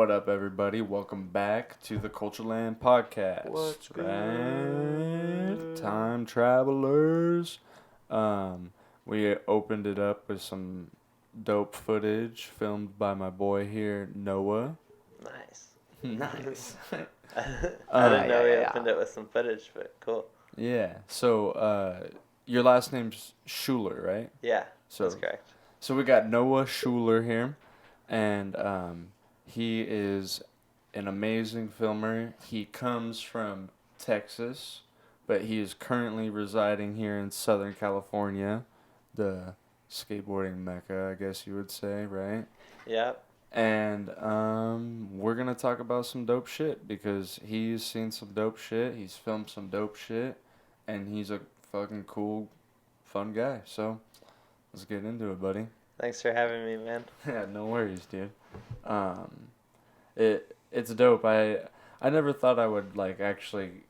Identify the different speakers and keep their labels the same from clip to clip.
Speaker 1: What up, everybody? Welcome back to the CULTureLandPodcast.
Speaker 2: What's
Speaker 1: Right?
Speaker 2: good?
Speaker 1: Time travelers. We opened it up with some dope footage filmed by my boy here, Noah.
Speaker 2: Nice.
Speaker 3: Nice.
Speaker 2: I didn't know we opened it with some footage, but cool.
Speaker 1: Yeah. So, your last name's Schuler, right?
Speaker 2: Yeah,
Speaker 1: So,
Speaker 2: that's correct.
Speaker 1: So we got Noah Schuler here, and he is an amazing filmer. He comes from Texas, but he is currently residing here in Southern California, the skateboarding mecca, I guess you would say, right?
Speaker 2: Yep.
Speaker 1: And we're going to talk about some dope shit because he's seen some dope shit, he's filmed some dope shit, and he's a fucking cool, fun guy. So let's get into it, buddy.
Speaker 2: Thanks for having me, man.
Speaker 1: Yeah, no worries, dude. It's dope. I never thought I would like actually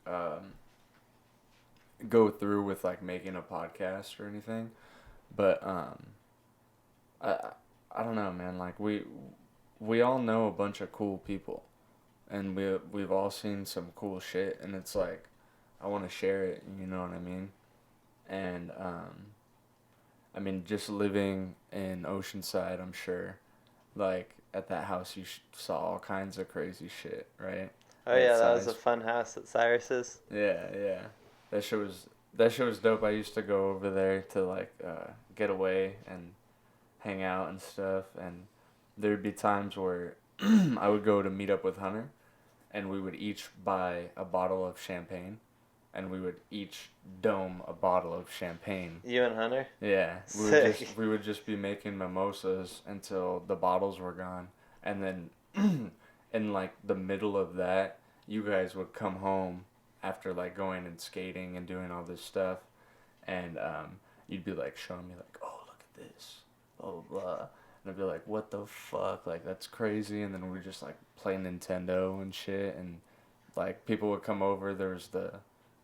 Speaker 1: go through with like making a podcast or anything, but I don't know, man. Like we all know a bunch of cool people, and we've all seen some cool shit, and it's like I want to share it. You know what I mean? And I mean, just living in Oceanside, I'm sure, like, at that house, you saw all kinds of crazy shit, right?
Speaker 2: Oh, yeah, that was a fun house at Cyrus's.
Speaker 1: Yeah. That shit was dope. I used to go over there to, like, get away and hang out and stuff, and there'd be times where I would go to meet up with Hunter, and we would each buy a bottle of champagne, and we would each dome a bottle of champagne.
Speaker 2: You and Hunter?
Speaker 1: Yeah.
Speaker 2: Sick.
Speaker 1: We would just be making mimosas until the bottles were gone. And then in like the middle of that, you guys would come home after like going and skating and doing all this stuff, and you'd be like showing me like, "Oh, look at this." Blah blah blah. And I'd be like, "What the fuck? Like that's crazy." And then we'd just like play Nintendo and shit, and like people would come over. There was the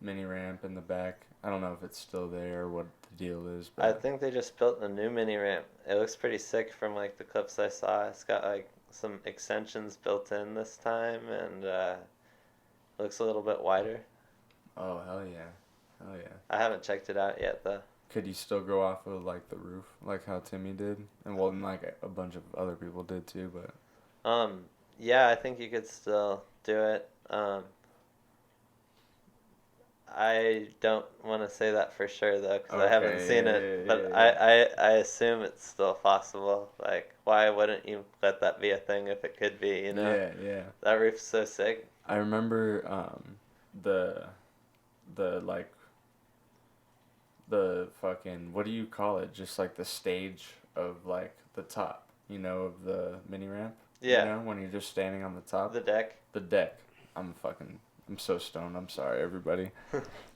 Speaker 1: mini ramp in the back. I don't know if it's still there or what the deal is. But
Speaker 2: I think they just built a new mini ramp. It looks pretty sick from like the clips I saw. It's got like some extensions built in this time, and looks a little bit wider.
Speaker 1: Oh, hell yeah.
Speaker 2: I haven't checked it out yet though.
Speaker 1: Could you still go off of like the roof, like how Timmy did, and well, like a bunch of other people did too, but
Speaker 2: Yeah, I think you could still do it. I don't want to say that for sure though, because I haven't seen it. But
Speaker 1: yeah.
Speaker 2: I assume it's still possible. Like, why wouldn't you let that be a thing if it could be? You know?
Speaker 1: Yeah.
Speaker 2: That roof's so sick.
Speaker 1: I remember the like the fucking, what do you call it? Just like the stage of like the top, you know, of the mini ramp.
Speaker 2: Yeah.
Speaker 1: You know, when you're just standing on the top.
Speaker 2: The deck.
Speaker 1: The deck. I'm so stoned. I'm sorry, everybody.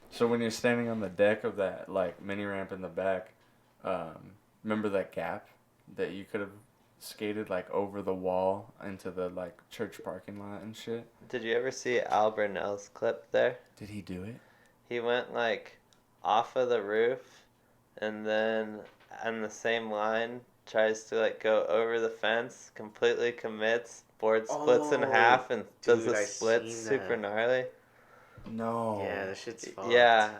Speaker 1: So when you're standing on the deck of that like mini ramp in the back, remember that gap that you could have skated like over the wall into the like church parking lot and shit?
Speaker 2: Did you ever see Al Burnell's clip there?
Speaker 1: Did he do it?
Speaker 2: He went like off of the roof, and then on the same line tries to like go over the fence, completely commits, board splits in half, and does the split super gnarly.
Speaker 1: No.
Speaker 3: Yeah, that shit's fucked.
Speaker 2: Yeah,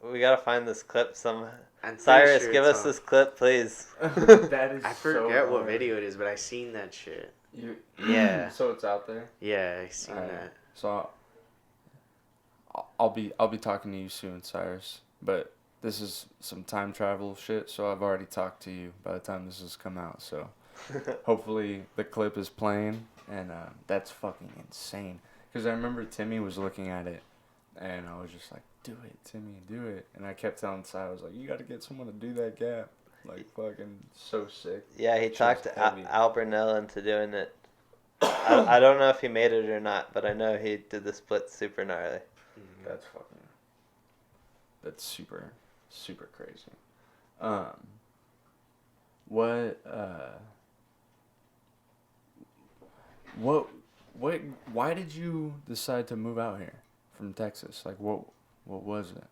Speaker 2: we gotta find this clip somehow.
Speaker 3: I'm pretty
Speaker 2: Cyrus,
Speaker 3: sure
Speaker 2: give
Speaker 3: it's
Speaker 2: us this clip, please.
Speaker 1: That is
Speaker 3: I forget
Speaker 1: so
Speaker 3: what
Speaker 1: hard.
Speaker 3: video it is, but I seen that shit.
Speaker 1: Yeah. So it's out there?
Speaker 3: Yeah, I seen
Speaker 1: Alright.
Speaker 3: that.
Speaker 1: So I'll be talking to you soon, Cyrus. But this is some time travel shit, so I've already talked to you by the time this has come out. So hopefully the clip is playing, and that's fucking insane. Because I remember Timmy was looking at it, and I was just like, "Do it, Timmy, do it." And I kept telling Cy, I was like, "You got to get someone to do that gap." Like fucking so sick.
Speaker 2: Yeah, he
Speaker 1: Shit
Speaker 2: talked
Speaker 1: was heavy.
Speaker 2: Al Burnell into doing it. I don't know if he made it or not, but I know he did the split super gnarly.
Speaker 1: That's super crazy. What why did you decide to move out here from Texas? Like what was it?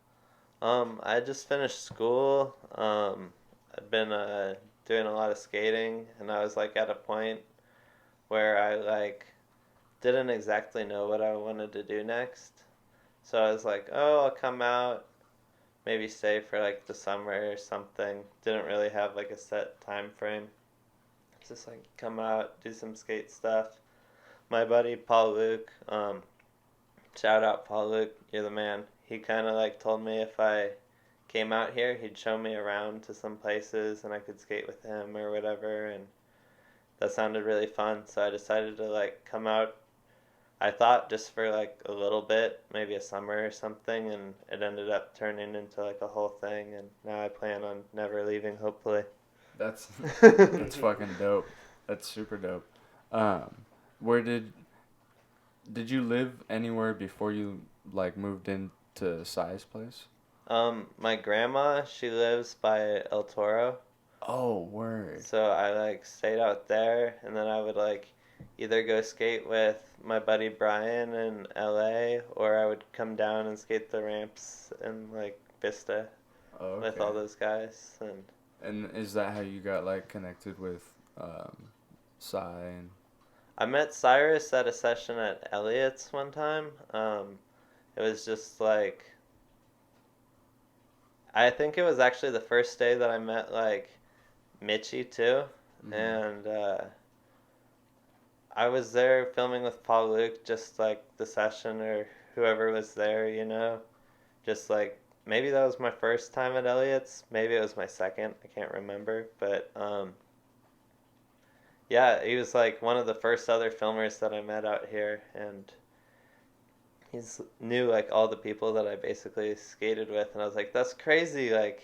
Speaker 2: I just finished school. I've been doing a lot of skating, and I was like at a point where I like didn't exactly know what I wanted to do next. So I was like, oh, I'll come out, maybe stay for like the summer or something. Didn't really have like a set time frame. Just like come out, do some skate stuff. My buddy Paul Luke, shout out Paul Luke, you're the man. He kind of like told me if I came out here, he'd show me around to some places and I could skate with him or whatever, and that sounded really fun. So I decided to like come out. I thought just for like a little bit, maybe a summer or something, and it ended up turning into like a whole thing, and now I plan on never leaving, hopefully.
Speaker 1: That's fucking dope. That's super dope. Where did you live anywhere before you like moved into Sai's place?
Speaker 2: My grandma, she lives by El Toro.
Speaker 1: Oh, word.
Speaker 2: So I like stayed out there, and then I would like either go skate with my buddy Brian in LA, or I would come down and skate the ramps in like Vista with all those guys.
Speaker 1: And is that how you got like connected with Sai? And
Speaker 2: I met Cyrus at a session at Elliot's one time. It was just like, I think it was actually the first day that I met like Mitchie too, and I was there filming with Paul Luke, just like the session or whoever was there, you know, just like maybe that was my first time at Elliot's, maybe it was my second, I can't remember, but yeah, he was like one of the first other filmers that I met out here, and he's knew like all the people that I basically skated with, and I was like, that's crazy, like,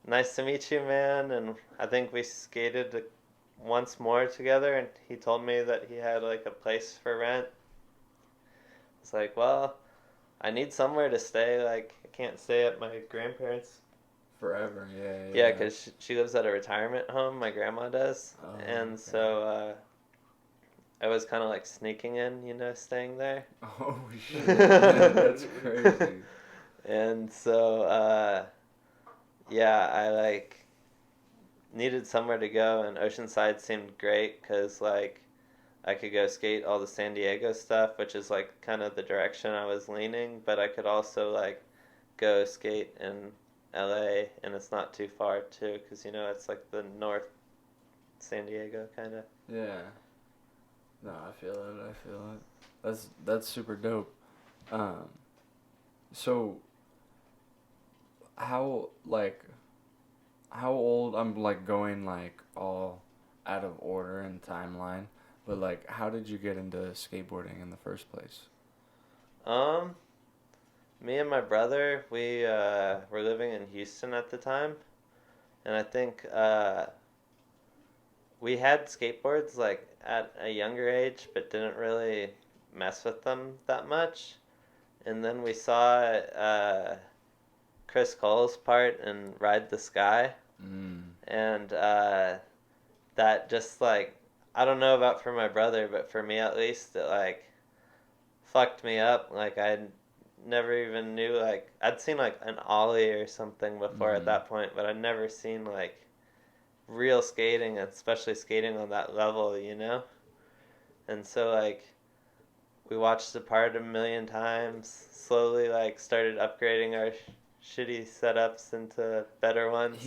Speaker 2: nice to meet you, man. And I think we skated once more together, and he told me that he had like a place for rent. It's like, well, I need somewhere to stay, like I can't stay at my grandparents'
Speaker 1: forever.
Speaker 2: yeah, because she lives at a retirement home, my grandma does. And so I was kind of like sneaking in, you know, staying there.
Speaker 1: Oh shit, man, that's crazy.
Speaker 2: And so yeah, I like needed somewhere to go, and Oceanside seemed great because like I could go skate all the San Diego stuff, which is like kind of the direction I was leaning, but I could also like go skate in LA, and it's not too far too, because you know it's like the North San Diego kind of.
Speaker 1: Yeah. No, I feel it. That's super dope. So how old, I'm like going like all out of order and timeline, but like how did you get into skateboarding in the first place?
Speaker 2: Me and my brother, we were living in Houston at the time, and I think we had skateboards like at a younger age, but didn't really mess with them that much. And then we saw Chris Cole's part in Ride the Sky, and that just like, I don't know about for my brother, but for me at least, it like fucked me up. Like I never even knew, like I'd seen like an ollie or something before at that point, but I'd never seen like real skating, especially skating on that level, you know. And so like we watched the part a million times, slowly like started upgrading our shitty setups into better ones.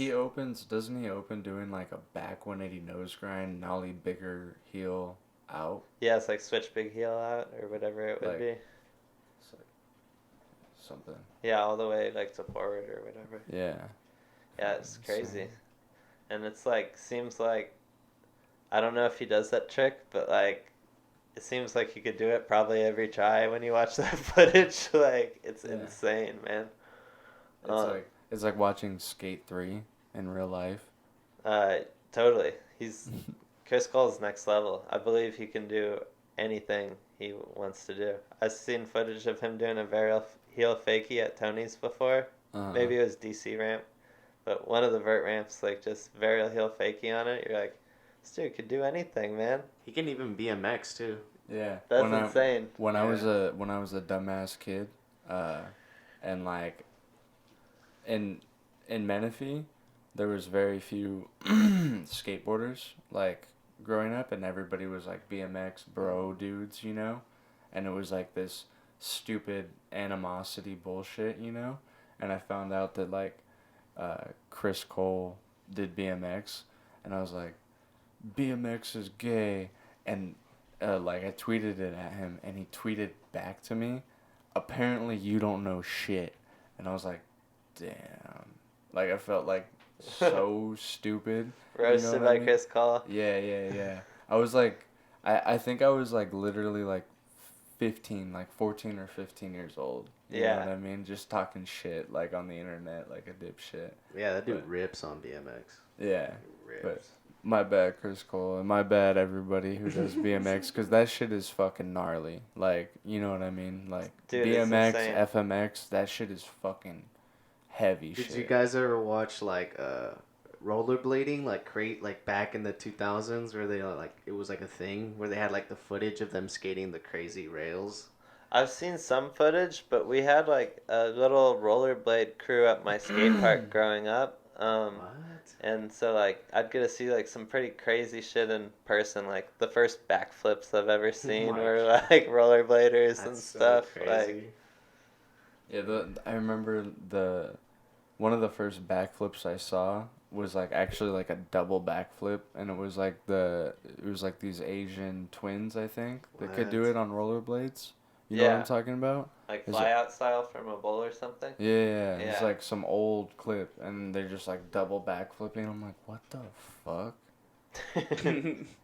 Speaker 1: Doesn't he open doing like a back 180 nose grind, nollie bigger heel out?
Speaker 2: Yeah, it's like switch big heel out or whatever it would
Speaker 1: like,
Speaker 2: be.
Speaker 1: It's like something.
Speaker 2: Yeah, all the way like to forward or whatever.
Speaker 1: Yeah.
Speaker 2: Yeah, it's crazy. And it's like, seems like, I don't know if he does that trick, but like it seems like he could do it probably every try when you watch that footage. Like it's insane, man.
Speaker 1: It's like watching Skate 3 in real life.
Speaker 2: Totally. He's Chris Cole's next level. I believe he can do anything he wants to do. I've seen footage of him doing a varial heel fakie at Tony's before. Maybe it was DC ramp, but one of the Vert ramps, like just varial heel fakie on it. You're like, this dude could do anything, man.
Speaker 3: He can even BMX too.
Speaker 1: Yeah,
Speaker 2: that's insane.
Speaker 1: When I was a dumbass kid, and like in Menifee, there was very few skateboarders like growing up, and everybody was like BMX bro dudes, you know, and it was like this stupid animosity bullshit, you know, and I found out that like Chris Cole did BMX, and I was like, BMX is gay, and like I tweeted it at him, and he tweeted back to me, apparently you don't know shit, and I was like, damn, like I felt like so stupid.
Speaker 2: Roasted by Chris Cole.
Speaker 1: Yeah. I was like, I think I was like literally like 15, like 14 or 15 years old. You know what I mean? Just talking shit like on the internet like a dipshit.
Speaker 3: Yeah, that dude rips on BMX.
Speaker 1: Yeah.
Speaker 3: Rips.
Speaker 1: But my bad, Chris Cole, and my bad, everybody who does BMX, because that shit is fucking gnarly. Like, you know what I mean? Like,
Speaker 2: dude,
Speaker 1: BMX, FMX, that shit is fucking heavy shit.
Speaker 3: Did you guys ever watch, like, rollerblading, like back in the 2000s, where they, like, it was, like, a thing, where they had, like, the footage of them skating the crazy rails?
Speaker 2: I've seen some footage, but we had, like, a little rollerblade crew at my skate park growing up.
Speaker 3: What?
Speaker 2: And so, like, I'd get to see, like, some pretty crazy shit in person. Like, the first backflips I've ever seen were, like, rollerbladers and stuff.
Speaker 3: So crazy.
Speaker 2: Like,
Speaker 1: yeah, I remember one of the first backflips I saw was, like, actually, like, a double backflip, and it was, like, these Asian twins, I think, that could do it on rollerblades. You know what I'm talking about?
Speaker 2: Like fly-out style from a bowl or something?
Speaker 1: Yeah. It's like some old clip, and they're just like double backflipping. I'm like, what the fuck?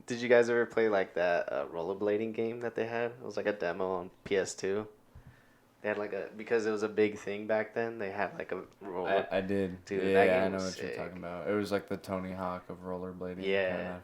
Speaker 3: Did you guys ever play like that rollerblading game that they had? It was like a demo on PS2. They had like because it was a big thing back then. They had like a roller.
Speaker 1: I did.
Speaker 3: Dude,
Speaker 1: yeah,
Speaker 3: that game
Speaker 1: I know
Speaker 3: was
Speaker 1: what
Speaker 3: sick.
Speaker 1: you're talking about. It was like the Tony Hawk of rollerblading.
Speaker 3: Yeah.
Speaker 1: Kind of.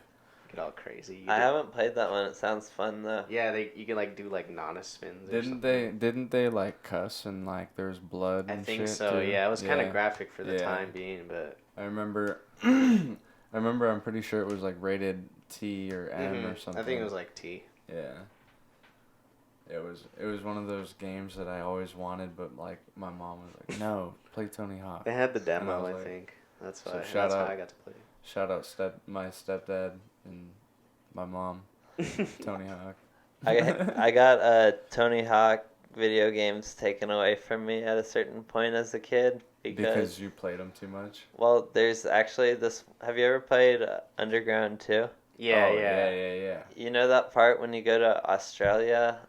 Speaker 3: Get all crazy.
Speaker 2: I haven't played that one. It sounds fun though.
Speaker 3: Yeah, you can like do like Nana spins.
Speaker 1: Didn't they like cuss and like there was blood? And
Speaker 3: I think
Speaker 1: shit
Speaker 3: so.
Speaker 1: too?
Speaker 3: Yeah, it was kind of graphic for the time being, but
Speaker 1: I remember. I'm pretty sure it was like rated T or M or something.
Speaker 3: I think it was like T.
Speaker 1: Yeah. It was one of those games that I always wanted, but like my mom was like, "No, play Tony Hawk."
Speaker 3: They had the demo, I
Speaker 1: like,
Speaker 3: think. That's why.
Speaker 1: So
Speaker 3: that's how I got to play.
Speaker 1: Shout out my stepdad and my mom, Tony Hawk.
Speaker 2: I got Tony Hawk video games taken away from me at a certain point as a kid
Speaker 1: because you played them too much.
Speaker 2: Well, there's actually this. Have you ever played Underground 2?
Speaker 1: Yeah.
Speaker 2: You know that part when you go to Australia,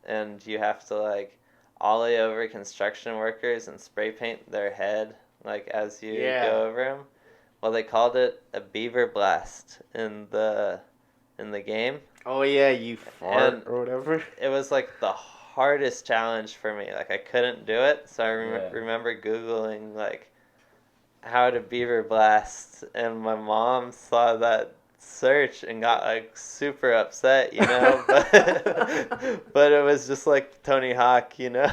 Speaker 2: and you have to like ollie over construction workers and spray paint their head like as you go over them. Well, they called it a beaver blast in the game.
Speaker 3: Oh yeah, you fart
Speaker 2: And
Speaker 3: or whatever.
Speaker 2: It was like the hardest challenge for me. Like I couldn't do it, so I remember Googling like how to beaver blast, and my mom saw that search and got like super upset, you know. but it was just like Tony Hawk, you know.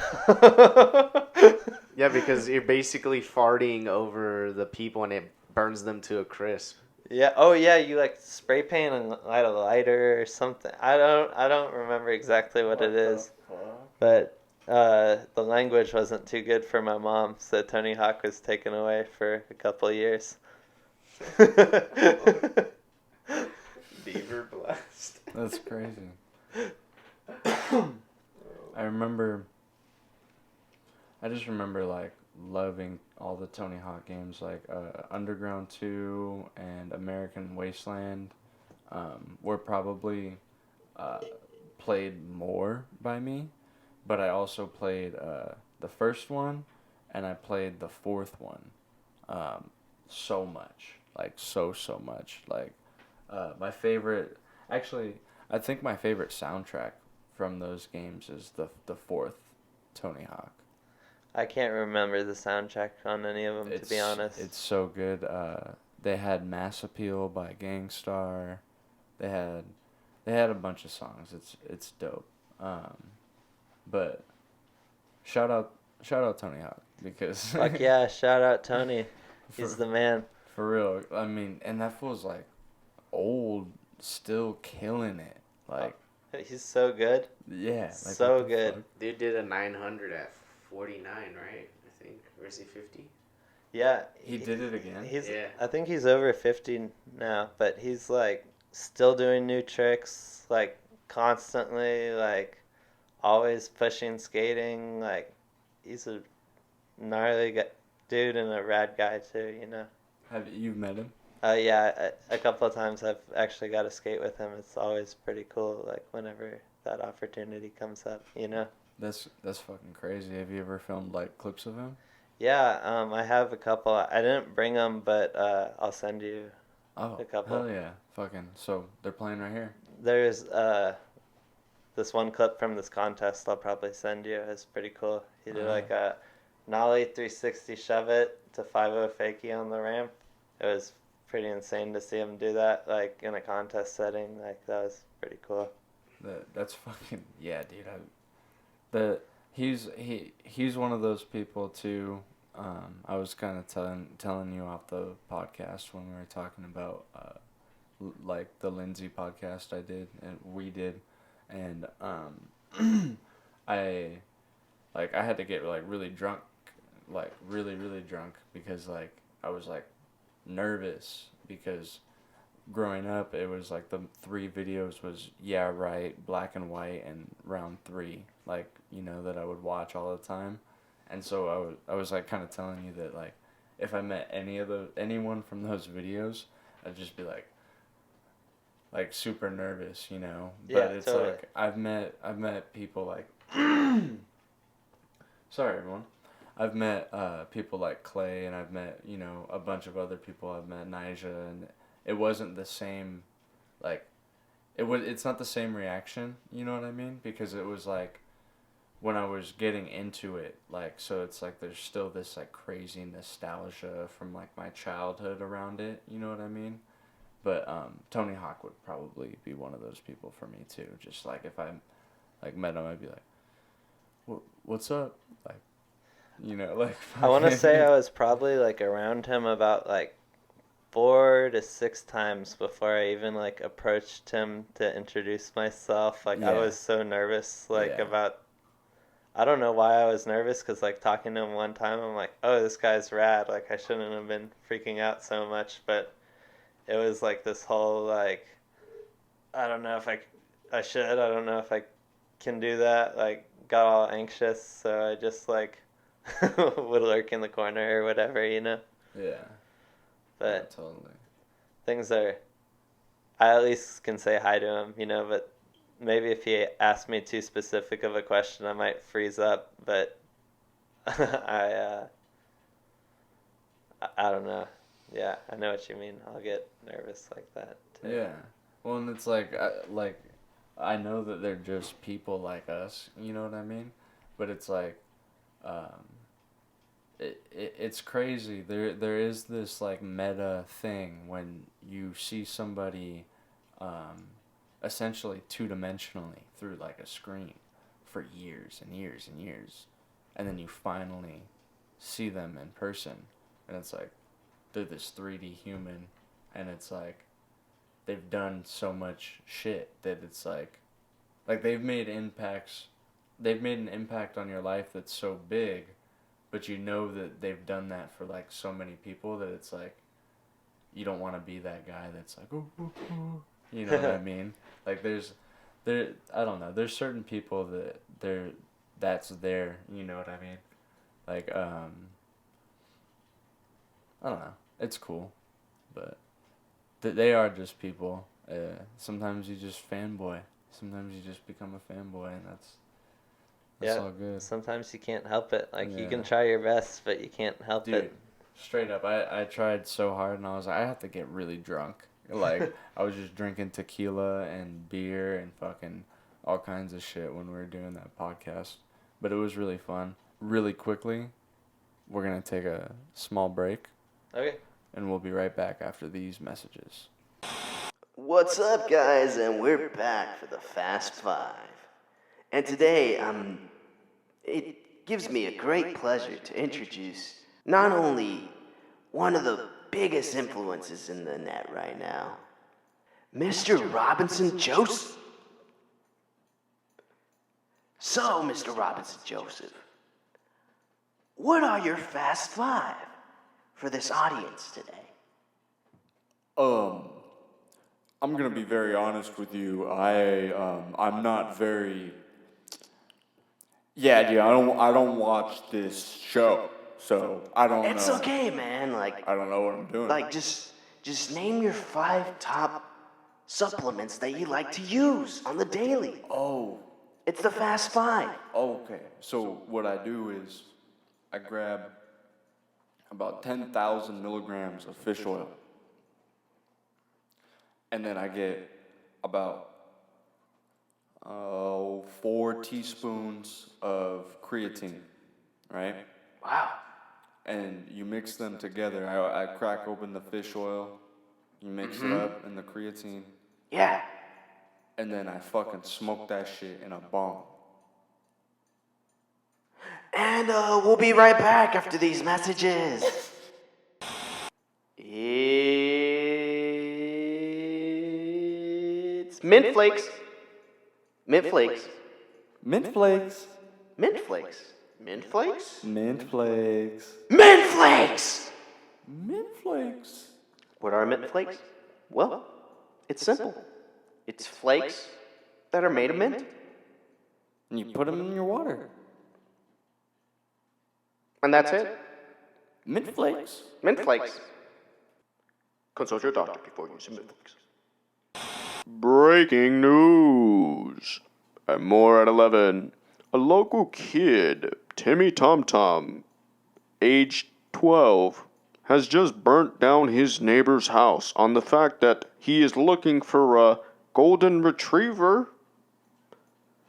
Speaker 3: Yeah, because you're basically farting over the people and it burns them to a crisp.
Speaker 2: Yeah. Oh yeah. You like spray paint and light a lighter or something. I don't remember exactly what it is. But the language wasn't too good for my mom, so Tony Hawk was taken away for a couple of years.
Speaker 3: Beaver blast.
Speaker 1: That's crazy. I just remember like loving all the Tony Hawk games, like Underground 2 and American Wasteland were probably played more by me, but I also played the first one, and I played the fourth one so much, like so much. Like my favorite, actually, I think my favorite soundtrack from those games is the fourth Tony Hawk.
Speaker 2: I can't remember the soundtrack on any of them, to be honest.
Speaker 1: It's so good. They had Mass Appeal by Gangstar. They had a bunch of songs. It's dope. But shout out Tony Hawk, because
Speaker 2: Fuck yeah, shout out Tony. He's the man.
Speaker 1: For real. I mean, and that fool's like old, still killing it. Like
Speaker 2: he's so good.
Speaker 1: Yeah, like,
Speaker 2: so good.
Speaker 1: fuck?
Speaker 3: Dude did a 900 at 49, right? I think. Or is he 50?
Speaker 2: Yeah.
Speaker 1: He did it again?
Speaker 2: I think he's over 50 now, but he's like still doing new tricks, like, constantly, like, always pushing skating. Like, he's a gnarly dude and a rad guy, too, you know?
Speaker 1: Have you met him?
Speaker 2: Yeah, a couple of times I've actually got to skate with him. It's always pretty cool, like, whenever that opportunity comes up, you know?
Speaker 1: That's fucking crazy. Have you ever filmed, like, clips of him?
Speaker 2: Yeah, I have a couple. I didn't bring them, but I'll send you a couple.
Speaker 1: Hell yeah. Fucking, so they're playing right here.
Speaker 2: There's this one clip from this contest I'll probably send you. It's pretty cool. He did like a nollie 360 shove it to 5-0 fakie on the ramp. It was pretty insane to see him do that, like, in a contest setting. Like, that was pretty cool.
Speaker 1: That's fucking, yeah, dude. He's one of those people too. I was kind of telling you off the podcast when we were talking about like the Lindsay podcast we did, and I had to get like really drunk, like really drunk, because like I was like nervous, because growing up it was like the 3 videos was Yeah Right, Black and White, and Round 3, like, you know, that I would watch all the time. And so I was like kind of telling you that, like, if I met anyone from those videos, I'd just be like super nervous, you know.
Speaker 2: Yeah,
Speaker 1: but it's
Speaker 2: totally.
Speaker 1: like I've met people like sorry everyone. I've met people like Clay, and I've met, you know, a bunch of other people. I've met Nija, and it wasn't the same, like, it's not the same reaction, you know what I mean? Because it was like when I was getting into it, like, so it's like there's still this like crazy nostalgia from like my childhood around it, you know what I mean? But Tony Hawk would probably be one of those people for me too. Just like if I like met him, I'd be like, "What's up?" Like, you know, like.
Speaker 2: I want to say I was probably like around him about like 4 to 6 times before I even like approached him to introduce myself. Like, I was so nervous, like, about, I don't know why I was nervous, because like talking to him one time, I'm like, oh, this guy's rad. Like, I shouldn't have been freaking out so much, but it was like this whole like, I don't know if I should, I don't know if I can do that. Like, got all anxious, so I just like would lurk in the corner or whatever, you know?
Speaker 1: Yeah.
Speaker 2: But
Speaker 1: yeah, totally.
Speaker 2: Things are, I at least can say hi to him, you know, but maybe if he asked me too specific of a question, I might freeze up, but I don't know. Yeah, I know what you mean. I'll get nervous like that, too.
Speaker 1: Yeah. Well, and it's like, I know that they're just people like us, you know what I mean? But it's like, it's crazy. There is this like meta thing when you see somebody, essentially 2-dimensionally through like a screen for years and years and years, and then you finally see them in person, and it's like they're this 3D human, and it's like they've done so much shit that it's like they've made an impact on your life that's so big, but you know that they've done that for like so many people that it's like you don't want to be that guy that's like, ooh, ooh, ooh. You know what I mean? Like I don't know, there's certain people that that's there, you know what I mean? Like, I don't know, it's cool, but they are just people. Sometimes you just fanboy. Sometimes you just become a fanboy, and that's all good.
Speaker 2: Sometimes you can't help it. Like, you can try your best, but you can't help it.
Speaker 1: Dude, straight up, I tried so hard, and I was like, I have to get really drunk. Like, I was just drinking tequila and beer and fucking all kinds of shit when we were doing that podcast. But it was really fun. Really quickly, we're going to take a small break.
Speaker 2: Okay.
Speaker 1: And we'll be right back after these messages.
Speaker 3: What's up, guys? And we're back for the Fast Five. And today, it gives me a great pleasure to introduce not only one of the biggest influences in the net right now, Mr. Robinson Joseph. So, Mr. Robinson Joseph, what are your Fast Five for this audience today?
Speaker 1: I'm gonna be very honest with you. I'm not very. Yeah, dude. I don't watch this show, so I don't know.
Speaker 3: It's okay, man. Like,
Speaker 1: I don't know what I'm doing.
Speaker 3: like just name your 5 top supplements that you like to use on the daily.
Speaker 1: Oh,
Speaker 3: It's the Fast 5.
Speaker 1: okay. So what I do is I grab about 10,000 milligrams of fish oil, and then I get about 4 teaspoons of creatine, right?
Speaker 3: Wow.
Speaker 1: And you mix them together. I crack open the fish oil, you mix it up in the creatine,
Speaker 3: Yeah.
Speaker 1: and then I fucking smoke that shit in a bong.
Speaker 3: And we'll be right back after these messages. It's Mint Flakes. Mint Flakes.
Speaker 1: Mint flakes.
Speaker 3: Mint Flakes. Mint Flakes?
Speaker 1: Mint flakes.
Speaker 3: Mint Flakes!
Speaker 1: Mint flakes.
Speaker 3: What are mint flakes? Well, it's simple. It's flakes that are made of mint.
Speaker 1: And you put them in your water.
Speaker 3: And that's it.
Speaker 1: Mint flakes.
Speaker 3: Mint Flakes. Consult your doctor before using Mint Flakes.
Speaker 4: Breaking news. At more at 11, a local kid, Timmy Tom Tom, age 12, has just burnt down his neighbor's house on the fact that he is looking for a golden retriever.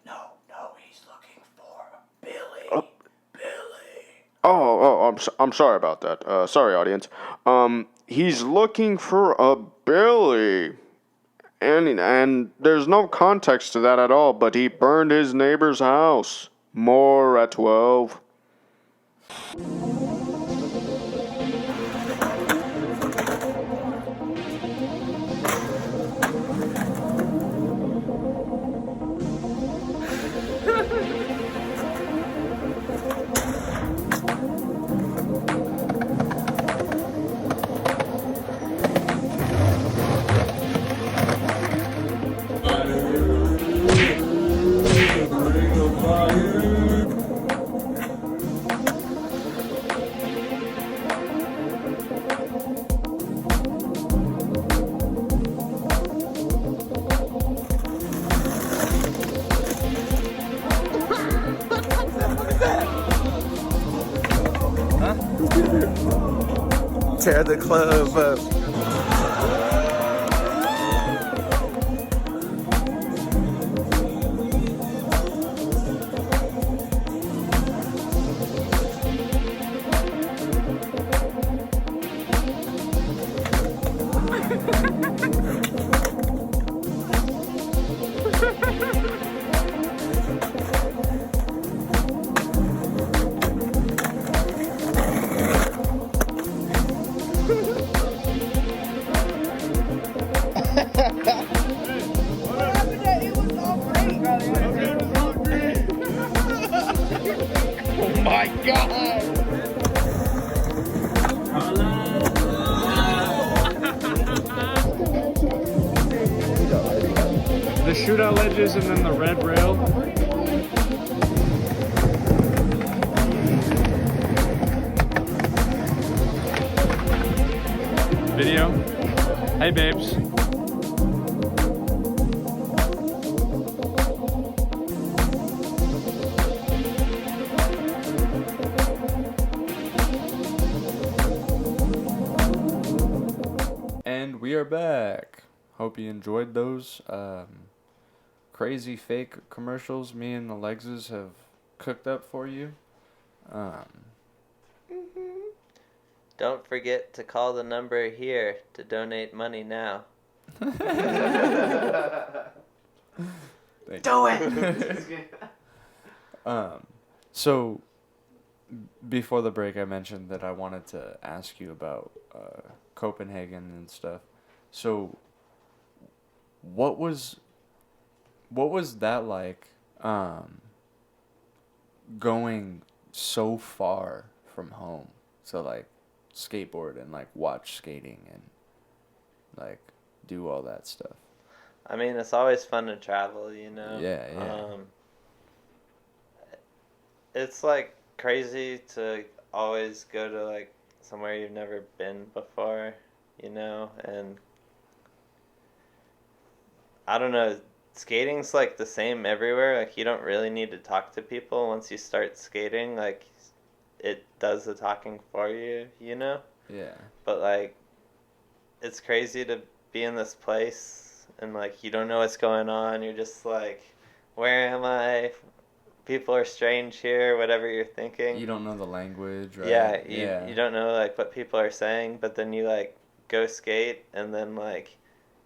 Speaker 3: No, he's looking for a Billy. Billy.
Speaker 4: I'm sorry about that. Sorry, audience. He's looking for a Billy. And there's no context to that at all, but he burned his neighbor's house. More at 12.
Speaker 5: Tear the club up.
Speaker 6: The shootout ledges and then the red rail. Video. Hey babes.
Speaker 1: And we are back. Hope you enjoyed those crazy fake commercials me and Alexiz have cooked up for you.
Speaker 2: Don't forget to call the number here to donate money now.
Speaker 3: Do it!
Speaker 1: So, before the break, I mentioned that I wanted to ask you about Copenhagen and stuff. So, what was that like? Going so far from home to like skateboard and like watch skating and like, do all that stuff.
Speaker 2: I mean, it's always fun to travel, you know?
Speaker 1: Yeah, yeah.
Speaker 2: It's, like, crazy to always go to, like, somewhere you've never been before, you know? And I don't know, skating's, like, the same everywhere. Like, you don't really need to talk to people once you start skating. Like, it does the talking for you, you know?
Speaker 1: Yeah.
Speaker 2: But, like, it's crazy to be in this place and, like, you don't know what's going on. You're just like, where am I? People are strange here, whatever you're thinking.
Speaker 1: You don't know the language, right?
Speaker 2: Yeah, you don't know, like, what people are saying, but then you, like, go skate, and then, like,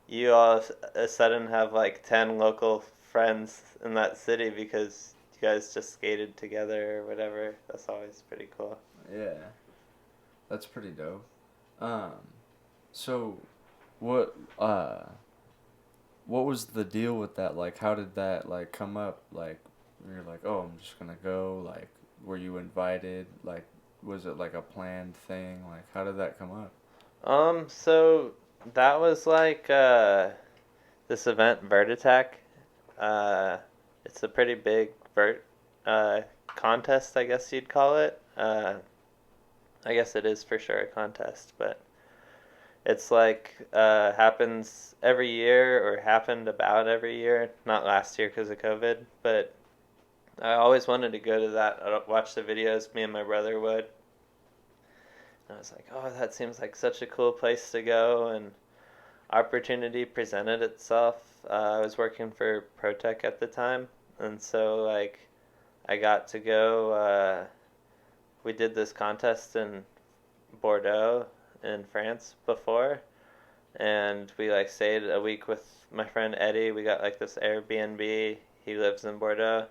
Speaker 2: you all of a sudden have, like, 10 local friends in that city because you guys just skated together or whatever. That's always pretty cool.
Speaker 1: Yeah. That's pretty dope. So what was the deal with that? Like, how did that, like, come up? Like, you're like, oh, I'm just gonna go. Like, were you invited? Like, was it, like, a planned thing? Like, how did that come up?
Speaker 2: So that was, like, this event, Vert Attack. It's a pretty big vert contest, I guess you'd call it. I guess it is for sure a contest, but it's like happens every year, or happened about every year. Not last year because of COVID, but I always wanted to go to that. I'd watch the videos, me and my brother would. And I was like, oh, that seems like such a cool place to go, and opportunity presented itself. I was working for ProTech at the time, and so, like, I got to go, we did this contest in Bordeaux in France before, and we, like, stayed a week with my friend Eddie. We got, like, this Airbnb. He lives in Bordeaux,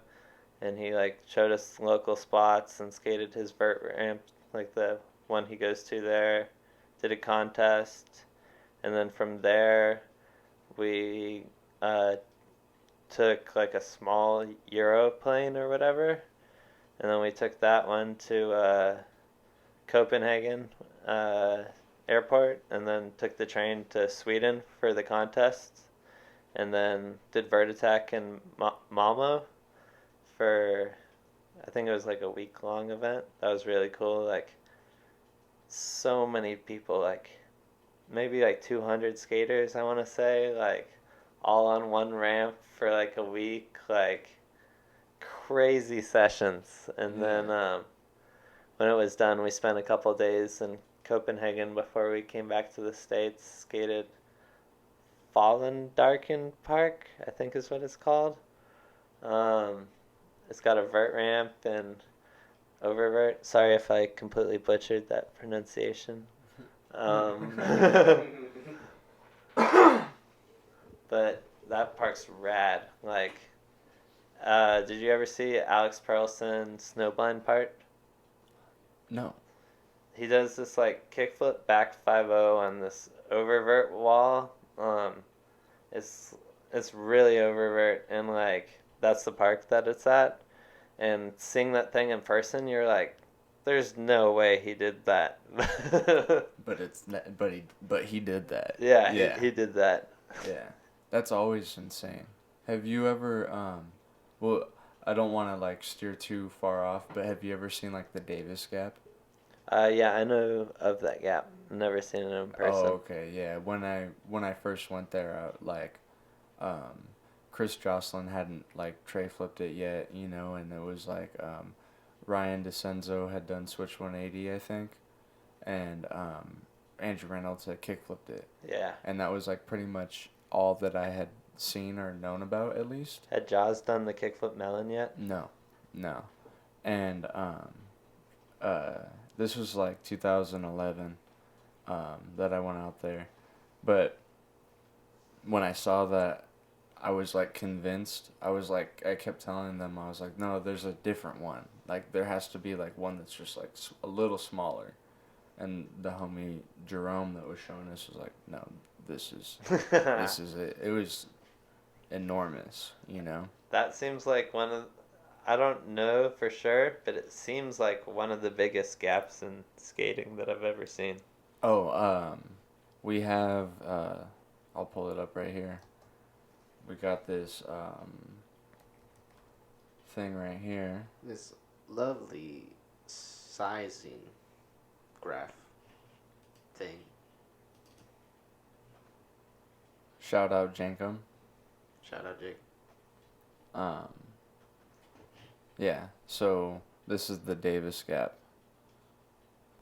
Speaker 2: and he, like, showed us local spots and skated his vert ramp, like the one he goes to there, did a contest, and then from there we took, like, a small Europlane or whatever, and then we took that one to Copenhagen airport, and then took the train to Sweden for the contest, and then did Vert Attack in Malmo for, I think it was like a week-long event. That was really cool. Like, so many people, like, maybe like 200 skaters, I want to say, like, all on one ramp for like a week, like, crazy sessions. And then when it was done, we spent a couple days in Copenhagen before we came back to the States, skated Fallen Darken Park, I think is what it's called. It's got a vert ramp and oververt. Sorry if I completely butchered that pronunciation. But that park's rad. Like, did you ever see Alex Perlson's snowblind part?
Speaker 1: No.
Speaker 2: He does this, like, kickflip back 5-0 on this oververt wall. It's really oververt, and, like, that's the park that it's at. And seeing that thing in person, you're like, there's no way he did that.
Speaker 1: But he did that.
Speaker 2: Yeah. He did that.
Speaker 1: Yeah. That's always insane. Have you ever well, I don't want to, like, steer too far off, but have you ever seen, like, the Davis Gap?
Speaker 2: Yeah, I know of that gap. Never seen it in person.
Speaker 1: Oh, okay, yeah. When I first went there, Chris Jocelyn hadn't, like, tray flipped it yet, you know, and it was like Ryan DeCenzo had done Switch 180, I think, and Andrew Reynolds had kick flipped it.
Speaker 2: Yeah.
Speaker 1: And that was, like, pretty much all that I had seen or known about, at least.
Speaker 2: Had Jaws done the kickflip melon yet?
Speaker 1: No. And this was like 2011 that I went out there. But when I saw that, I was, like, convinced. I kept telling them, I was like, no, there's a different one. Like, there has to be, like, one that's just, like, a little smaller. And the homie Jerome that was showing us was like, no, this is it. It was enormous, you know?
Speaker 2: That seems like one of, I don't know for sure, but it seems like one of the biggest gaps in skating that I've ever seen.
Speaker 1: Oh, we have I'll pull it up right here. We got this thing right here.
Speaker 3: This lovely sizing graph thing.
Speaker 1: Shout out Jenkum.
Speaker 3: Shout out, Jake.
Speaker 1: Yeah, so this is the Davis Gap.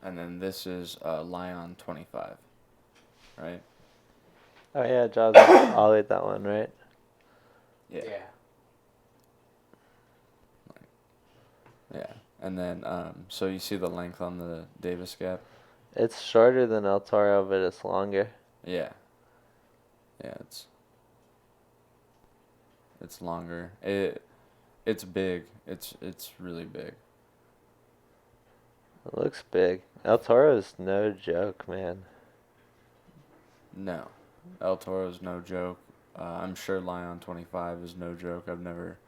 Speaker 1: And then this is Lion 25, right?
Speaker 2: Oh yeah, Jaws ollied that one, right?
Speaker 1: Yeah. Yeah. And then, so you see the length on the Davis Gap?
Speaker 2: It's shorter than El Toro, but it's longer.
Speaker 1: Yeah. Yeah, it's longer. It's big. It's really big.
Speaker 2: It looks big. El Toro's no joke, man.
Speaker 1: No. El Toro's no joke. I'm sure Lion 25 is no joke. I've never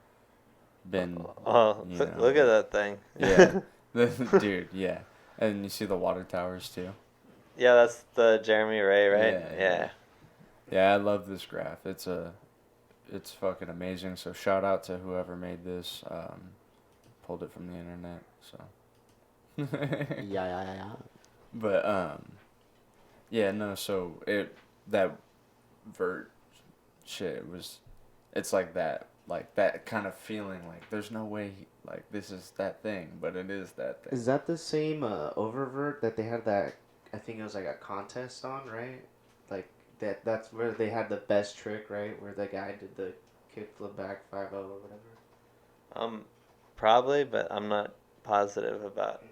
Speaker 1: been.
Speaker 2: Oh,
Speaker 1: you know,
Speaker 2: look at that thing.
Speaker 1: Yeah. Dude, yeah. And you see the water towers too?
Speaker 2: Yeah, that's the Jeremy Ray, right?
Speaker 1: Yeah. Yeah, I love this graph. It's fucking amazing. So shout out to whoever made this. Pulled it from the internet, so.
Speaker 3: Yeah.
Speaker 1: But yeah, no. So that Vert shit it's like that kind of feeling like there's no way like this is that thing, but it is that thing.
Speaker 3: Is that the same oververt that they had that? I think it was like a contest on, right? Like that's where they had the best trick, right? Where the guy did the kickflip back 5-0 or whatever.
Speaker 2: Probably, but I'm not positive about.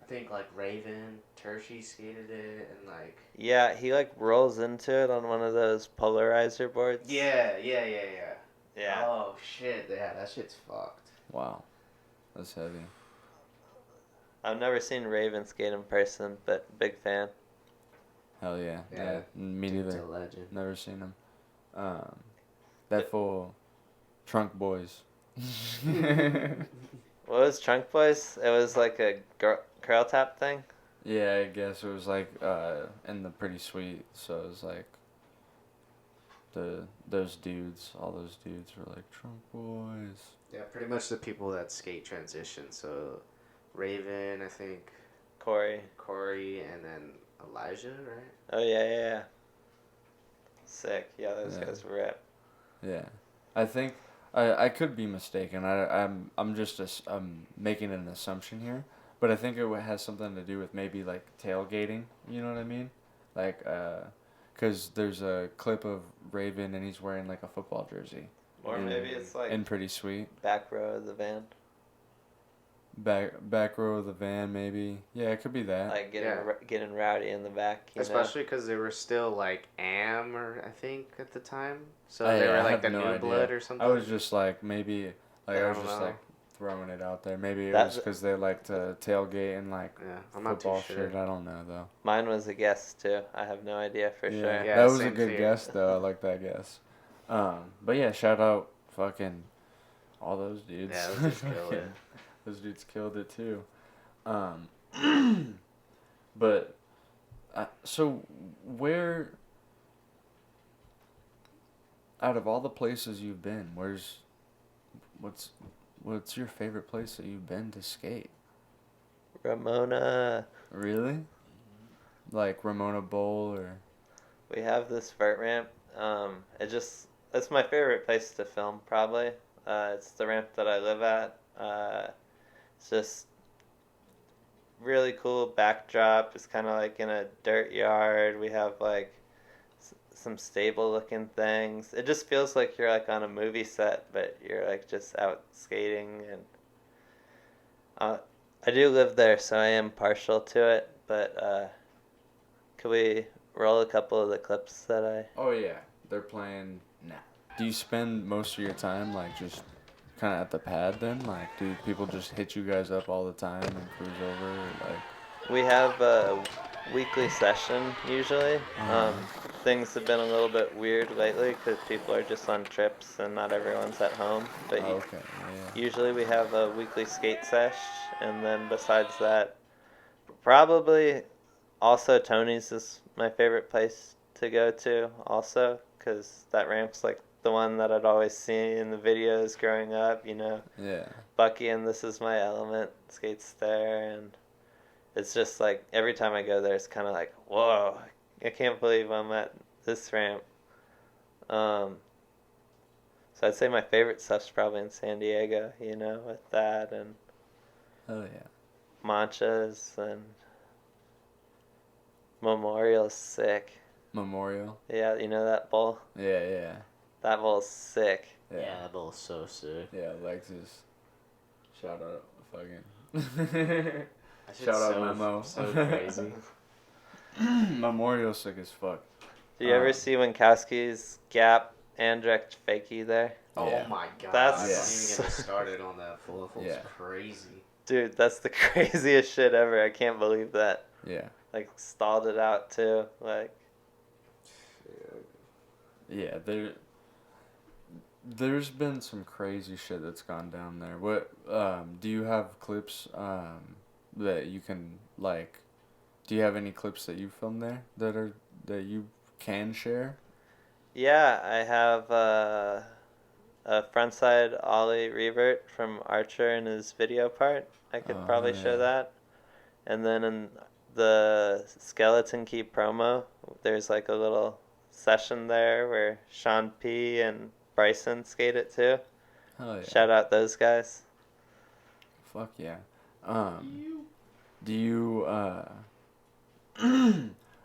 Speaker 3: I think like Raven, Tershi skated it, and like.
Speaker 2: Yeah, he like rolls into it on one of those polarizer boards.
Speaker 3: Yeah.
Speaker 2: Yeah.
Speaker 3: Oh shit! Yeah, that shit's fucked.
Speaker 1: Wow, that's heavy.
Speaker 2: I've never seen Raven skate in person, but big fan.
Speaker 1: Hell yeah.
Speaker 3: Yeah.
Speaker 1: Me
Speaker 3: Dude's
Speaker 1: neither.
Speaker 3: a legend.
Speaker 1: Never seen him. That full Trunk Boys.
Speaker 2: What was Trunk Boys? It was like a curl tap thing?
Speaker 1: Yeah, I guess it was like in the Pretty Sweet, so it was like all those dudes were like Trunk Boys.
Speaker 3: Yeah, pretty much the people that skate transition. So, Raven, I think,
Speaker 2: Corey,
Speaker 3: and then Elijah, right?
Speaker 2: Oh yeah. Sick. Yeah, those guys rip.
Speaker 1: Yeah, I think I could be mistaken. I'm making an assumption here, but I think it has something to do with maybe like tailgating. You know what I mean? Like, cause there's a clip of Raven and he's wearing like a football jersey.
Speaker 2: Or maybe it's like
Speaker 1: and Pretty Sweet.
Speaker 2: back row of the van.
Speaker 1: Back row of the van, maybe. Yeah, it could be that.
Speaker 2: Like getting rowdy in the back.
Speaker 3: Especially because they were still like I think at the time. So they were like the new blood or something.
Speaker 1: I was just like maybe like I was just
Speaker 3: know.
Speaker 1: like throwing it out there. Maybe it was because they like to tailgate and like
Speaker 3: I'm not too
Speaker 1: football
Speaker 3: sure.
Speaker 1: shit. I don't know though.
Speaker 2: Mine was a guess too. I have no idea for sure.
Speaker 3: Yeah,
Speaker 1: that was a
Speaker 3: same
Speaker 1: good
Speaker 3: here.
Speaker 1: guess though. I like that guess. But yeah, shout out fucking all those dudes.
Speaker 3: Yeah, those dudes killed it.
Speaker 1: Those dudes killed it too. But so where out of all the places you've been, what's your favorite place that you've been to skate?
Speaker 2: Ramona.
Speaker 1: Really? Like Ramona Bowl or?
Speaker 2: We have this vert ramp. It's my favorite place to film probably. It's the ramp that I live at. It's just really cool backdrop. It's kind of like in a dirt yard. We have like some stable looking things. It just feels like you're like on a movie set, but you're like just out skating. And I do live there, so I am partial to it. But could we roll a couple of the clips that I?
Speaker 1: Oh yeah, they're playing now. Do you spend most of your time like just kind of at the pad then? Like, do people just hit you guys up all the time and cruise over? Or, like,
Speaker 2: We have a weekly session usually. Things have been a little bit weird lately because people are just on trips and not everyone's at home. But
Speaker 1: okay, yeah.
Speaker 2: usually we have a weekly skate sesh, and then besides that, probably also Tony's is my favorite place to go to also, because that ramp's like the one that I'd always see in the videos growing up, you know.
Speaker 1: Yeah.
Speaker 2: Bucky and This Is My Element skates there, and it's just like every time I go there, it's kind of like, whoa, I can't believe I'm at this ramp. So I'd say my favorite stuff's probably in San Diego, you know, with that and
Speaker 1: Oh yeah.
Speaker 2: Manchas and Memorial's sick.
Speaker 1: Memorial.
Speaker 2: Yeah, you know that bowl?
Speaker 1: Yeah, yeah.
Speaker 2: That bowl's sick.
Speaker 3: Yeah, that bowl's so sick.
Speaker 1: Yeah, Alexiz. Shout out, fucking.
Speaker 3: That shit's
Speaker 1: Shout out
Speaker 3: so,
Speaker 1: Memo.
Speaker 3: so crazy.
Speaker 1: Memorial sick as fuck.
Speaker 2: Do you ever see Winkowski's Gap Andrecht fakie there?
Speaker 1: Yeah.
Speaker 3: Oh my god.
Speaker 2: That's-
Speaker 3: I didn't even get started on that full. It's
Speaker 1: Yeah.
Speaker 3: crazy.
Speaker 2: Dude, that's the craziest shit ever. I can't believe that.
Speaker 1: Yeah.
Speaker 2: Like, stalled it out too. Like,
Speaker 1: Yeah, there's been some crazy shit that's gone down there. What do you have clips that you can like do you have any clips that you filmed there that you can share?
Speaker 2: yeah, I have a frontside ollie revert from Archer in his video part. I could
Speaker 1: Oh,
Speaker 2: probably
Speaker 1: yeah.
Speaker 2: show that. And then in the Skeleton Key promo, there's like a little session there where Sean P. and Bryson skate it too.
Speaker 1: Oh yeah.
Speaker 2: Shout out those guys.
Speaker 1: Fuck yeah. Do you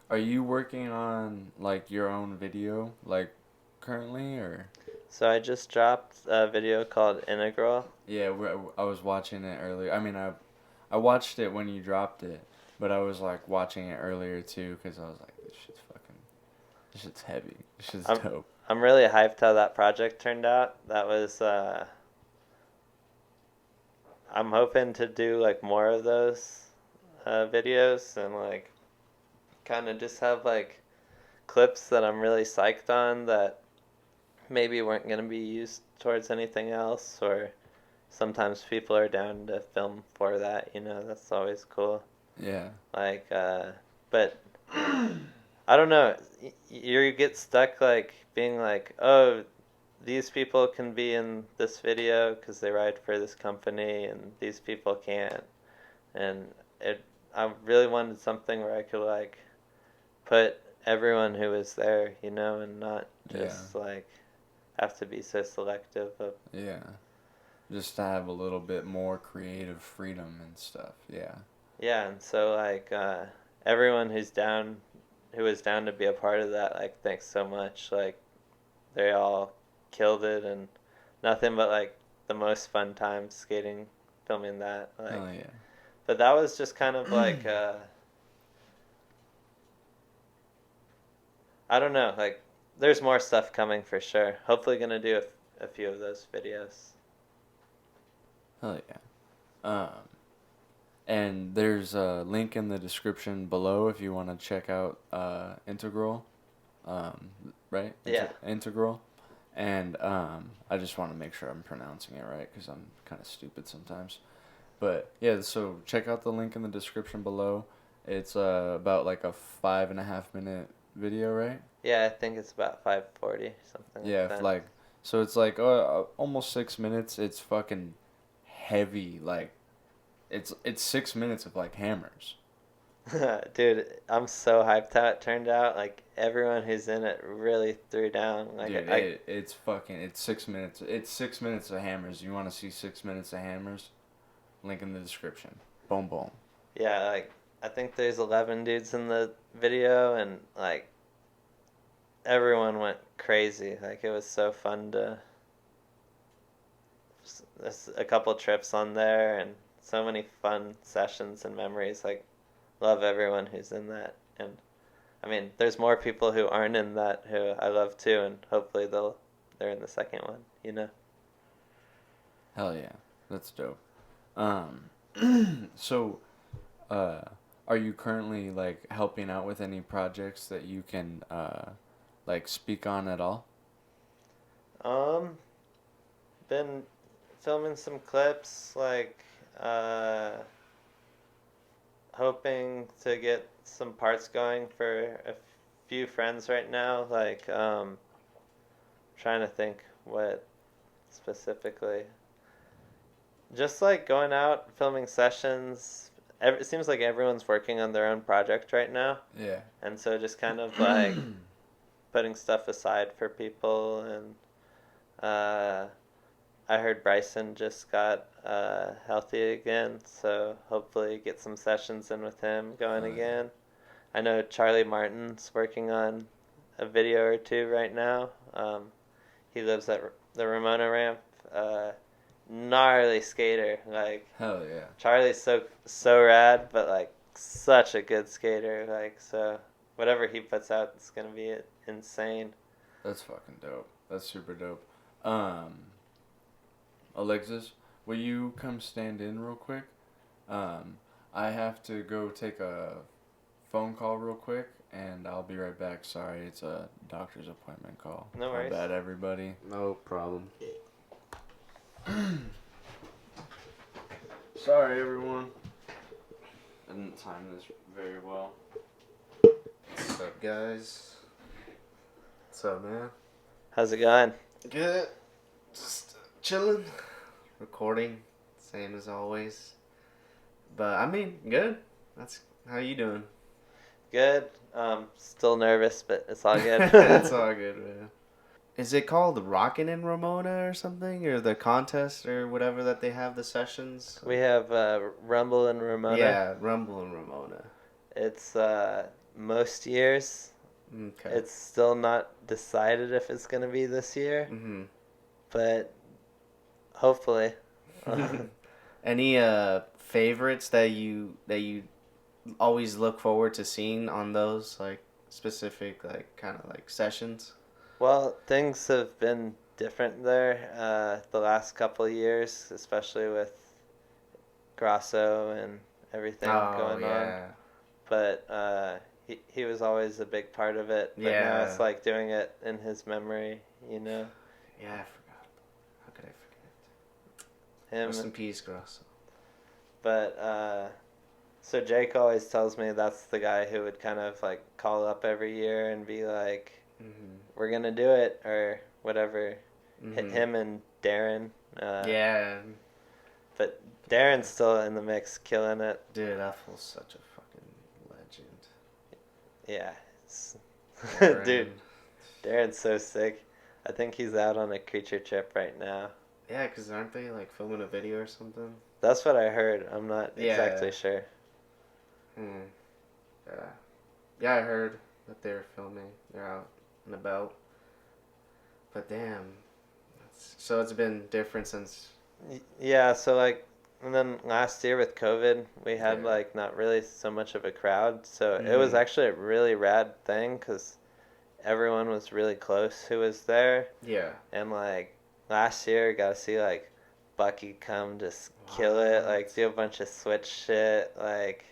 Speaker 1: are you working on like your own video like currently or?
Speaker 2: So I just dropped a video called Integral.
Speaker 1: Yeah, I was watching it earlier. I mean, I watched it when you dropped it, but I was like watching it earlier too because I was like, this shit's heavy. This shit's dope.
Speaker 2: I'm really hyped how that project turned out. That was I'm hoping to do like more of those videos and like kind of just have like clips that I'm really psyched on that maybe weren't going to be used towards anything else, or sometimes people are down to film for that, you know. That's always cool.
Speaker 1: Yeah.
Speaker 2: Like but I don't know, you get stuck like being like, oh, these people can be in this video because they ride for this company and these people can't. And I really wanted something where I could like put everyone who was there, you know, and not just like have to be so selective of.
Speaker 1: Yeah. Just to have a little bit more creative freedom and stuff. Yeah.
Speaker 2: Yeah, and so like everyone who was down to be a part of that, like, thanks so much. Like, they all killed it, and nothing but like the most fun times skating, filming that. Like,
Speaker 1: Oh yeah.
Speaker 2: but that was just kind of like I don't know, like there's more stuff coming for sure. Hopefully gonna do a few of those videos.
Speaker 1: Hell yeah. And there's a link in the description below if you want to check out Integral. Right?
Speaker 2: Yeah.
Speaker 1: Integral. And I just want to make sure I'm pronouncing it right because I'm kind of stupid sometimes. But yeah, so check out the link in the description below. It's about like a 5.5 minute video, right?
Speaker 2: Yeah, I think it's about 5:40 something.
Speaker 1: Yeah,
Speaker 2: like that.
Speaker 1: like so it's like almost 6 minutes. It's fucking heavy. Like it's 6 minutes of like hammers.
Speaker 2: Dude, I'm so hyped how it turned out. Like, everyone who's in it really threw down. Like,
Speaker 1: Dude, it's 6 minutes. It's 6 minutes of hammers. You want to see 6 minutes of hammers? Link in the description. Boom, boom.
Speaker 2: yeah, like, I think there's 11 dudes in the video, and, like, everyone went crazy. Like, it was so fun to... There's a couple trips on there, and so many fun sessions and memories. Like, love everyone who's in that. And I mean, there's more people who aren't in that who I love too, and hopefully they're in the second one, you know.
Speaker 1: Hell yeah. That's dope. So are you currently like helping out with any projects that you can like speak on at all?
Speaker 2: Been filming some clips, like hoping to get some parts going for a few friends right now. Like, trying to think what specifically. Just like going out, filming sessions. It seems like everyone's working on their own project right now.
Speaker 1: Yeah.
Speaker 2: And so just kind of like putting stuff aside for people. And I heard Bryson just got healthy again. So hopefully get some sessions in with him going again. I know Charlie Martin's working on a video or two right now. He lives at the Ramona Ramp. Gnarly skater, like
Speaker 1: Hell yeah.
Speaker 2: Charlie's so rad, but like such a good skater, like so whatever he puts out is gonna be insane.
Speaker 1: That's fucking dope. That's super dope. Alexiz, will you come stand in real quick? I have to go take a phone call real quick, and I'll be right back. Sorry, it's a doctor's appointment call.
Speaker 2: No worries.
Speaker 1: My bad, everybody.
Speaker 3: No problem.
Speaker 1: Sorry, everyone. I didn't time this very well.
Speaker 3: What's up, guys? What's up, man?
Speaker 2: How's it going?
Speaker 3: Good. Just chilling. Recording. Same as always. But, I mean, good. That's how you doing?
Speaker 2: Good. Still nervous, but it's all good.
Speaker 3: It's all good, man. Is it called Rockin' in Ramona or something? Or the contest or whatever that they have, the sessions?
Speaker 2: We have Rumble and Ramona.
Speaker 3: Yeah, Rumble in Ramona.
Speaker 2: It's most years.
Speaker 3: Okay.
Speaker 2: It's still not decided if it's gonna be this year,
Speaker 3: Mm-hmm.
Speaker 2: but hopefully.
Speaker 3: Any favorites that you always look forward to seeing on those, like, specific, like, kind of like sessions?
Speaker 2: Well, things have been different there the last couple of years, especially with Grasso and everything going on. But he was always a big part of it. But now it's like doing it in his memory, you know?
Speaker 3: Yeah, I forgot. How could I forget?
Speaker 2: Him.
Speaker 3: Rest in peace, Grasso.
Speaker 2: But, so Jake always tells me that's the guy who would kind of like call up every year and be like, we're going to do it, or whatever. Him and Darren.
Speaker 3: Yeah.
Speaker 2: But Darren's still in the mix, killing it.
Speaker 3: Dude, that fool's such a fucking legend.
Speaker 2: Yeah. Dude, Darren's so sick. I think he's out on a creature trip right now.
Speaker 3: Yeah, because aren't they, like, filming a video or something?
Speaker 2: That's what I heard. I'm not exactly sure.
Speaker 3: Yeah, I heard that they're filming. They're out and about. But damn. So it's been different since...
Speaker 2: Yeah, so like, and then last year with COVID, we had like not really so much of a crowd. So it was actually a really rad thing because everyone was really close who was there.
Speaker 3: Yeah.
Speaker 2: And like last year, got to see like Bucky come just kill it, like do a bunch of switch shit, like...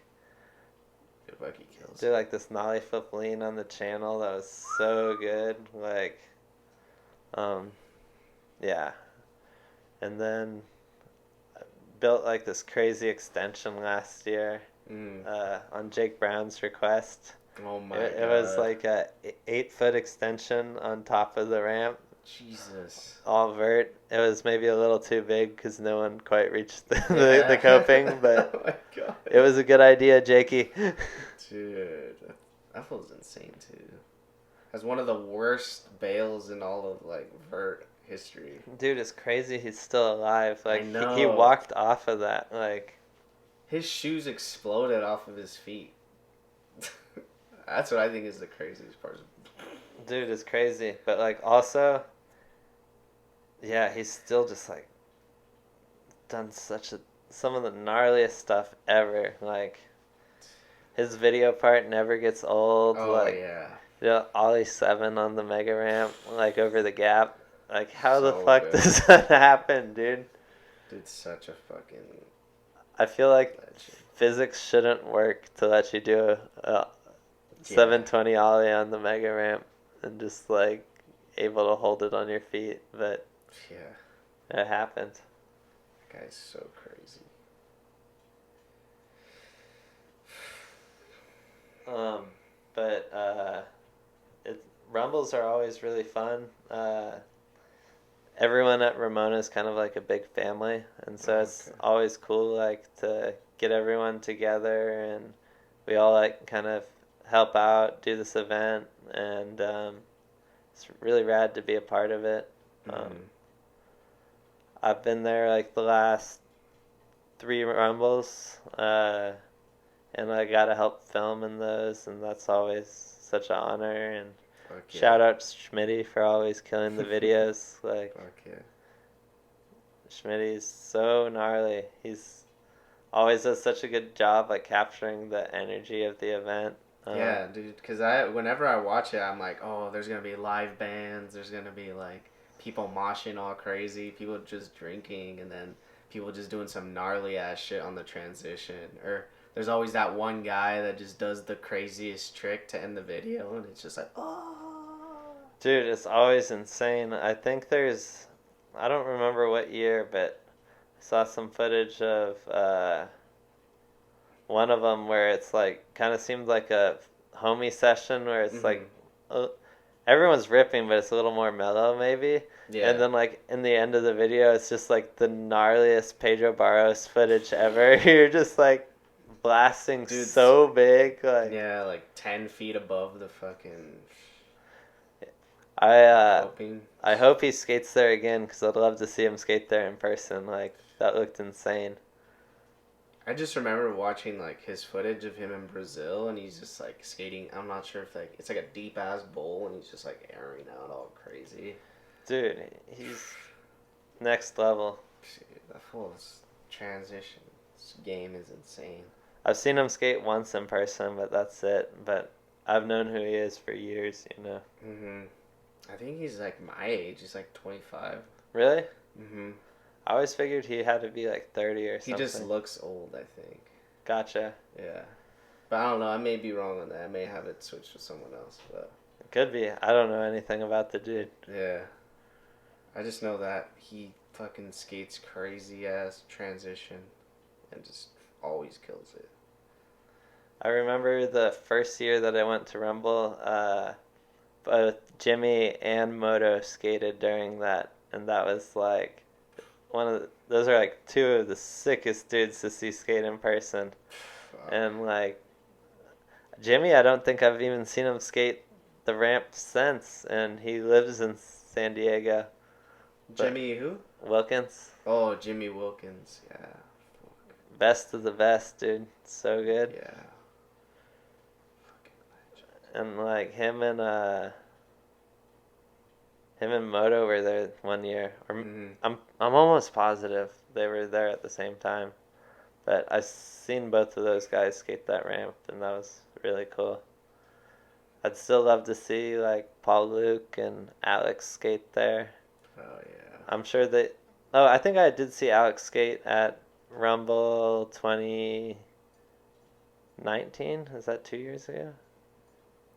Speaker 3: Bucky kills.
Speaker 2: Do like this nollie flip lean on the channel that was so good, like, yeah. And then I built like this crazy extension last year, on Jake Brown's request.
Speaker 3: Oh my god!
Speaker 2: It was like a 8-foot extension on top of the ramp.
Speaker 3: Jesus.
Speaker 2: All vert. It was maybe a little too big because no one quite reached the coping, but
Speaker 3: oh my god.
Speaker 2: It was a good idea, Jakey.
Speaker 3: Dude, that feels insane too. Has one of the worst bails in all of like vert history.
Speaker 2: Dude, it's crazy he's still alive. Like
Speaker 3: I know.
Speaker 2: He walked off of that. Like
Speaker 3: his shoes exploded off of his feet. That's what I think is the craziest part.
Speaker 2: Dude, it's crazy. But like also, yeah, he's still just like done some of the gnarliest stuff ever. Like his video part never gets old.
Speaker 3: Oh
Speaker 2: like,
Speaker 3: yeah.
Speaker 2: You know, Ollie 7 on the mega ramp, like over the gap. Like how the
Speaker 3: So
Speaker 2: fuck
Speaker 3: good.
Speaker 2: does that happen, dude?
Speaker 3: Dude, such a fucking...
Speaker 2: I feel like
Speaker 3: legend.
Speaker 2: physics shouldn't work to let you do a 720 ollie on the mega ramp and just like able to hold it on your feet, but
Speaker 3: yeah,
Speaker 2: it happened.
Speaker 3: that guy's so crazy.
Speaker 2: But Rumbles are always really fun. Everyone at Ramona is kind of like a big family, and so it's always cool like to get everyone together, and we all like kind of help out, do this event, and it's really rad to be a part of it. I've been there like the last 3 Rumbles, and I got to help film in those, and that's always such an honor. And shout out to Schmitty for always killing the videos. Like, Schmitty's so gnarly. He's always does such a good job like capturing the energy of the event.
Speaker 3: Yeah, dude, because whenever I watch it, I'm like, oh, there's going to be live bands, there's going to be, like, people moshing all crazy, people just drinking, and then people just doing some gnarly-ass shit on the transition. Or there's always that one guy that just does the craziest trick to end the video, and it's just like, oh.
Speaker 2: Dude, it's always insane. I think there's, I don't remember what year, but I saw some footage of one of them where it's like kind of seemed like a homie session where it's like everyone's ripping, but it's a little more mellow maybe. Yeah. And then like in the end of the video, it's just like the gnarliest Pedro Barros footage ever. You're just like blasting so big, like
Speaker 3: like 10 feet above the fucking.
Speaker 2: I hope he skates there again because I'd love to see him skate there in person. Like that looked insane.
Speaker 3: I just remember watching like his footage of him in Brazil, and he's just like skating. I'm not sure if like it's like a deep ass bowl, and he's just like airing out all crazy.
Speaker 2: Dude, he's next level.
Speaker 3: Dude, that full transition game is insane.
Speaker 2: I've seen him skate once in person, but that's it. But I've known who he is for years, you know.
Speaker 3: I think he's like my age. He's like 25.
Speaker 2: Really? I always figured he had to be like 30 or something.
Speaker 3: He just looks old, I think.
Speaker 2: Gotcha.
Speaker 3: Yeah. But I don't know. I may be wrong on that. I may have it switched to someone else. But
Speaker 2: it could be. I don't know anything about the dude.
Speaker 3: Yeah. I just know that he fucking skates crazy-ass transition and just always kills it.
Speaker 2: I remember the first year that I went to Rumble, both Jimmy and Moto skated during that, and that was like those are like 2 of the sickest dudes to see skate in person. And like Jimmy, I don't think I've even seen him skate the ramp since, and he lives in San Diego.
Speaker 3: Jimmy who?
Speaker 2: Wilkins.
Speaker 3: Oh, Jimmy Wilkins, yeah.
Speaker 2: Best of the best, dude. So good.
Speaker 3: Yeah.
Speaker 2: And like him and Moto were there one year. Or I'm almost positive they were there at the same time. But I've seen both of those guys skate that ramp, and that was really cool. I'd still love to see like Paul Luke and Alex skate there.
Speaker 3: Oh yeah.
Speaker 2: I'm sure that. Oh, I think I did see Alex skate at Rumble 2019. Is that 2 years ago?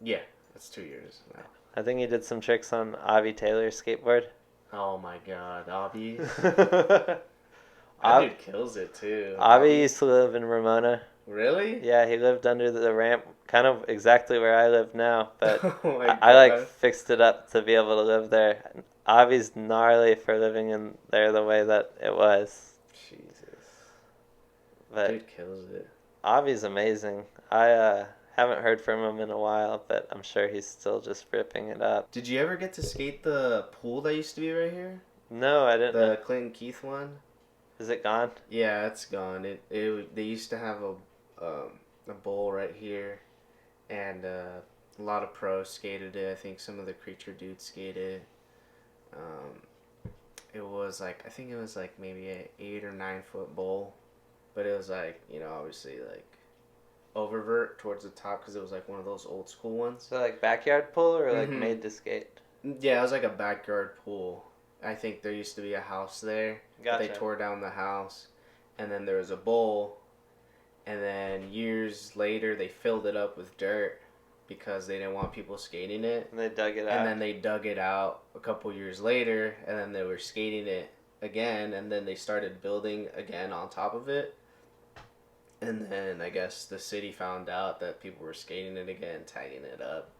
Speaker 3: Yeah, that's 2 years now.
Speaker 2: I think he did some tricks on Avi Taylor's skateboard.
Speaker 3: Oh my god, Avi. That dude kills it too.
Speaker 2: Avi used to live in Ramona.
Speaker 3: Really?
Speaker 2: Yeah, he lived under the ramp, kind of exactly where I live now, but
Speaker 3: oh
Speaker 2: I like fixed it up to be able to live there. Avi's gnarly for living in there the way that it was.
Speaker 3: Jesus.
Speaker 2: But
Speaker 3: dude kills it.
Speaker 2: Avi's amazing. I haven't heard from him in a while, but I'm sure he's still just ripping it up.
Speaker 3: Did you ever get to skate the pool that used to be right here?
Speaker 2: No, I didn't.
Speaker 3: The Clinton Keith one?
Speaker 2: Is it gone?
Speaker 3: Yeah, it's gone. They used to have a bowl right here, and a lot of pros skated it. I think some of the Creature dudes skated. It was like, I think it was like maybe an 8 or 9 foot bowl, but it was like, you know, obviously like oververt towards the top because it was like one of those old school ones.
Speaker 2: So like backyard pool or like made to skate?
Speaker 3: Yeah, it was like a backyard pool. I think there used to be a house there.
Speaker 2: Gotcha.
Speaker 3: But they tore down the house, and then there was a bowl, and then years later they filled it up with dirt because they didn't want people skating it.
Speaker 2: And they dug it out.
Speaker 3: And then they dug it out a couple years later, and then they were skating it again, and then they started building again on top of it. And then I guess the city found out that people were skating it again, tagging it up,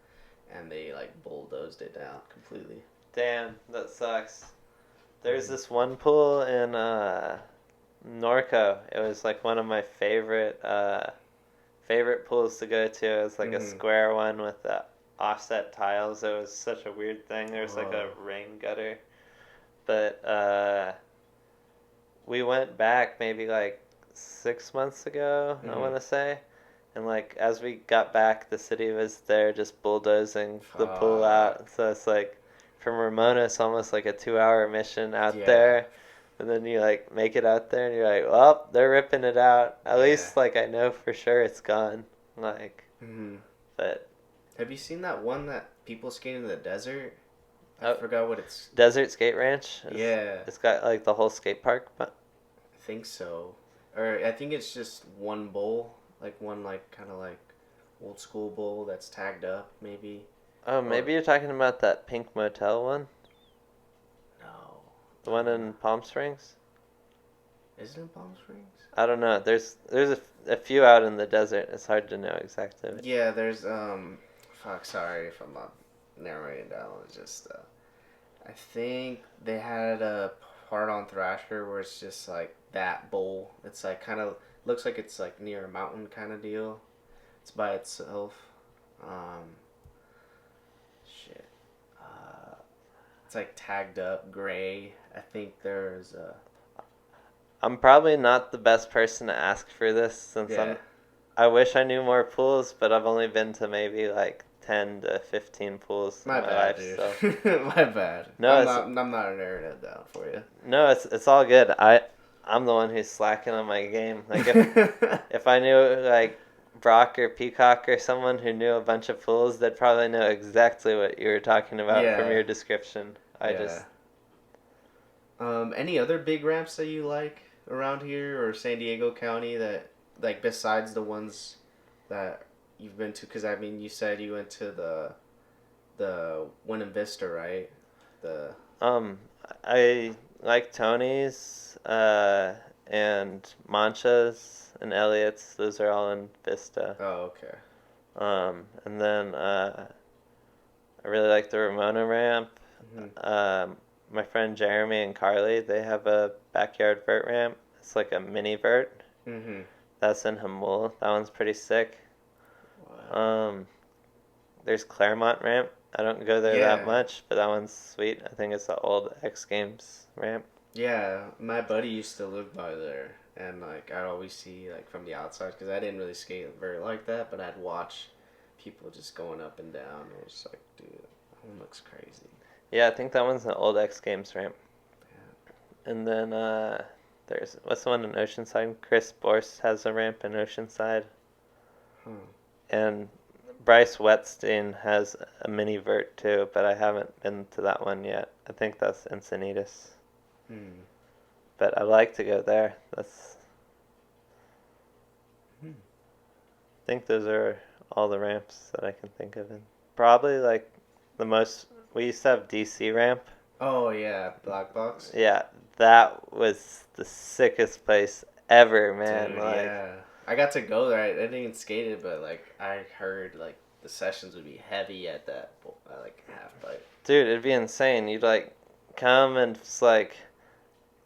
Speaker 3: and they like bulldozed it down completely.
Speaker 2: Damn, that sucks. There's this one pool in Norco. It was like one of my favorite pools to go to. It was like a square one with the offset tiles. It was such a weird thing. There was like a rain gutter. But we went back maybe like 6 months ago, I want to say. And like as we got back, the city was there just bulldozing the pool out. So it's like from Ramona, it's almost like a 2-hour mission out there. And then you like make it out there and you're like, well, they're ripping it out. At least like I know for sure it's gone. Like, but
Speaker 3: have you seen that one that people skate in the desert? I forgot what it's.
Speaker 2: Desert Skate Ranch.
Speaker 3: It's
Speaker 2: got like the whole skate park. But
Speaker 3: I think so, or I think it's just one bowl, like one like kind of like old school bowl that's tagged up, maybe.
Speaker 2: Oh, maybe you're talking about that pink motel one.
Speaker 3: No.
Speaker 2: The one in Palm Springs.
Speaker 3: Is it in Palm Springs?
Speaker 2: I don't know. There's a few out in the desert. It's hard to know exactly.
Speaker 3: Yeah, there's fuck. Sorry if I'm not narrowing it down. It's just I think they had a part on Thrasher where it's just like that bowl. It's like kind of looks like it's like near a mountain kind of deal. It's by itself. Shit. It's like tagged up gray. I think there's a.
Speaker 2: I'm probably not the best person to ask for this since I wish I knew more pools, but I've only been to maybe like 10 to 15 pools in my
Speaker 3: bad,
Speaker 2: life.
Speaker 3: Dude.
Speaker 2: So.
Speaker 3: My bad.
Speaker 2: No,
Speaker 3: I'm not narrowing it down for you.
Speaker 2: No, it's all good. I'm the one who's slacking on my game. Like if I knew like Brock or Peacock or someone who knew a bunch of pools, they'd probably know exactly what you were talking about from your description.
Speaker 3: Any other big ramps that you like around here or San Diego County that like besides the ones that you've been to? Because I mean, you said you went to the Winter Vista, right?
Speaker 2: I like Tony's and Mancha's and Elliott's. Those are all in Vista.
Speaker 3: Oh, okay.
Speaker 2: And then I really like the Ramona ramp. My friend Jeremy and Carly, they have a backyard vert ramp. It's like a mini vert. That's in Hamul. That one's pretty sick. Wow. There's Claremont Ramp. I don't go there that much, but that one's sweet. I think it's the old X Games ramp.
Speaker 3: Yeah, my buddy used to live by there, and like I'd always see like from the outside because I didn't really skate vert like that, but I'd watch people just going up and down. It was like, dude, that one looks crazy.
Speaker 2: Yeah, I think that one's an old X Games ramp. Yeah. And then there's what's the one in Oceanside? Chris Borst has a ramp in Oceanside. And Bryce Wetstein has a mini vert too, but I haven't been to that one yet. I think that's Encinitas. But I'd like to go there. That's. I think those are all the ramps that I can think of. And probably like the most. We used to have DC ramp.
Speaker 3: Oh yeah, Black Box.
Speaker 2: Yeah, that was the sickest place ever, man.
Speaker 3: Dude,
Speaker 2: like,
Speaker 3: yeah, I got to go there. I didn't even skate it, but like I heard like the sessions would be heavy at that like half pipe.
Speaker 2: Dude, it'd be insane. You'd like come and it's like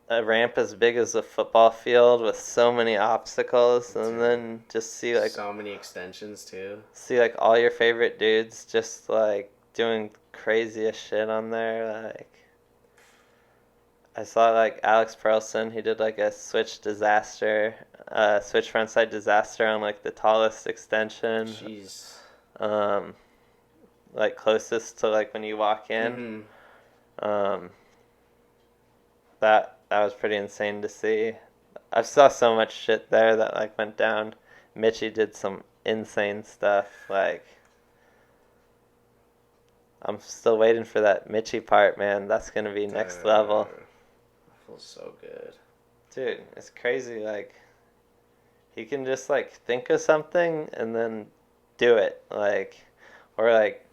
Speaker 2: a ramp as big as a football field with so many obstacles, and then just see like
Speaker 3: so many extensions too.
Speaker 2: See like all your favorite dudes just like doing craziest shit on there. Like I saw like Alex Perlson, he did like a switch frontside disaster on like the tallest extension.
Speaker 3: Jeez.
Speaker 2: Like closest to like when you walk in. That was pretty insane to see. I saw so much shit there that like went down. Mitchie did some insane stuff. Like I'm still waiting for that Mitchie part, man. That's gonna be next level.
Speaker 3: That feels so good.
Speaker 2: Dude, it's crazy. Like he can just like think of something and then do it. Like or like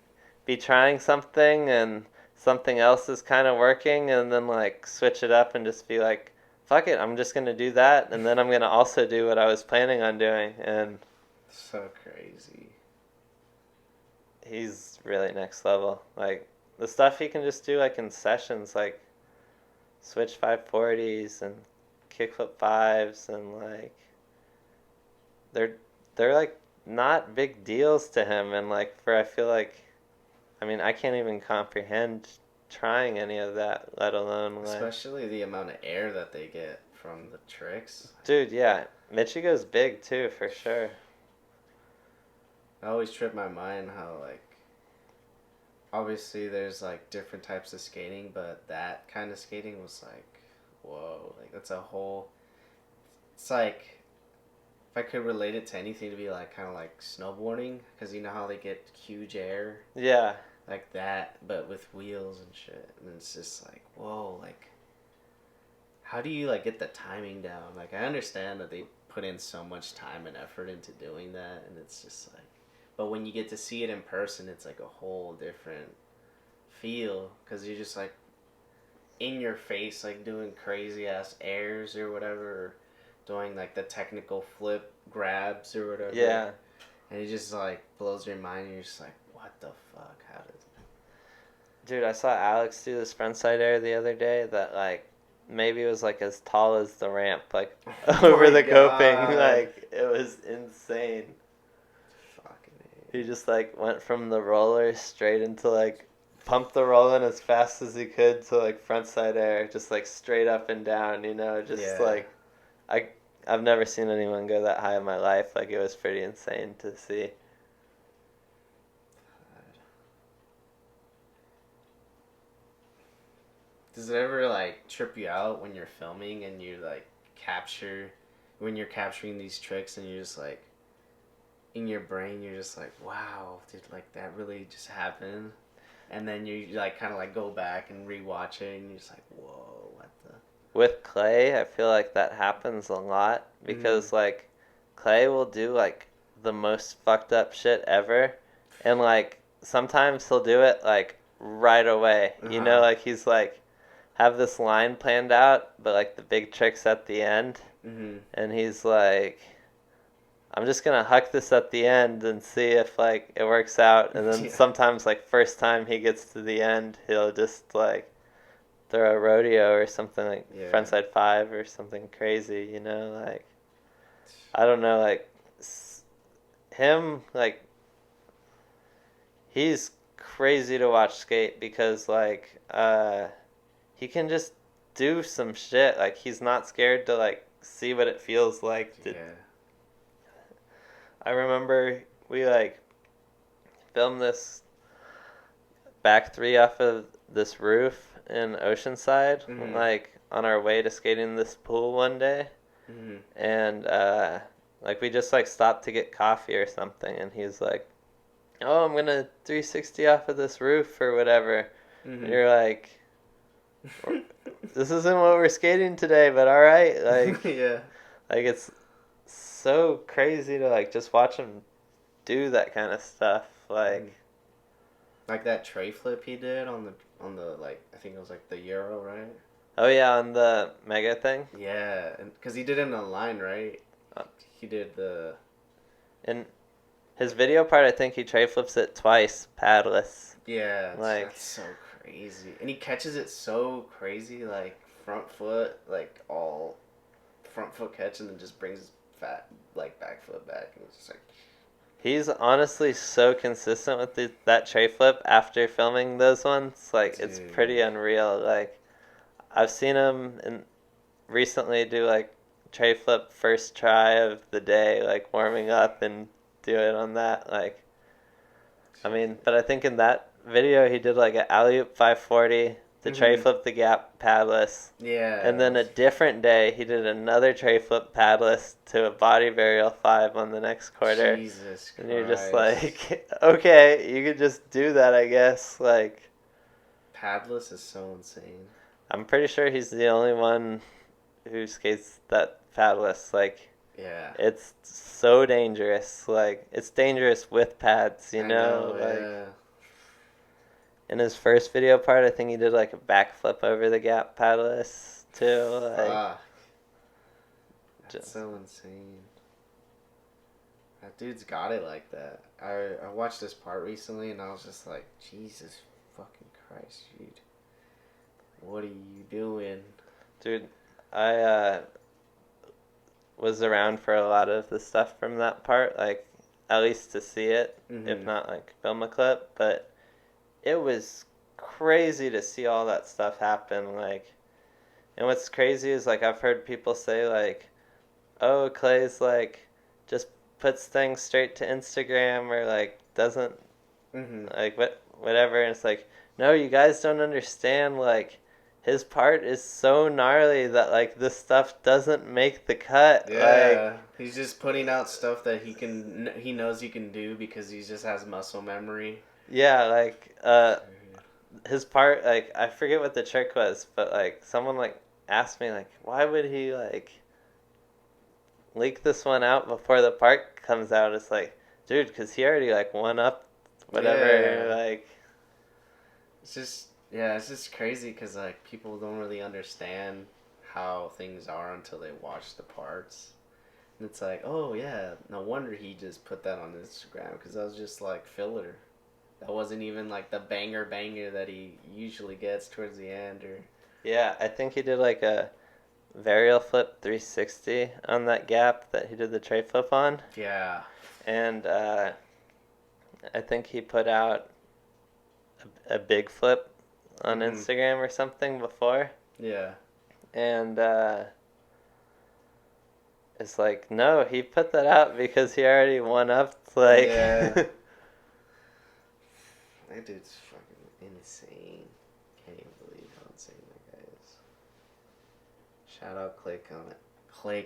Speaker 2: be trying something and something else is kind of working, and then like switch it up and just be like, fuck it, I'm just gonna do that, and then I'm gonna also do what I was planning on doing. And
Speaker 3: so crazy.
Speaker 2: he's really next level. Like, the stuff he can just do, like, in sessions, like, switch 540s and kickflip 5s, and, like, they're like, not big deals to him, and, like, I feel like, I mean, I can't even comprehend trying any of that, let alone, like...
Speaker 3: Especially the amount of air that they get from the tricks.
Speaker 2: Dude, yeah. Mitchie goes big, too, for sure.
Speaker 3: I always trip my mind how, like, obviously there's, like, different types of skating, but that kind of skating was, like, whoa. Like, that's a whole... It's like... If I could relate it to anything, to be, like, kind of like snowboarding, because you know how they get huge air?
Speaker 2: Yeah.
Speaker 3: Like that, but with wheels and shit. And it's just like, whoa, like... How do you, like, get the timing down? Like, I understand that they put in so much time and effort into doing that, and it's just, like... But when you get to see it in person, it's like a whole different feel, because you're just like in your face, like doing crazy ass airs or whatever, or doing like the technical flip grabs or whatever.
Speaker 2: Yeah.
Speaker 3: And it just like blows your mind, and you're just like, what the fuck? How does...
Speaker 2: Dude, I saw Alex do this frontside air the other day that, like, maybe it was like as tall as the ramp, like over the coping. Like, it was insane. He just, like, went from the roller straight into, like, pumped the roll in as fast as he could to, like, frontside air, just, like, straight up and down, you know, just, like, I've never seen anyone go that high in my life. Like, it was pretty insane to see.
Speaker 3: Does it ever, like, trip you out when you're filming and you, like, when you're capturing these tricks and you're just, like, in your brain, you're just like, wow, did, like, that really just happen? And then you, like, kind of, like, go back and rewatch it, and you're just like, whoa, what the...
Speaker 2: With Clay, I feel like that happens a lot, because, like, Clay will do, like, the most fucked up shit ever, and, like, sometimes he'll do it, like, right away. You know, like, he's, like, have this line planned out, but, like, the big trick's at the end, and he's, like... I'm just going to huck this at the end and see if, like, it works out. And then sometimes, like, first time he gets to the end, he'll just, like, throw a rodeo or something, like, frontside 5 or something crazy, you know? Like, I don't know, like, him, like, he's crazy to watch skate because, like, he can just do some shit. Like, he's not scared to, like, see what it feels like to... I remember we, like, filmed this back 3 off of this roof in Oceanside, like, on our way to skating this pool one day. And, like, we just, like, stopped to get coffee or something, and he's like, oh, I'm gonna 360 off of this roof or whatever. And you're like, this isn't what we're skating today, but alright. Like, like, it's... so crazy to, like, just watch him do that kind of stuff, like
Speaker 3: that tray flip he did on the like, I think it was like the Euro, right?
Speaker 2: Oh yeah, on the mega thing.
Speaker 3: Yeah, because he did it in a line, right? He did the...
Speaker 2: In his video part, I think he tray flips it twice, padless.
Speaker 3: Yeah,
Speaker 2: like,
Speaker 3: that's so crazy, and he catches it so crazy, like front foot, like all front foot catch, and then just brings his like back foot back, and it's just like...
Speaker 2: He's honestly so consistent with that tray flip after filming those ones. Like, it's pretty unreal. Like, I've seen him recently do, like, tray flip first try of the day, like, warming up and do it on that. Like, I mean, but I think in that video he did, like, an alley-oop 540, the tray flip the gap padless.
Speaker 3: Yeah.
Speaker 2: And then a different day, he did another tray flip padless to a body burial 5 on the next quarter.
Speaker 3: Jesus Christ.
Speaker 2: And you're just like, okay, you could just do that, I guess. Like,
Speaker 3: padless is so insane.
Speaker 2: I'm pretty sure he's the only one who skates that padless. Like,
Speaker 3: yeah,
Speaker 2: it's so dangerous. Like, it's dangerous with pads, you know? Like,
Speaker 3: yeah.
Speaker 2: in his first video part, I think he did, like, a backflip over the gap padless, too. Like,
Speaker 3: That's so insane. That dude's got it like that. I watched this part recently and I was just like, Jesus fucking Christ, dude. What are you doing?
Speaker 2: Dude, I was around for a lot of the stuff from that part, like, at least to see it, if not, like, film a clip, but it was crazy to see all that stuff happen, like, and what's crazy is, like, I've heard people say, like, oh, Clay's, like, just puts things straight to Instagram, or, like, doesn't, like, whatever, and it's like, no, you guys don't understand, like, his part is so gnarly that, like, this stuff doesn't make the cut.
Speaker 3: Yeah, like, he's just putting out stuff that he knows he can do because he just has muscle memory.
Speaker 2: Yeah, like, his part, like, I forget what the trick was, but, like, someone, like, asked me, like, why would he, like, leak this one out before the part comes out? It's like, dude, because he already, like, won up whatever, like...
Speaker 3: It's just... Yeah, it's just crazy because, like, people don't really understand how things are until they watch the parts. And it's like, oh, yeah, no wonder he just put that on Instagram because that was just, like, filler. That wasn't even, like, the banger that he usually gets towards the end. Or
Speaker 2: Yeah, I think he did, like, a varial flip 360 on that gap that he did the tray flip on.
Speaker 3: Yeah.
Speaker 2: And I think he put out a big flip on Instagram or something before.
Speaker 3: Yeah.
Speaker 2: And it's like, no, he put that out because he already won up. Like,
Speaker 3: yeah. That dude's fucking insane. Can't even believe how insane that guy is. Shout out Clay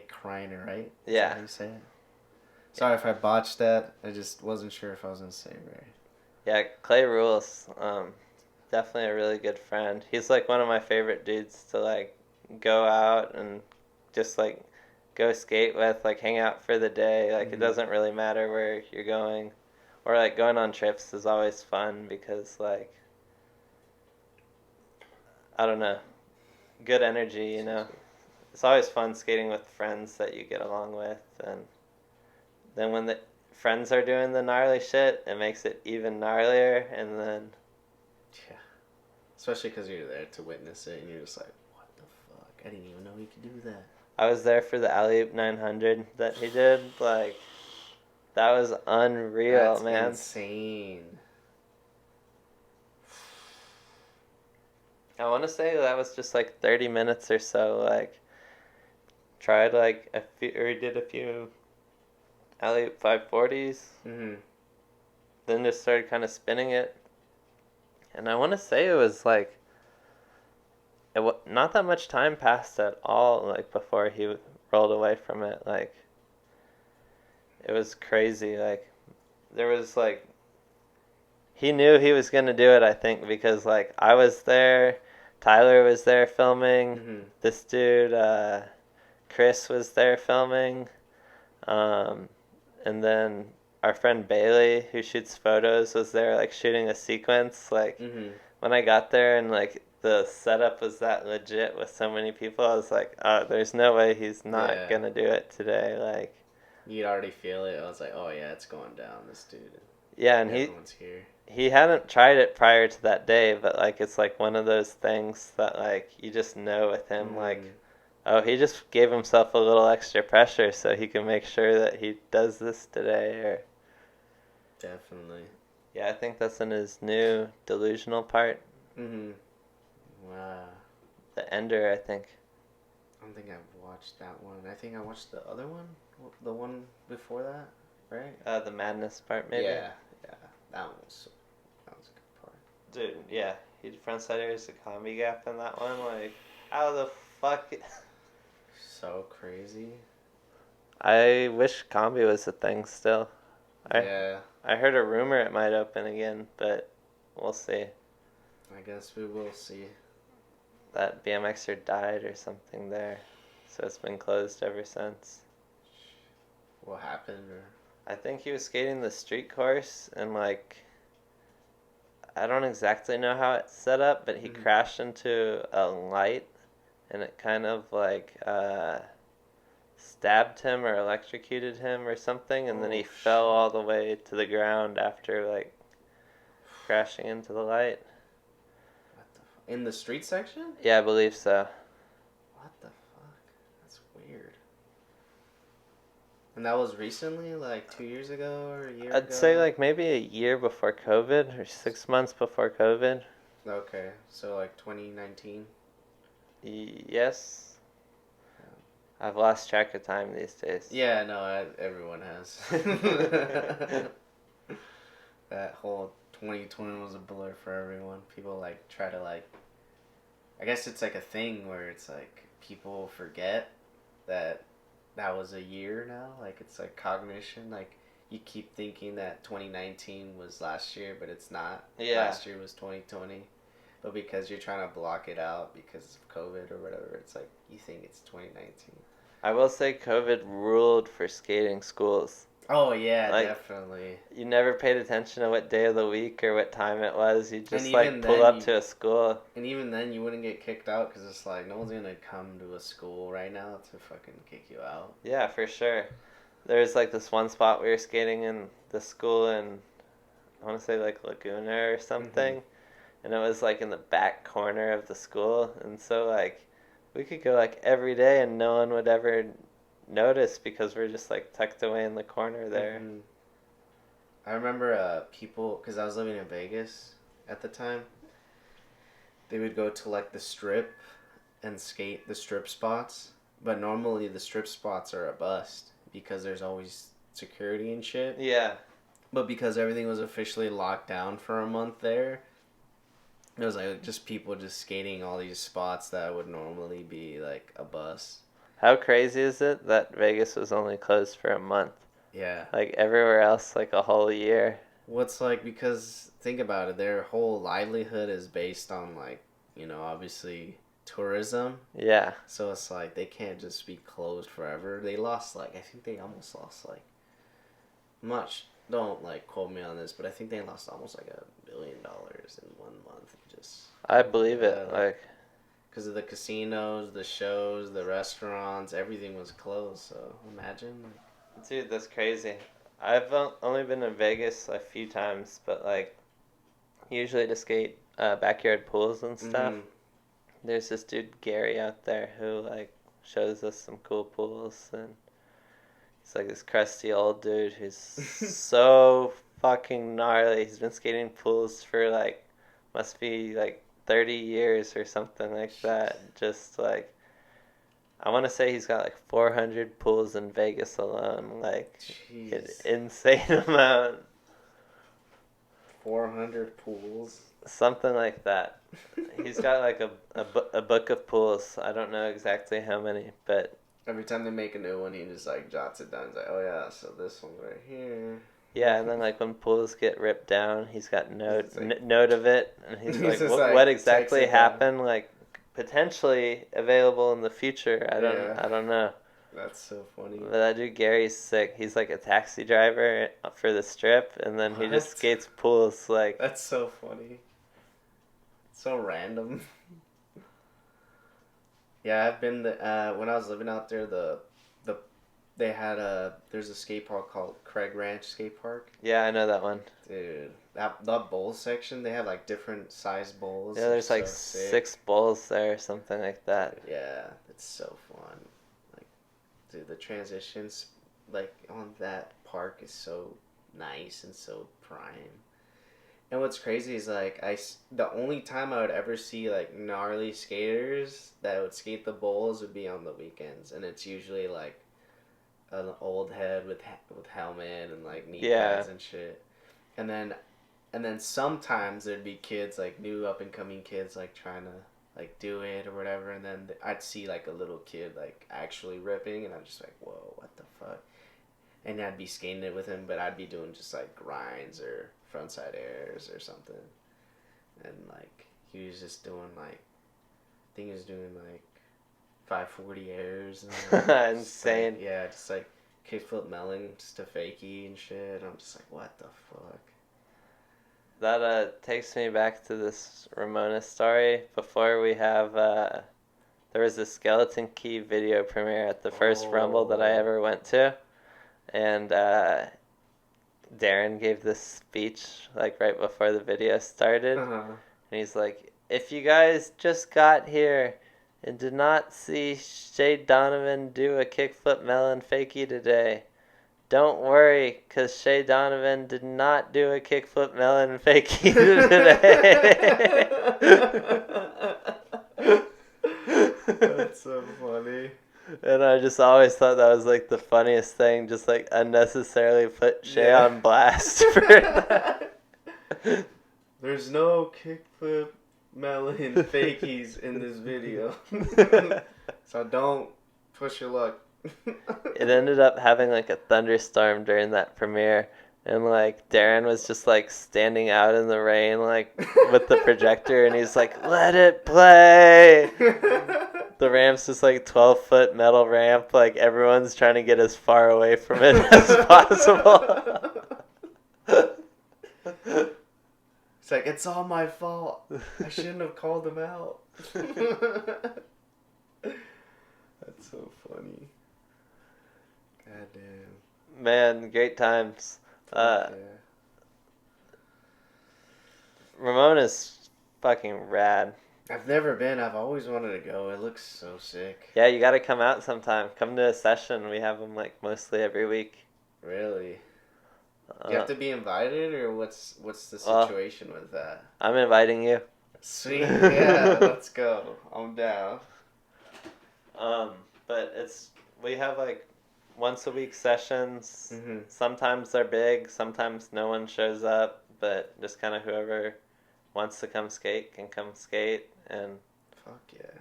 Speaker 3: Kreiner, right?
Speaker 2: Yeah.
Speaker 3: Is that how you say it? Sorry if I botched that. I just wasn't sure if I was gonna say it right.
Speaker 2: Yeah, Clay rules. Definitely a really good friend. He's like one of my favorite dudes to like go out and just like go skate with, like hang out for the day. Like it doesn't really matter where you're going, or like going on trips is always fun because like I don't know, good energy. You know, it's always fun skating with friends that you get along with, and then when the friends are doing the gnarly shit, it makes it even gnarlier, and then.
Speaker 3: Yeah. Especially because you're there to witness it, and you're just like, what the fuck? I didn't even know he could do that.
Speaker 2: I was there for the alley-oop 900 that he did. Like, that was unreal,
Speaker 3: That's
Speaker 2: man.
Speaker 3: Insane.
Speaker 2: I want to say that was just like 30 minutes or so. Like, tried like he did a few alley-oop 540s. Then just started kind of spinning it. And I want to say it was like, not that much time passed at all, like, before he rolled away from it. Like, it was crazy. Like, there was, like, he knew he was going to do it, I think, because, like, I was there, Tyler was there filming, this dude, Chris was there filming, and then our friend Bailey, who shoots photos, was there, like, shooting a sequence. Like, when I got there and, like, the setup was that legit with so many people, I was like, oh, there's no way he's not going to do it today. Like,
Speaker 3: you'd already feel it. I was like, oh, yeah, it's going down, this dude.
Speaker 2: Yeah, and
Speaker 3: everyone's here.
Speaker 2: He hadn't tried it prior to that day, but, like, it's, like, one of those things that, like, you just know with him, like, oh, he just gave himself a little extra pressure so he can make sure that he does this today, or...
Speaker 3: Definitely.
Speaker 2: Yeah, I think that's in his new delusional part.
Speaker 3: Wow.
Speaker 2: The Ender, I think.
Speaker 3: I don't think I've watched that one. I think I watched the other one, the one before that, right?
Speaker 2: The Madness part, maybe?
Speaker 3: Yeah. That was a good part.
Speaker 2: Dude, yeah. He frontside airs the combi gap in that one. Like, how the fuck...
Speaker 3: So crazy.
Speaker 2: I wish combi was a thing still.
Speaker 3: Yeah.
Speaker 2: I heard a rumor it might open again, but we'll see.
Speaker 3: I guess we will see.
Speaker 2: That BMXer died or something there, so it's been closed ever since.
Speaker 3: What happened? Or...
Speaker 2: I think he was skating the street course, and like, I don't exactly know how it's set up, but he crashed into a light, and it kind of like stabbed him or electrocuted him or something, and then he
Speaker 1: Oh,
Speaker 2: fell
Speaker 1: shit.
Speaker 2: all the way to the ground after like crashing into the light.
Speaker 1: What the fuck? In the street section?
Speaker 2: Yeah, I believe so.
Speaker 1: What the fuck? That's weird. And that was recently, like 2 years ago or a year ago?
Speaker 2: I'd say like maybe a year before COVID or 6 months before COVID.
Speaker 1: Okay, so like 2019.
Speaker 2: Yes. I've lost track of time these days.
Speaker 1: Yeah, no, everyone has. That whole 2020 was a blur for everyone. People like try to like, I guess it's like a thing where it's like people forget that was a year now. Like it's like cognition. Like you keep thinking that 2019 was last year, but it's not.
Speaker 2: Yeah.
Speaker 1: Last year was 2020. But because you're trying to block it out because of COVID or whatever, it's like you think it's 2019.
Speaker 2: I will say COVID ruled for skating schools.
Speaker 1: Oh yeah,
Speaker 2: Like,
Speaker 1: definitely.
Speaker 2: You never paid attention to what day of the week or what time it was. You just
Speaker 1: And
Speaker 2: like
Speaker 1: even
Speaker 2: pull
Speaker 1: then
Speaker 2: up
Speaker 1: you-
Speaker 2: to a school.
Speaker 1: And even then, you wouldn't get kicked out because it's like no one's gonna come to a school right now to fucking kick you out.
Speaker 2: Yeah, for sure. There's like this one spot we were skating in the school in, I want to say like Laguna or something. And it was like in the back corner of the school. And so like we could go like every day and no one would ever notice because we're just like tucked away in the corner there.
Speaker 1: Mhm. I remember people, because I was living in Vegas at the time, they would go to like the strip and skate the strip spots. But normally the strip spots are a bust because there's always security and shit.
Speaker 2: Yeah.
Speaker 1: But because everything was officially locked down for a month there, it was like just people just skating all these spots that would normally be like a bus.
Speaker 2: How crazy is it that Vegas was only closed for a month?
Speaker 1: Yeah.
Speaker 2: Like everywhere else, like a whole year.
Speaker 1: What's like, because think about it, their whole livelihood is based on like, obviously tourism.
Speaker 2: Yeah.
Speaker 1: So it's like they can't just be closed forever. They lost like, I think they almost lost like, much. Don't like quote me on this, but I think they lost almost like $1 billion in 1 month.
Speaker 2: I believe it.
Speaker 1: Yeah.
Speaker 2: Like,
Speaker 1: Because of the casinos, the shows, the restaurants, everything was closed. So imagine.
Speaker 2: dude, that's crazy. I've only been to Vegas a few times, but like, usually to skate backyard pools and stuff.
Speaker 1: Mhm.
Speaker 2: There's this dude Gary out there who like shows us some cool pools, and he's like this crusty old dude who's so fucking gnarly. He's been skating pools for like, must be like 30 years or something like that. Just like, I want to say he's got like 400 pools in Vegas alone. Like, an
Speaker 1: Jeez.
Speaker 2: insane amount.
Speaker 1: 400 pools.
Speaker 2: Something like that. He's got like a book of pools. I don't know exactly how many, but
Speaker 1: Every time they make a new one, he just like jots it down. He's like, oh yeah, so this one's right here.
Speaker 2: yeah. And then like when pools get ripped down, he's got note
Speaker 1: He's like-
Speaker 2: note of it, and he's
Speaker 1: He's
Speaker 2: like,
Speaker 1: just
Speaker 2: what,
Speaker 1: like,
Speaker 2: what
Speaker 1: takes
Speaker 2: exactly
Speaker 1: it down.
Speaker 2: happened? Like potentially available in the future. I
Speaker 1: Yeah.
Speaker 2: don't know.
Speaker 1: That's so funny.
Speaker 2: But that dude Gary's sick. He's like a taxi driver for the strip, and then he just
Speaker 1: What?
Speaker 2: skates pools. Like,
Speaker 1: That's so funny. So random. Yeah, I've been when I was living out there. They had there's a skate park called Craig Ranch Skate Park.
Speaker 2: yeah, I know that one.
Speaker 1: Dude, that bowl section, they have like different size bowls.
Speaker 2: Yeah, there's
Speaker 1: It's
Speaker 2: like
Speaker 1: so sick.
Speaker 2: 6 bowls there, or something like that.
Speaker 1: Yeah, it's so fun. Like, dude, the transitions like on that park is so nice and so prime. And what's crazy is like the only time I would ever see like gnarly skaters that would skate the bowls would be on the weekends, and it's usually like an old head with helmet and like knee
Speaker 2: Yeah.
Speaker 1: pads and shit. And then sometimes there'd be kids like new up and coming kids like trying to like do it or whatever, and then I'd see like a little kid like actually ripping, and I'm just like, whoa, what the fuck? And I'd be skating it with him, but I'd be doing just like grinds or frontside airs or something, and like he was just doing like, I think he was doing like 540 airs and like,
Speaker 2: Insane.
Speaker 1: just, like, yeah, just like kickflip melon, just a fakie and shit. I'm just like, what the fuck?
Speaker 2: That takes me back to this Ramona story before we have there was a Skeleton Key video premiere at the first Rumble that I ever went to. And Darren gave this speech like right before the video started. And he's like, if you guys just got here and did not see Shay Donovan do a kickflip melon fakie today, don't worry, because Shay Donovan did not do a kickflip melon fakie today.
Speaker 1: That's so funny.
Speaker 2: And I just always thought that was like the funniest thing, just like unnecessarily put Shay on blast for that.
Speaker 1: There's no kickflip melon fakies in this video. So don't push your luck.
Speaker 2: It ended up having like a thunderstorm during that premiere, and like Darren was just like standing out in the rain like with the projector, and he's like, let it play. The ramp's just like 12-foot metal ramp, like everyone's trying to get as far away from it as possible.
Speaker 1: It's like, it's all my fault. I shouldn't have called him out. That's so funny. Goddamn.
Speaker 2: Man, great times.
Speaker 1: Yeah.
Speaker 2: Ramona's fucking rad.
Speaker 1: I've never been. I've always wanted to go. It looks so sick.
Speaker 2: Yeah, you gotta come out sometime. Come to a session. We have them like mostly every week.
Speaker 1: Really? You have to be invited, or what's the situation with that?
Speaker 2: I'm inviting you.
Speaker 1: Sweet. Yeah, let's go. I'm down.
Speaker 2: But we have like once a week sessions.
Speaker 1: Mm-hmm.
Speaker 2: Sometimes they're big. Sometimes no one shows up. But just kind of whoever wants to come skate can come skate. And
Speaker 1: fuck yeah.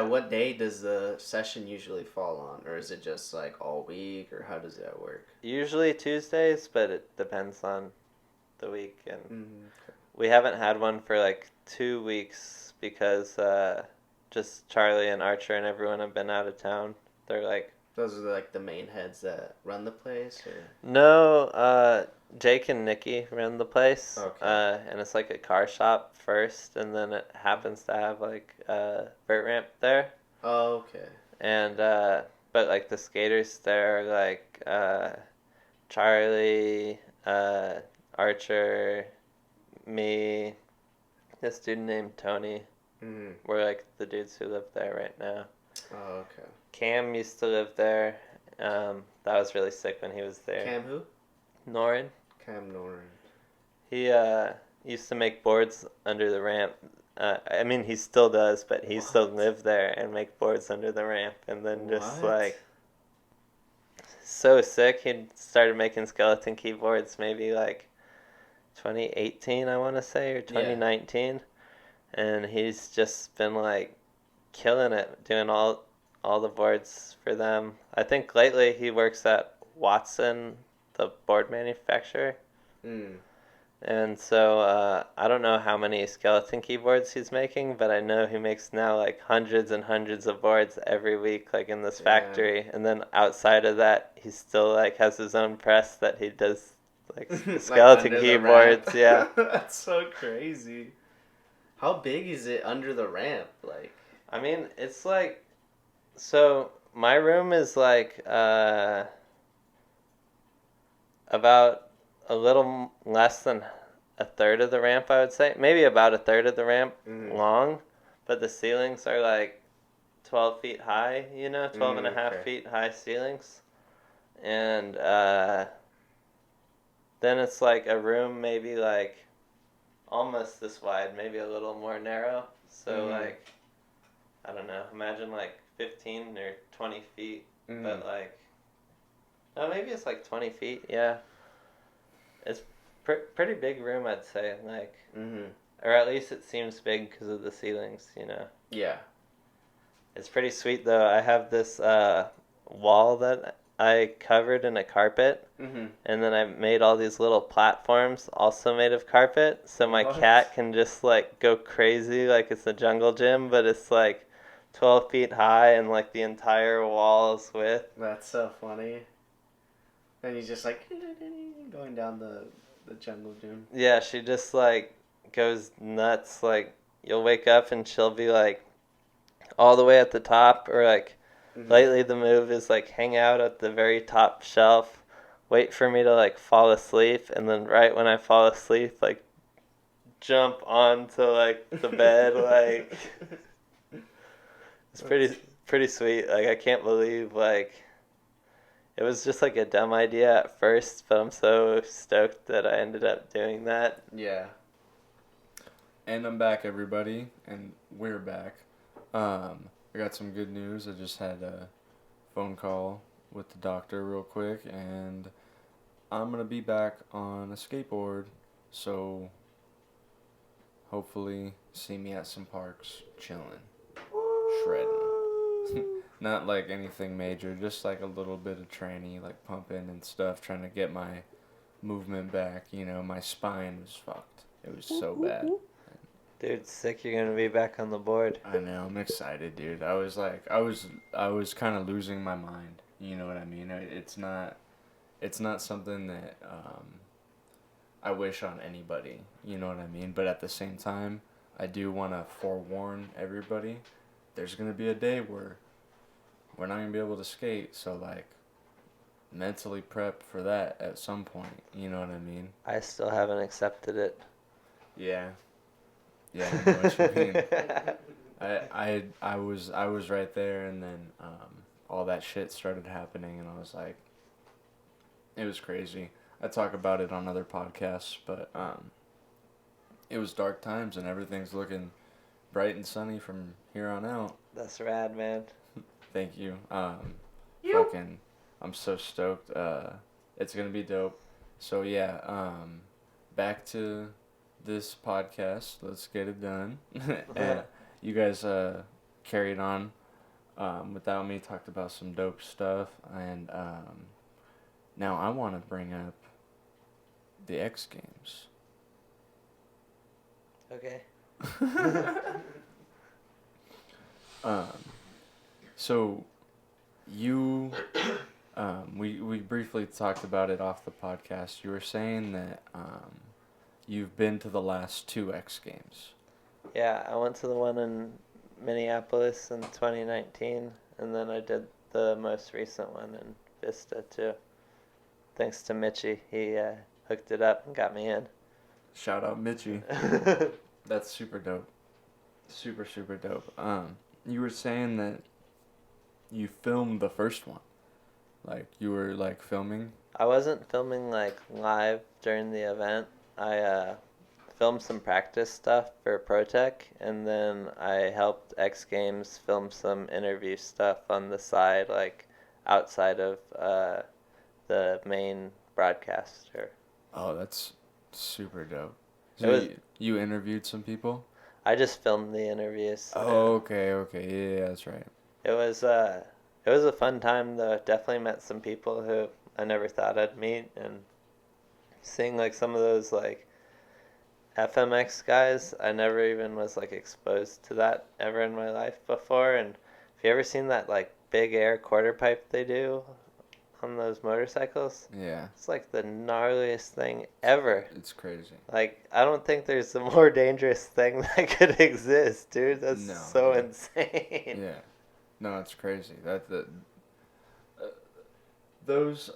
Speaker 1: What day does the session usually fall on? Or is it just like all week? Or how does that work?
Speaker 2: Usually Tuesdays, but it depends on the week. And
Speaker 1: okay.
Speaker 2: We haven't had one for like 2 weeks because just Charlie and Archer and everyone have been out of town. They're like...
Speaker 1: Those are like the main heads that run the place? Or?
Speaker 2: No, Jake and Nikki run the place.
Speaker 1: Okay.
Speaker 2: And it's like a car shop first, and then it happens to have like a vert ramp there.
Speaker 1: Oh, okay.
Speaker 2: And but like the skaters there are like Charlie, Archer, me, this dude named Tony.
Speaker 1: Mm-hmm.
Speaker 2: We're like the dudes who live there right now.
Speaker 1: Oh, okay.
Speaker 2: Cam used to live there. That was really sick when he was there.
Speaker 1: Cam who?
Speaker 2: Norin.
Speaker 1: Cam Norin.
Speaker 2: He used to make boards under the ramp. I mean, he still does, but he used to live there and make boards under the ramp. And then just like, so sick, he started making skeleton keyboards maybe like 2018, I want to say, or 2019. Yeah. And he's just been like killing it, doing all the boards for them. I think lately he works at Watson, the board manufacturer. And so I don't know how many skeleton keyboards he's making, but I know he makes now like hundreds and hundreds of boards every week, like in this factory. And then outside of that, he still like has his own press that he does like skeleton
Speaker 1: like
Speaker 2: keyboards. Yeah.
Speaker 1: That's so crazy. How big is it under the ramp? Like,
Speaker 2: I mean, it's like, so my room is like about a little less than a third of the ramp, I would say. Maybe about a third of the ramp long, but the ceilings are like 12 feet high, 12 and a half feet high ceilings. And then it's like a room maybe like almost this wide, maybe a little more narrow. So like, I don't know, imagine like 15 or 20 feet, but like, no, maybe it's like 20 feet, yeah. It's pretty big room, I'd say, like, or at least it seems big because of the ceilings,
Speaker 1: Yeah.
Speaker 2: It's pretty sweet, though. I have this wall that I covered in a carpet, and then I made all these little platforms also made of carpet, so my cat can just, like, go crazy like it's a jungle gym, but it's, like, 12 feet high and, like, the entire wall's width.
Speaker 1: That's so funny. And he's just, like, going down the jungle gym.
Speaker 2: Yeah, she just, like, goes nuts. Like, you'll wake up and she'll be, like, all the way at the top, or like lately the move is like hang out at the very top shelf, wait for me to like fall asleep, and then right when I fall asleep, like jump onto like the bed. Like it's pretty sweet. Like I can't believe like it was just like a dumb idea at first, but I'm so stoked that I ended up doing that.
Speaker 1: Yeah. And I'm back, everybody, and we're back. I got some good news. I just had a phone call with the doctor real quick, and I'm gonna be back on a skateboard, so hopefully see me at some parks chilling, shredding. Not like anything major, just like a little bit of tranny, like pumping and stuff, trying to get my movement back. You know, my spine was fucked. It was so bad.
Speaker 2: Dude, sick you're gonna be back on the board.
Speaker 1: I know, I'm excited, dude. I was kind of losing my mind. You know what I mean? It's not something that I wish on anybody. You know what I mean? But at the same time, I do want to forewarn everybody. There's gonna be a day where we're not gonna be able to skate. So like, mentally prep for that at some point. You know what I mean?
Speaker 2: I still haven't accepted it.
Speaker 1: Yeah. Yeah, I know what you mean. I was right there, and then all that shit started happening, and I was like, it was crazy. I talk about it on other podcasts, but it was dark times, and everything's looking bright and sunny from here on out.
Speaker 2: That's rad, man.
Speaker 1: Thank you. Fucking, I'm so stoked. It's gonna be dope. So yeah, back to this podcast. Let's get it done. And you guys carried on without me, talked about some dope stuff, and now I want to bring up the X Games.
Speaker 2: Okay.
Speaker 1: So you we briefly talked about it off the podcast. You were saying that you've been to the last 2 X Games.
Speaker 2: Yeah, I went to the one in Minneapolis in 2019, and then I did the most recent one in Vista too. Thanks to Mitchie, he hooked it up and got me in.
Speaker 1: Shout out Mitchie. That's super dope. Super, super dope. You were saying that you filmed the first one. Like, you were, like, filming?
Speaker 2: I wasn't filming, like, live during the event. I filmed some practice stuff for ProTech, and then I helped X Games film some interview stuff on the side, like, outside of the main broadcaster.
Speaker 1: Oh, that's super dope. So you interviewed some people?
Speaker 2: I just filmed the interviews.
Speaker 1: Oh, okay. Yeah, that's right.
Speaker 2: It was a fun time though. Definitely met some people who I never thought I'd meet, and seeing like some of those like FMX guys, I never even was like exposed to that ever in my life before. And have you ever seen that like big air quarter pipe they do on those motorcycles?
Speaker 1: Yeah.
Speaker 2: It's like the gnarliest thing ever.
Speaker 1: It's crazy.
Speaker 2: Like, I don't think there's a more dangerous thing that could exist, dude. That's so insane.
Speaker 1: Yeah. No, it's crazy. Those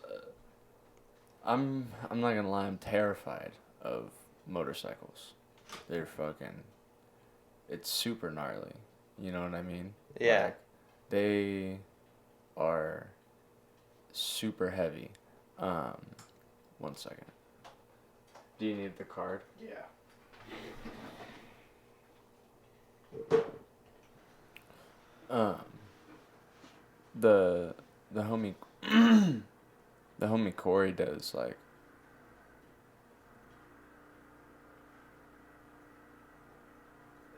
Speaker 1: I'm not gonna lie, I'm terrified of motorcycles. They're fucking, it's super gnarly. You know what I mean?
Speaker 2: Yeah.
Speaker 1: Like, they are super heavy. 1 second. Do you need the card?
Speaker 4: Yeah.
Speaker 1: The homie the homie Corey does like,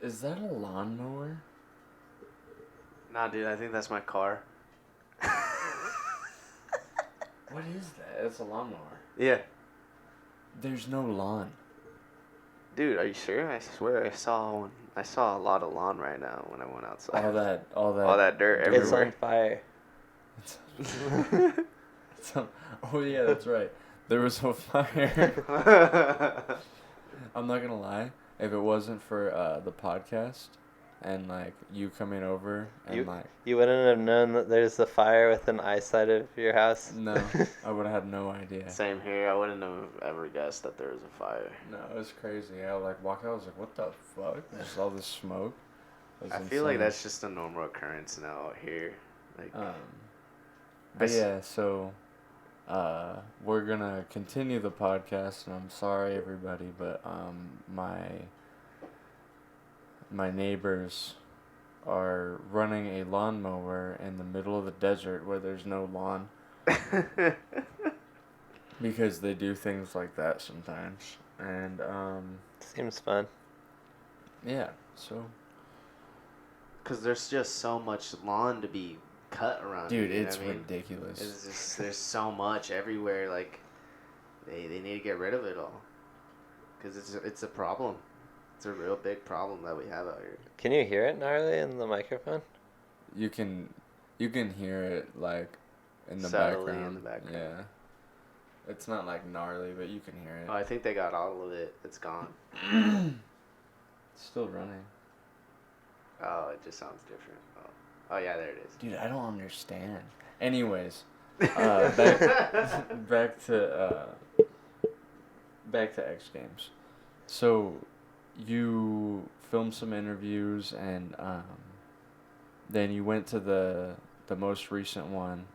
Speaker 1: is that a lawnmower?
Speaker 3: Nah, dude, I think that's my car.
Speaker 1: What is that? It's a lawnmower.
Speaker 3: Yeah.
Speaker 1: There's no lawn.
Speaker 3: Dude, are you sure? I swear I saw one. I saw a lot of lawn right now when I went outside.
Speaker 1: All that
Speaker 3: dirt
Speaker 2: It's
Speaker 3: everywhere.
Speaker 2: on fire.
Speaker 1: Oh yeah, that's right. There was a fire. I'm not gonna lie. If it wasn't for the podcast, and like you coming over and
Speaker 2: You wouldn't have known that there's a fire within eyesight of your house?
Speaker 1: no, I would have had no idea.
Speaker 3: Same here. I wouldn't have ever guessed that there was a fire.
Speaker 1: No, it was crazy. I like walked out. I was like, "What the fuck?" There's all this smoke.
Speaker 3: I feel like that's just a normal occurrence now here. Like,
Speaker 1: but yeah, so we're gonna continue the podcast, and I'm sorry everybody, but my neighbors are running a lawnmower in the middle of the desert where there's no lawn. Because they do things like that sometimes. And
Speaker 2: Seems fun.
Speaker 1: yeah, so
Speaker 3: because there's just so much lawn to be cut around.
Speaker 1: dude,
Speaker 3: you know
Speaker 1: it's
Speaker 3: what I mean?
Speaker 1: ridiculous.
Speaker 3: It's just, there's so much everywhere. Like, they need to get rid of it all, because it's a problem. It's a real big problem that we have out here.
Speaker 2: Can you hear it gnarly in the microphone?
Speaker 1: You can hear it like in the
Speaker 3: Subtly
Speaker 1: background.
Speaker 3: in the background.
Speaker 1: Yeah. It's not like gnarly, but you can hear it.
Speaker 3: Oh, I think they got all of it. It's gone.
Speaker 1: It's still running.
Speaker 3: Oh, it just sounds different. Oh yeah, there it is.
Speaker 1: Dude, I don't understand. Anyways, back to X Games. So, you filmed some interviews, and then you went to the most recent one,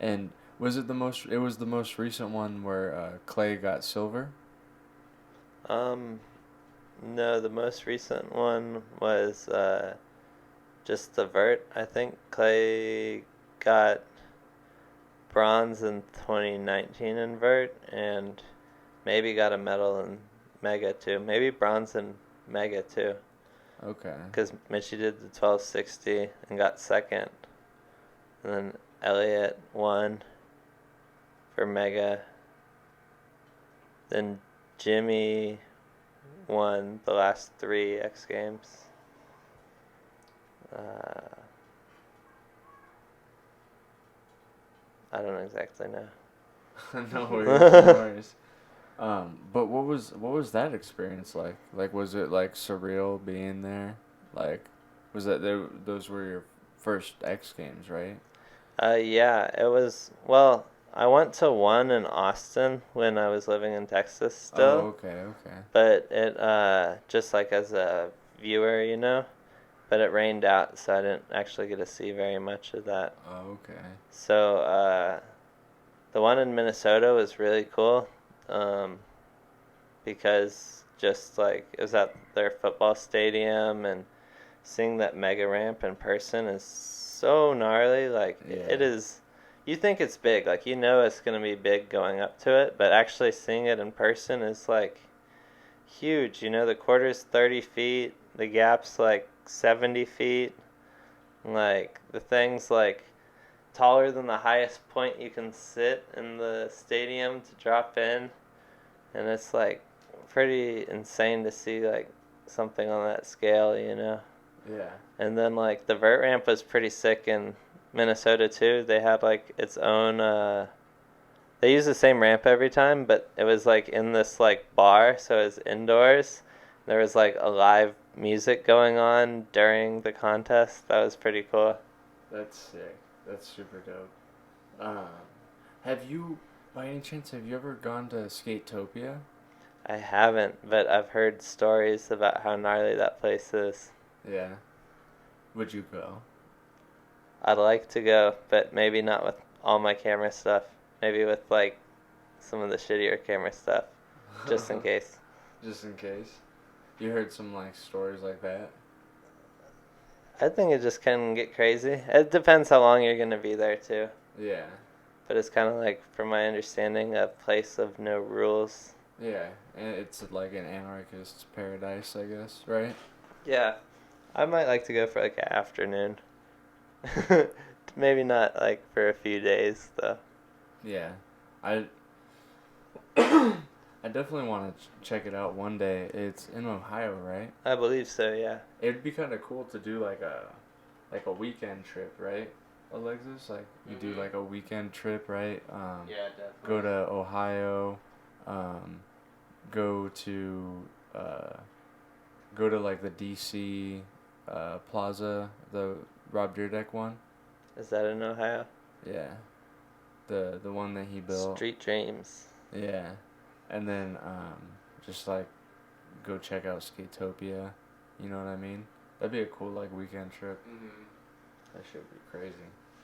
Speaker 1: and was it the most? It was the most recent one where Clay got silver.
Speaker 2: No, the most recent one was just the Vert. I think Clay got bronze in 2019 in Vert, and maybe got a medal in Mega too. Maybe bronze in Mega too.
Speaker 1: Okay.
Speaker 2: Because Mitchie did the 1260 and got second. And then Elliot won for Mega. Then Jimmy won the last 3 X Games. I don't exactly know.
Speaker 1: No worries, no worries. But what was that experience like? Like, was it like surreal being there? Like, was that those were your first X Games, right?
Speaker 2: Yeah, it was. Well, I went to one in Austin when I was living in Texas still.
Speaker 1: Oh, okay.
Speaker 2: But it just like as a viewer, you know. But it rained out, so I didn't actually get to see very much of that.
Speaker 1: Oh, okay.
Speaker 2: So the one in Minnesota was really cool, because just like it was at their football stadium, and seeing that mega ramp in person is so gnarly. Like,
Speaker 1: Yeah.
Speaker 2: it is. You think it's big, like you know it's gonna be big going up to it, but actually seeing it in person is like huge. You know, the quarter's 30 feet, the gap's like 70 feet. Like, the thing's like taller than the highest point you can sit in the stadium to drop in, and it's like pretty insane to see like something on that scale, you know.
Speaker 1: Yeah.
Speaker 2: And then like the vert ramp was pretty sick in Minnesota too. They had like its own they use the same ramp every time, but it was like in this like bar, so it was indoors. There was like a live music going on during the contest. That was pretty cool.
Speaker 1: That's sick. That's super dope. Have you, by any chance, have you ever gone to Skateopia?
Speaker 2: I haven't, but I've heard stories about how gnarly that place is.
Speaker 1: Yeah. Would you go?
Speaker 2: I'd like to go, but maybe not with all my camera stuff. Maybe with like some of the shittier camera stuff, just in case.
Speaker 1: Just in case? You heard some like stories like that?
Speaker 2: I think it just can get crazy. It depends how long you're going to be there too.
Speaker 1: Yeah.
Speaker 2: But it's kind of like, from my understanding, a place of no rules.
Speaker 1: Yeah, and it's like an anarchist's paradise, I guess, right?
Speaker 2: Yeah. I might like to go for like an afternoon. Maybe not like for a few days though.
Speaker 1: Yeah. I definitely want to check it out one day. It's in Ohio, right?
Speaker 2: I believe so, yeah.
Speaker 1: It'd be kind of cool to do like a weekend trip, right, Alexiz? Like, you do like a weekend trip, right?
Speaker 3: Yeah, definitely.
Speaker 1: Go to Ohio, go to like the DC Plaza, the Rob Dyrdek one.
Speaker 2: Is that in Ohio?
Speaker 1: Yeah. The one that he built.
Speaker 2: Street Dreams.
Speaker 1: Yeah. And then just like go check out Skateopia. You know what I mean? That'd be a cool like weekend trip.
Speaker 3: Mm-hmm.
Speaker 1: That should be crazy.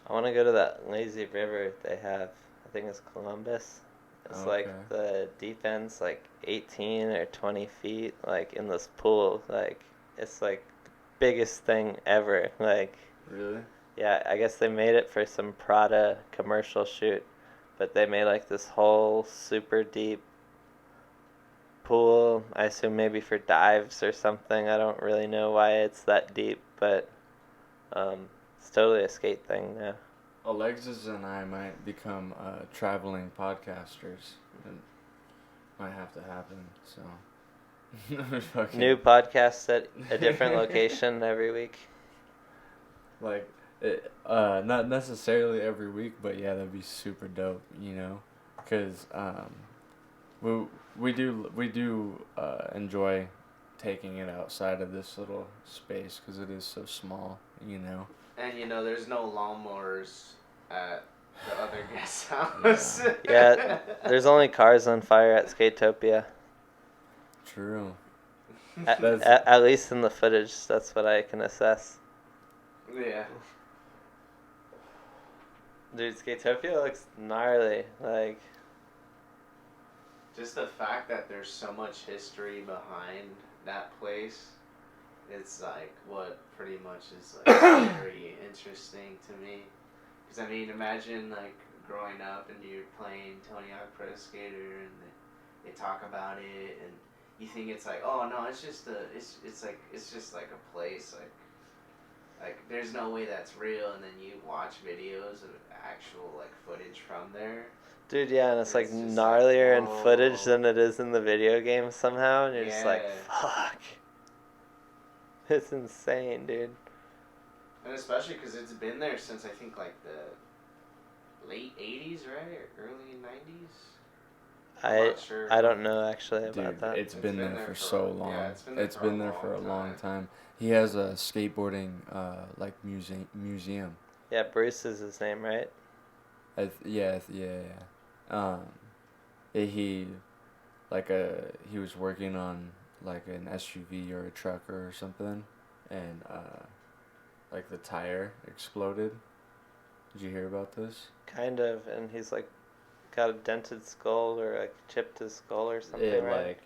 Speaker 2: I want to go to that lazy river they have. I think it's Columbus. It's
Speaker 1: Okay.
Speaker 2: like the deep end's like 18 or 20 feet, like in this pool. Like it's like the biggest thing ever. Like
Speaker 1: Really?
Speaker 2: yeah, I guess they made it for some Prada commercial shoot, but they made like this whole super deep pool. I assume maybe for dives or something. I don't really know why it's that deep, but it's totally a skate thing now.
Speaker 1: Alexiz and I might become traveling podcasters. It might have to happen, so. Fucking,
Speaker 2: New podcasts at a different location every week.
Speaker 1: like, not necessarily every week, but yeah, that'd be super dope, you know? Because we do enjoy taking it outside of this little space because it is so small, you know?
Speaker 3: And there's no lawnmowers at the other guest house.
Speaker 2: Yeah, there's only cars on fire at Skateopia.
Speaker 1: True.
Speaker 2: At least in the footage, that's what I can assess.
Speaker 3: Yeah.
Speaker 2: Dude, Skateopia looks gnarly. Like,
Speaker 3: Just the fact that there's so much history behind that place, it's like what pretty much is like very interesting to me. Because I mean, imagine like growing up and you're playing Tony Hawk Pro Skater and they talk about it and you think it's like, oh no, it's just like a place like there's no way that's real, and then you watch videos of actual like footage from there.
Speaker 2: dude, yeah, and it's like
Speaker 3: It's just
Speaker 2: gnarlier
Speaker 3: like,
Speaker 2: in footage
Speaker 3: whoa.
Speaker 2: than it is in the video game somehow, and you're just like,
Speaker 3: Yeah.
Speaker 2: fuck. It's insane, dude.
Speaker 3: And especially because it's been there since I think like the late 80s, right? Or early 90s? Not sure.
Speaker 2: I don't know actually about
Speaker 1: Dude,
Speaker 2: that.
Speaker 1: it's been there for so long.
Speaker 3: Yeah,
Speaker 1: it's been there for a long time. He has a skateboarding like museum.
Speaker 2: Yeah, Bruce is his name, right?
Speaker 1: Yeah. He he was working on like an SUV or a truck or something, and like the tire exploded. Did you hear about this?
Speaker 2: Kind of, and he's like got a dented skull or like chipped his skull or something, right?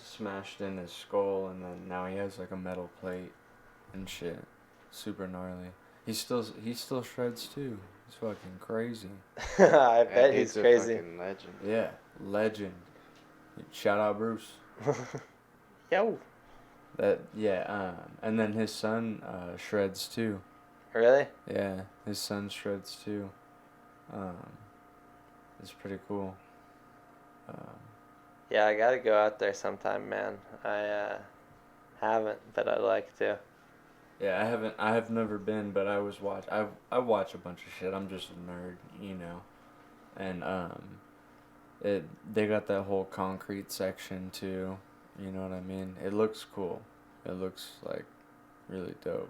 Speaker 1: Smashed in his skull, and then now he has like a metal plate and shit. Super gnarly. He still shreds too. He's fucking crazy.
Speaker 2: I bet
Speaker 3: That
Speaker 2: he's
Speaker 3: dude's a
Speaker 2: crazy.
Speaker 3: fucking legend.
Speaker 1: Yeah, legend. Shout out Bruce.
Speaker 2: Yo.
Speaker 1: And then his son shreds too.
Speaker 2: Really?
Speaker 1: Yeah, his son shreds too. It's pretty cool.
Speaker 2: Yeah, I gotta go out there sometime, man. I haven't, but I'd like to.
Speaker 1: Yeah, I have never been, but I watch a bunch of shit. I'm just a nerd, you know. And they got that whole concrete section too. You know what I mean? It looks cool. It looks like really dope.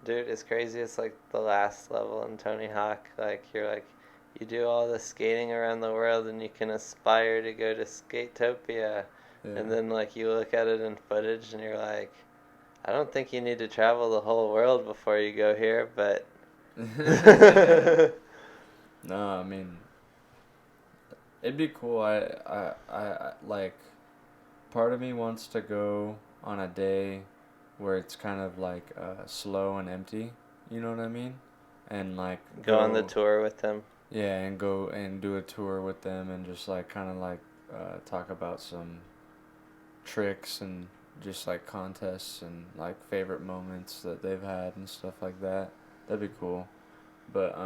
Speaker 2: Dude, it's crazy. It's like the last level in Tony Hawk. Like, you do all the skating around the world and you can aspire to go to Skateopia.
Speaker 1: Yeah.
Speaker 2: And then, like, you look at it in footage and you're like, I don't think you need to travel the whole world before you go here, but...
Speaker 1: No, I mean, it'd be cool. I like, part of me wants to go on a day where it's kind of like slow and empty, you know what I mean? And like
Speaker 2: go on the tour with them.
Speaker 1: Yeah, and go and do a tour with them and just like kind of like talk about some tricks and just like contests and like favorite moments that they've had and stuff like that. That'd be cool. But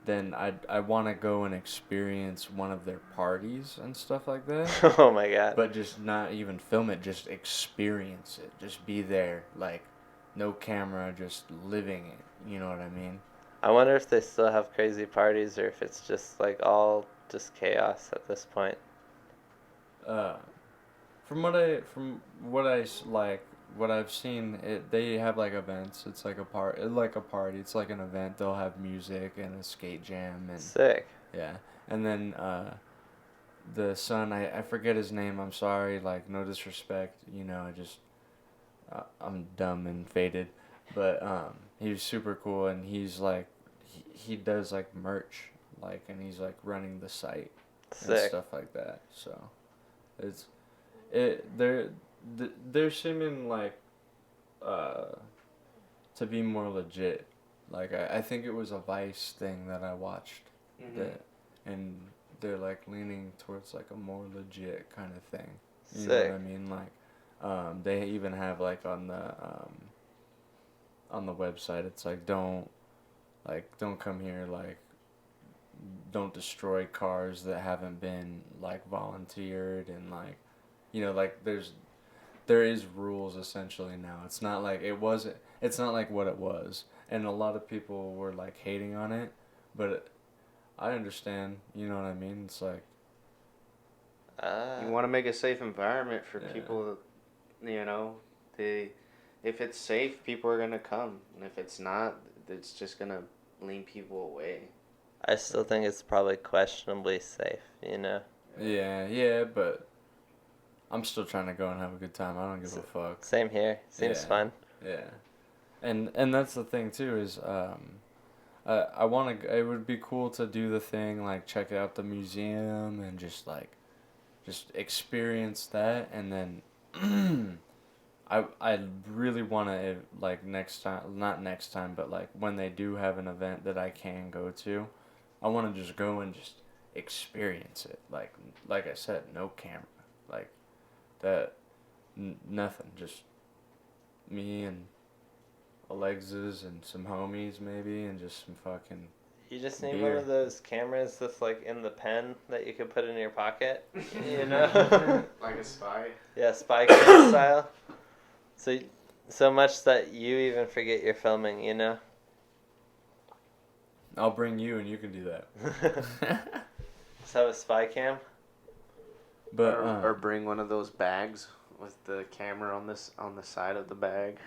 Speaker 1: then I want to go and experience one of their parties and stuff like that.
Speaker 2: Oh my god.
Speaker 1: But just not even film it, just experience it. Just be there, like no camera, just living it. You know what I mean?
Speaker 2: I wonder if they still have crazy parties or if it's just like all just chaos at this point.
Speaker 1: From what I like what I've seen, they have like events. It's like a party. It's like an event. They'll have music and a skate jam and
Speaker 2: Sick.
Speaker 1: yeah. And then the son, I forget his name. I'm sorry. Like no disrespect. You know, I'm dumb and faded, but he was super cool and he's like he does like merch and he's like running the site and
Speaker 2: Sick.
Speaker 1: stuff like that. So they're seeming like to be more legit. Like I think it was a Vice thing that I watched that, and they're like leaning towards like a more legit kind of thing. You know what I mean? Like they even have like on the website it's like don't come here, like don't destroy cars that haven't been like volunteered, and like you know like there is rules essentially now. It's not like it's not like what it was, and a lot of people were like hating on it, but I understand, you know what I mean? It's like
Speaker 7: you want to make a safe environment for people, you know. If it's safe, people are gonna come, and if it's not, it's just gonna lean people away.
Speaker 2: I still think it's probably questionably safe, you know?
Speaker 1: Yeah, but I'm still trying to go and have a good time. I don't give a fuck.
Speaker 2: Same here. Seems fun.
Speaker 1: Yeah. And that's the thing too is it would be cool to do the thing, like check out the museum and just experience that, and then I really want to, like next time, not next time, but like when they do have an event that I can go to, I want to just go and just experience it. Like I said, no camera, like that, nothing, just me and Alexiz and some homies maybe, and just some fucking
Speaker 2: You just need
Speaker 1: beer.
Speaker 2: one of those cameras that's like in the pen that you could put in your pocket, you know?
Speaker 7: Like a spy.
Speaker 2: Yeah, spy cam style. So much that you even forget you're filming, you know?
Speaker 1: I'll bring you and you can do that.
Speaker 2: Just have a spy cam.
Speaker 1: But
Speaker 7: or bring one of those bags with the camera on the side of the bag,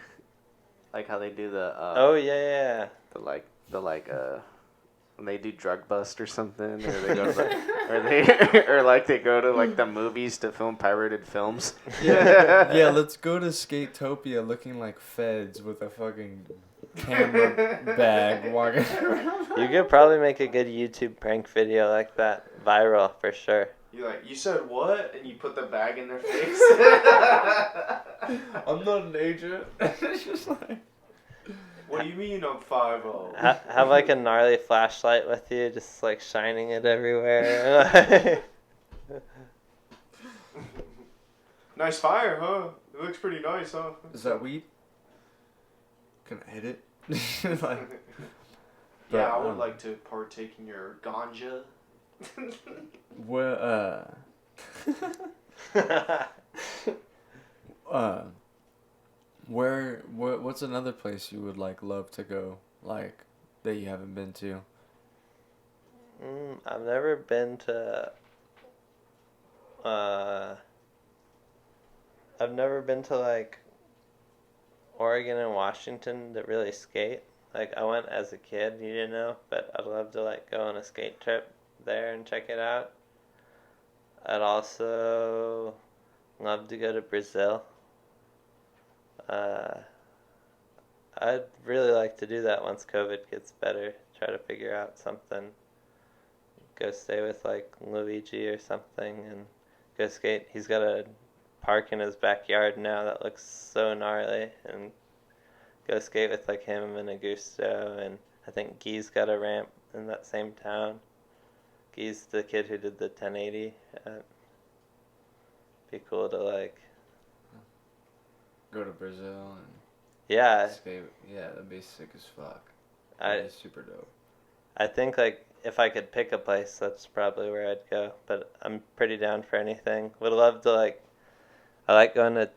Speaker 7: like how they do the.
Speaker 2: Oh yeah.
Speaker 7: When they do drug bust or something, or they go they go to like the movies to film pirated films.
Speaker 1: yeah, let's go to Skateopia looking like feds with a fucking camera bag walking around.
Speaker 2: You could probably make a good YouTube prank video like that viral for sure.
Speaker 7: You said what? And you put the bag in their face.
Speaker 1: I'm not an agent. It's just like.
Speaker 7: What do you mean I'm 5'0"?
Speaker 2: Have like a gnarly flashlight with you, just like shining it everywhere.
Speaker 7: Nice fire, huh? It looks pretty nice, huh?
Speaker 1: Is that weed? Can I hit it?
Speaker 7: Yeah, I would like to partake in your ganja.
Speaker 1: Well, what's another place you would like love to go, like that you haven't been to?
Speaker 2: I've never been to. I've never been to like Oregon and Washington to really skate. Like I went as a kid, you know, but I'd love to like go on a skate trip there and check it out. I'd also love to go to Brazil. I'd really like to do that once COVID gets better. Try to figure out something. Go stay with like Luigi or something and go skate. He's got a park in his backyard now that looks so gnarly, and go skate with like him and Augusto, and I think Guy's got a ramp in that same town. Guy's the kid who did the 1080. Be cool to like
Speaker 1: Go to Brazil and skate. Yeah, that'd be sick as fuck. That'd be super dope.
Speaker 2: I think like if I could pick a place, that's probably where I'd go. But I'm pretty down for anything. Would love to like. I like going to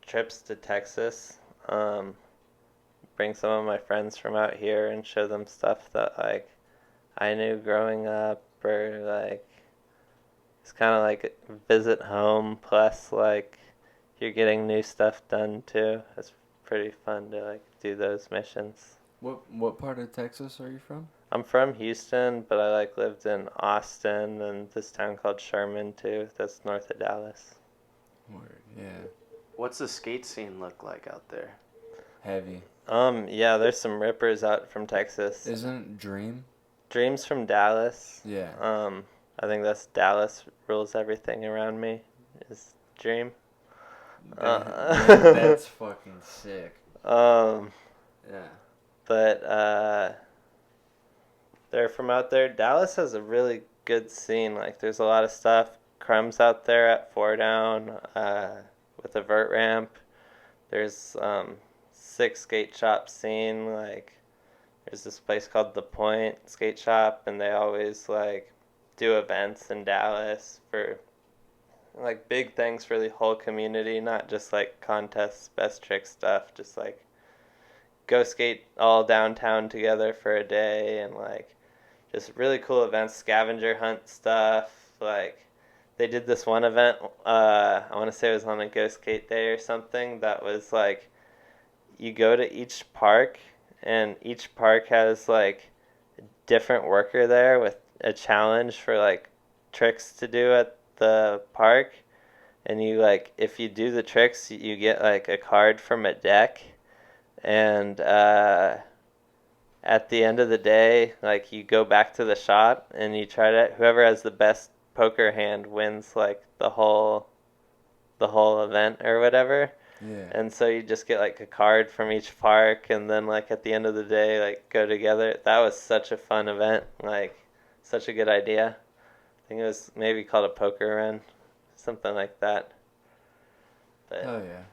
Speaker 2: trips to Texas. Bring some of my friends from out here and show them stuff that like I knew growing up, or like it's kind of like visit home plus like you're getting new stuff done too. It's pretty fun to like do those missions.
Speaker 1: What part of Texas are you from?
Speaker 2: I'm from Houston, but I like lived in Austin and this town called Sherman too. That's north of Dallas.
Speaker 1: Word, yeah.
Speaker 7: What's the skate scene look like out there?
Speaker 1: Heavy.
Speaker 2: Yeah, there's some rippers out from Texas.
Speaker 1: Isn't Dream?
Speaker 2: Dream's from Dallas.
Speaker 1: Yeah.
Speaker 2: I think that's Dallas rules everything around me. Is Dream.
Speaker 1: That's fucking sick. Yeah.
Speaker 2: But they're from out there. Dallas has a really good scene. Like, there's a lot of stuff. Crumb's out there at Four Down with the Vert ramp. There's 6 skate shop scene. Like, there's this place called The Point Skate Shop, and they always like do events in Dallas for like big things for the whole community, not just like contests, best trick stuff. Just like go skate all downtown together for a day, and like just really cool events, scavenger hunt stuff. Like, they did this one event, I want to say it was on a Go Skate Day or something, that was like, you go to each park, and each park has like a different worker there with a challenge for like tricks to do at the park. And you like, if you do the tricks, you get like a card from a deck. And at the end of the day, like, you go back to the shop and you try to, whoever has the best poker hand wins like the whole event or whatever.
Speaker 1: Yeah.
Speaker 2: And so you just get like a card from each park, and then like at the end of the day, like, go together. That was such a fun event, like such a good idea. I think it was maybe called a poker run, something like that. But
Speaker 1: Hell yeah.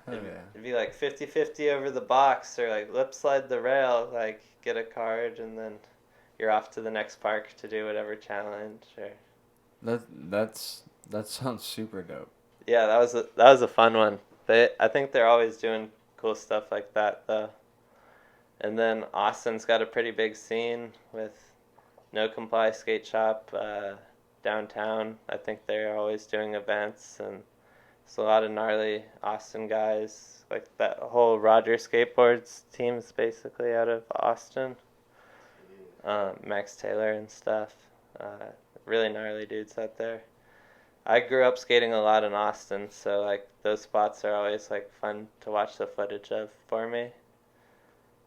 Speaker 2: it'd be like 50-50 over the box, or like lip slide the rail, like get a card, and then you're off to the next park to do whatever challenge. Or
Speaker 1: That sounds super dope.
Speaker 2: yeah, that was a fun one. I think they're always doing cool stuff like that though. And then Austin's got a pretty big scene with No Comply Skate Shop downtown. I think they're always doing events, and there's a lot of gnarly Austin guys. Like, that whole Roger Skateboards team's basically out of Austin. Max Taylor and stuff. Really gnarly dudes out there. I grew up skating a lot in Austin, so like those spots are always like fun to watch the footage of for me.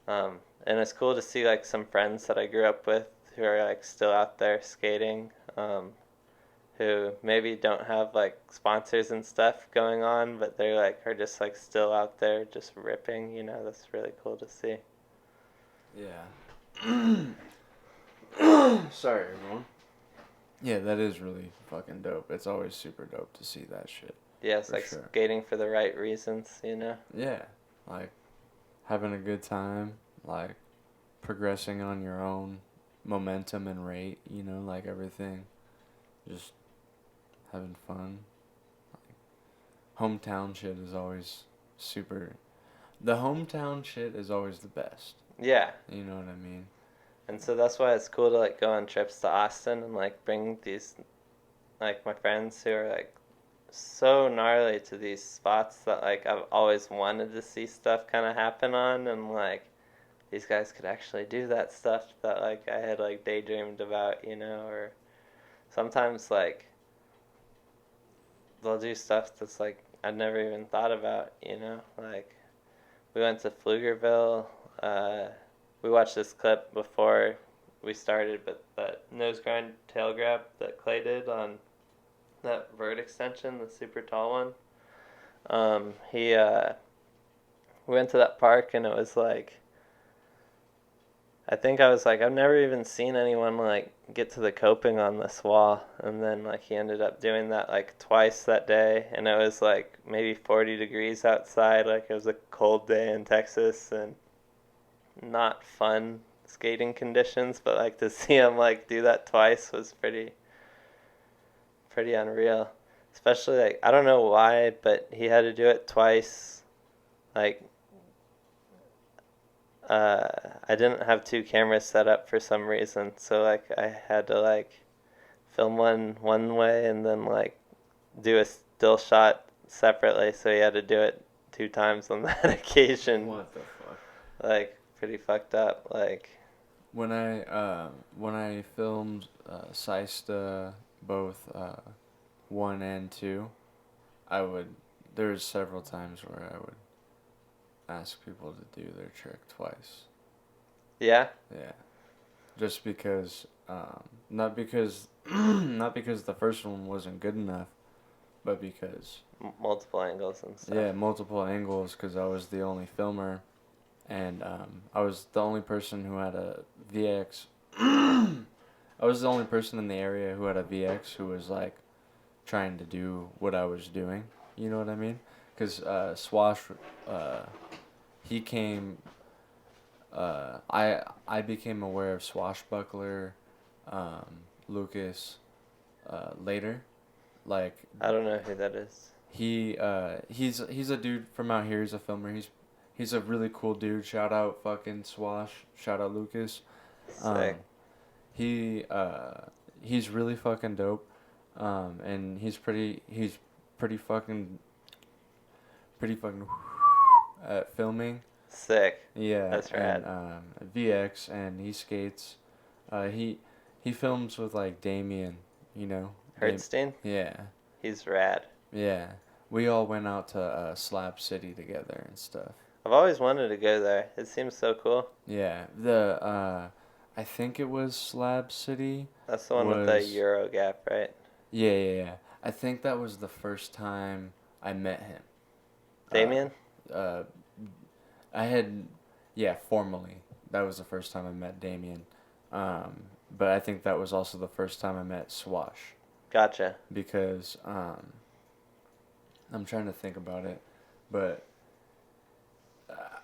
Speaker 2: And it's cool to see like some friends that I grew up with who are like still out there skating, who maybe don't have like sponsors and stuff going on, but they're like are just like still out there just ripping. You know, that's really cool to see.
Speaker 1: Yeah. Sorry, everyone. Yeah, that is really fucking dope. It's always super dope to see that shit.
Speaker 2: Yeah, it's like
Speaker 1: sure.
Speaker 2: Skating for the right reasons, you know?
Speaker 1: Yeah, like having a good time, like progressing on your own momentum and rate, you know, like everything. Just having fun. Like, hometown shit is always super. The hometown shit is always the best.
Speaker 2: Yeah.
Speaker 1: You know what I mean?
Speaker 2: And so that's why it's cool to like go on trips to Austin and like bring these, like, my friends who are like so gnarly to these spots that like I've always wanted to see stuff kind of happen on, and like these guys could actually do that stuff that like I had like daydreamed about, you know. Or sometimes like they'll do stuff that's like I'd never even thought about, you know. Like, we went to Pflugerville. We watched this clip before we started, but that nose grind tail grab that Clay did on that Vert extension, the super tall one. We went to that park, and it was like, I think I was like, I've never even seen anyone like get to the coping on this wall. And then like he ended up doing that like twice that day, and it was like maybe 40 degrees outside. Like, it was a cold day in Texas and not fun skating conditions, but like to see him like do that twice was pretty unreal. Especially like, I don't know why, but he had to do it twice. Like, I didn't have 2 cameras set up for some reason, so like I had to like film one way and then like do a still shot separately, so he had to do it 2 times on that occasion.
Speaker 1: What the fuck?
Speaker 2: Like, pretty fucked up. Like,
Speaker 1: When I filmed Seista both 1 and 2, there's several times where I would ask people to do their trick twice.
Speaker 2: yeah?
Speaker 1: Yeah. Just because not because the first one wasn't good enough, but because
Speaker 2: Multiple angles and stuff.
Speaker 1: yeah, multiple angles, because I was the only filmer, and I was the only person who had a VX. I was the only person in the area who had a VX who was like trying to do what I was doing. You know what I mean? Because Swash, he came. I became aware of Swashbuckler, Lucas, later. Like,
Speaker 2: I don't know who that is.
Speaker 1: he's a dude from out here. He's a filmer. He's a really cool dude. Shout out fucking Swash. Shout out Lucas.
Speaker 2: Sick.
Speaker 1: He's really fucking dope. And he's pretty fucking at filming.
Speaker 2: Sick.
Speaker 1: Yeah.
Speaker 2: That's rad.
Speaker 1: And VX, and he skates. He films with like Damien, you know.
Speaker 2: Hertzstein?
Speaker 1: Yeah.
Speaker 2: He's rad.
Speaker 1: Yeah. We all went out to Slab City together and stuff.
Speaker 2: I've always wanted to go there. It seems so cool.
Speaker 1: Yeah. I think it was Slab City.
Speaker 2: That's the one with the Euro gap, right?
Speaker 1: Yeah. I think that was the first time I met him.
Speaker 2: Damien?
Speaker 1: Formally. That was the first time I met Damien. But I think that was also the first time I met Swash.
Speaker 2: Gotcha.
Speaker 1: Because, I'm trying to think about it, but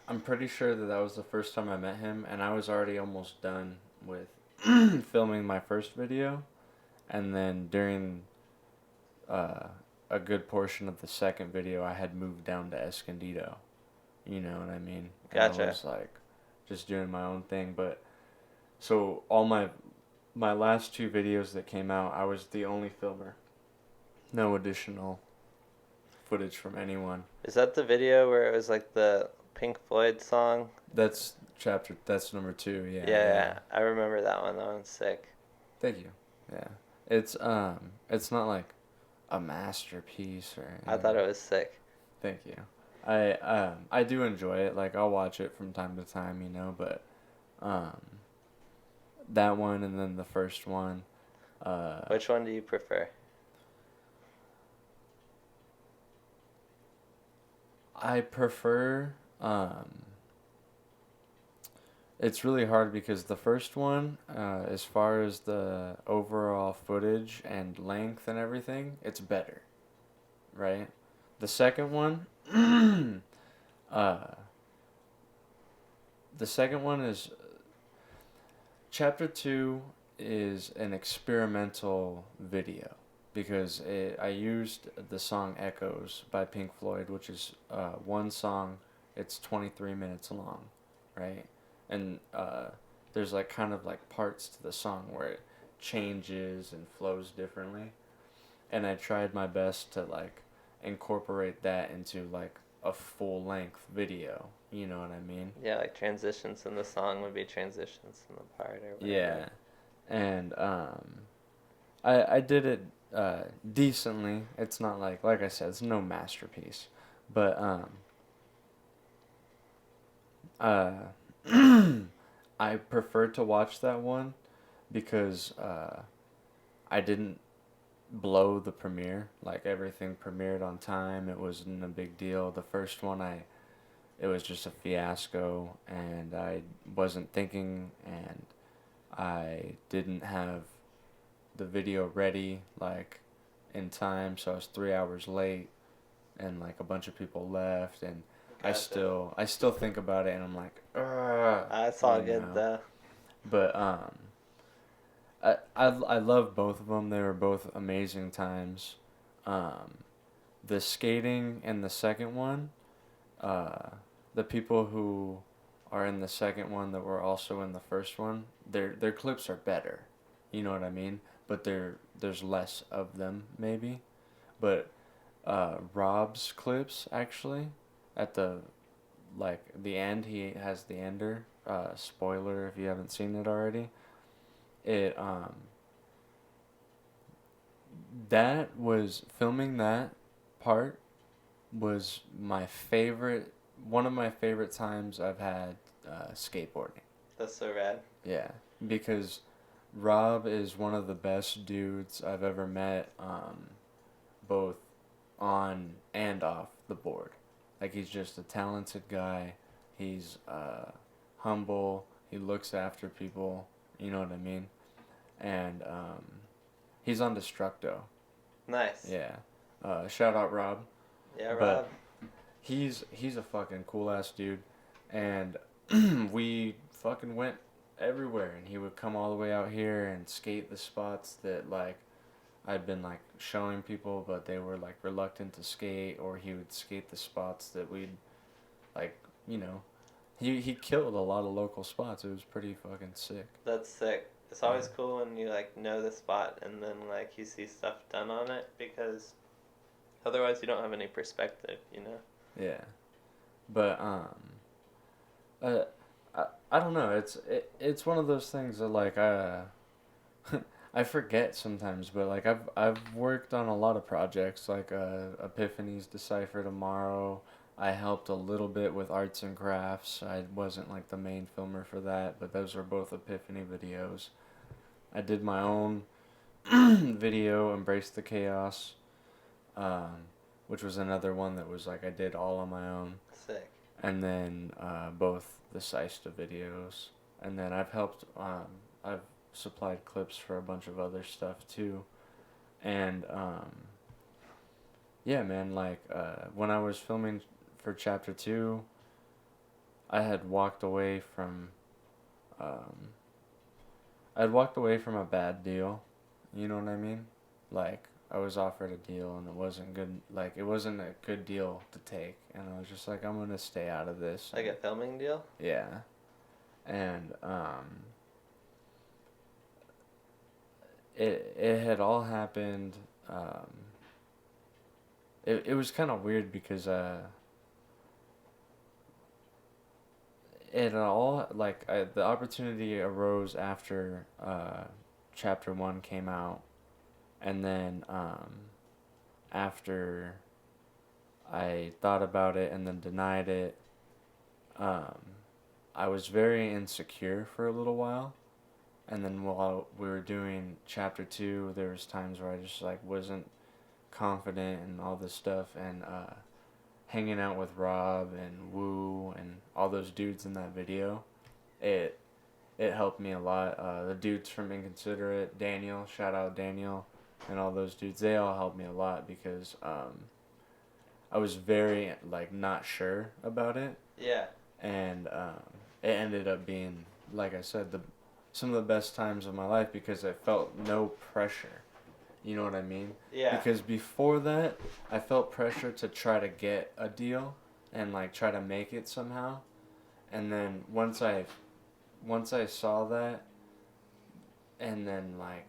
Speaker 1: I'm pretty sure that was the first time I met him, and I was already almost done with filming my first video, and then during a good portion of the second video, I had moved down to Escondido. You know what I mean? And
Speaker 2: Gotcha.
Speaker 1: I was like just doing my own thing, but so all my last 2 videos that came out, I was the only filmer. No additional footage from anyone.
Speaker 2: Is that the video where it was like the Pink Floyd song?
Speaker 1: That's number 2, yeah.
Speaker 2: Yeah. I remember that one. That one's sick.
Speaker 1: Thank you. Yeah. It's not like a masterpiece or anything.
Speaker 2: I thought it was sick.
Speaker 1: Thank you. I do enjoy it. Like, I'll watch it from time to time, you know, but that one and then the first one.
Speaker 2: Which one do you prefer?
Speaker 1: I prefer it's really hard because the first one, as far as the overall footage and length and everything, it's better, right? The second one, is Chapter 2 is an experimental video because I used the song Echoes by Pink Floyd, which is one song. It's 23 minutes long, right? And there's like kind of like parts to the song where it changes and flows differently. And I tried my best to like incorporate that into like a full length video. You know what I mean?
Speaker 2: Yeah, like transitions in the song would be transitions in the part or whatever.
Speaker 1: Yeah. And I did it decently. It's not like I said, it's no masterpiece. But I prefer to watch that one because I didn't blow the premiere. Like, everything premiered on time. It wasn't a big deal. The first one, it was just a fiasco, and I wasn't thinking, and I didn't have the video ready, like, in time, so I was 3 hours late, and, like, a bunch of people left, and
Speaker 2: Gotcha.
Speaker 1: I still think about it, and I'm like, ugh.
Speaker 2: That's all
Speaker 1: you
Speaker 2: good,
Speaker 1: know.
Speaker 2: though.
Speaker 1: But, I love both of them. They were both amazing times. The skating in the second one, the people who are in the second one that were also in the first one, their clips are better. You know what I mean? But there's less of them, maybe. But Rob's clips actually. At the end, he has the ender. Spoiler if you haven't seen it already. It that was filming that part was my favorite. One of my favorite times I've had skateboarding.
Speaker 2: That's so rad.
Speaker 1: Yeah, because Rob is one of the best dudes I've ever met, both on and off the board. Like, he's just a talented guy. He's humble. He looks after people. You know what I mean? And he's on Destructo.
Speaker 2: Nice.
Speaker 1: Yeah. Shout out Rob.
Speaker 2: Yeah, Rob.
Speaker 1: But he's a fucking cool ass dude, and we fucking went everywhere, and he would come all the way out here and skate the spots that like I'd been like showing people, but they were like reluctant to skate, or he would skate the spots that we'd like, you know, he killed a lot of local spots. It was pretty fucking sick.
Speaker 2: That's sick. It's always cool when you like know the spot and then like you see stuff done on it, because otherwise you don't have any perspective, you know.
Speaker 1: Yeah, but I don't know. It's one of those things that like I forget sometimes, but like I've worked on a lot of projects like Epiphany's Decipher Tomorrow. I helped a little bit with Arts and Crafts. I wasn't like the main filmer for that, but those were both Epiphany videos. I did my own video, Embrace the Chaos, which was another one that was like I did all on my own.
Speaker 2: Sick.
Speaker 1: And then both the Seista videos. And then I've helped, I've supplied clips for a bunch of other stuff too. And yeah, man, like when I was filming for Chapter 2, I had walked away from a bad deal. You know what I mean? Like, I was offered a deal and it wasn't good. Like, it wasn't a good deal to take. And I was just like, I'm going to stay out of this.
Speaker 2: Like a filming deal?
Speaker 1: Yeah. And it had all happened. It was kind of weird because it all, like, the opportunity arose after Chapter 1 came out. And then after I thought about it and then denied it, I was very insecure for a little while. And then while we were doing Chapter 2, there was times where I just like wasn't confident and all this stuff. And hanging out with Rob and Woo and all those dudes in that video, it helped me a lot. The dudes from Inconsiderate, Daniel, shout out Daniel, and all those dudes, they all helped me a lot because I was very like not sure about it.
Speaker 2: Yeah.
Speaker 1: And it ended up being, like I said, some of the best times of my life because I felt no pressure. You know what I mean?
Speaker 2: Yeah.
Speaker 1: Because before that, I felt pressure to try to get a deal and like try to make it somehow. And then once I saw that, and then like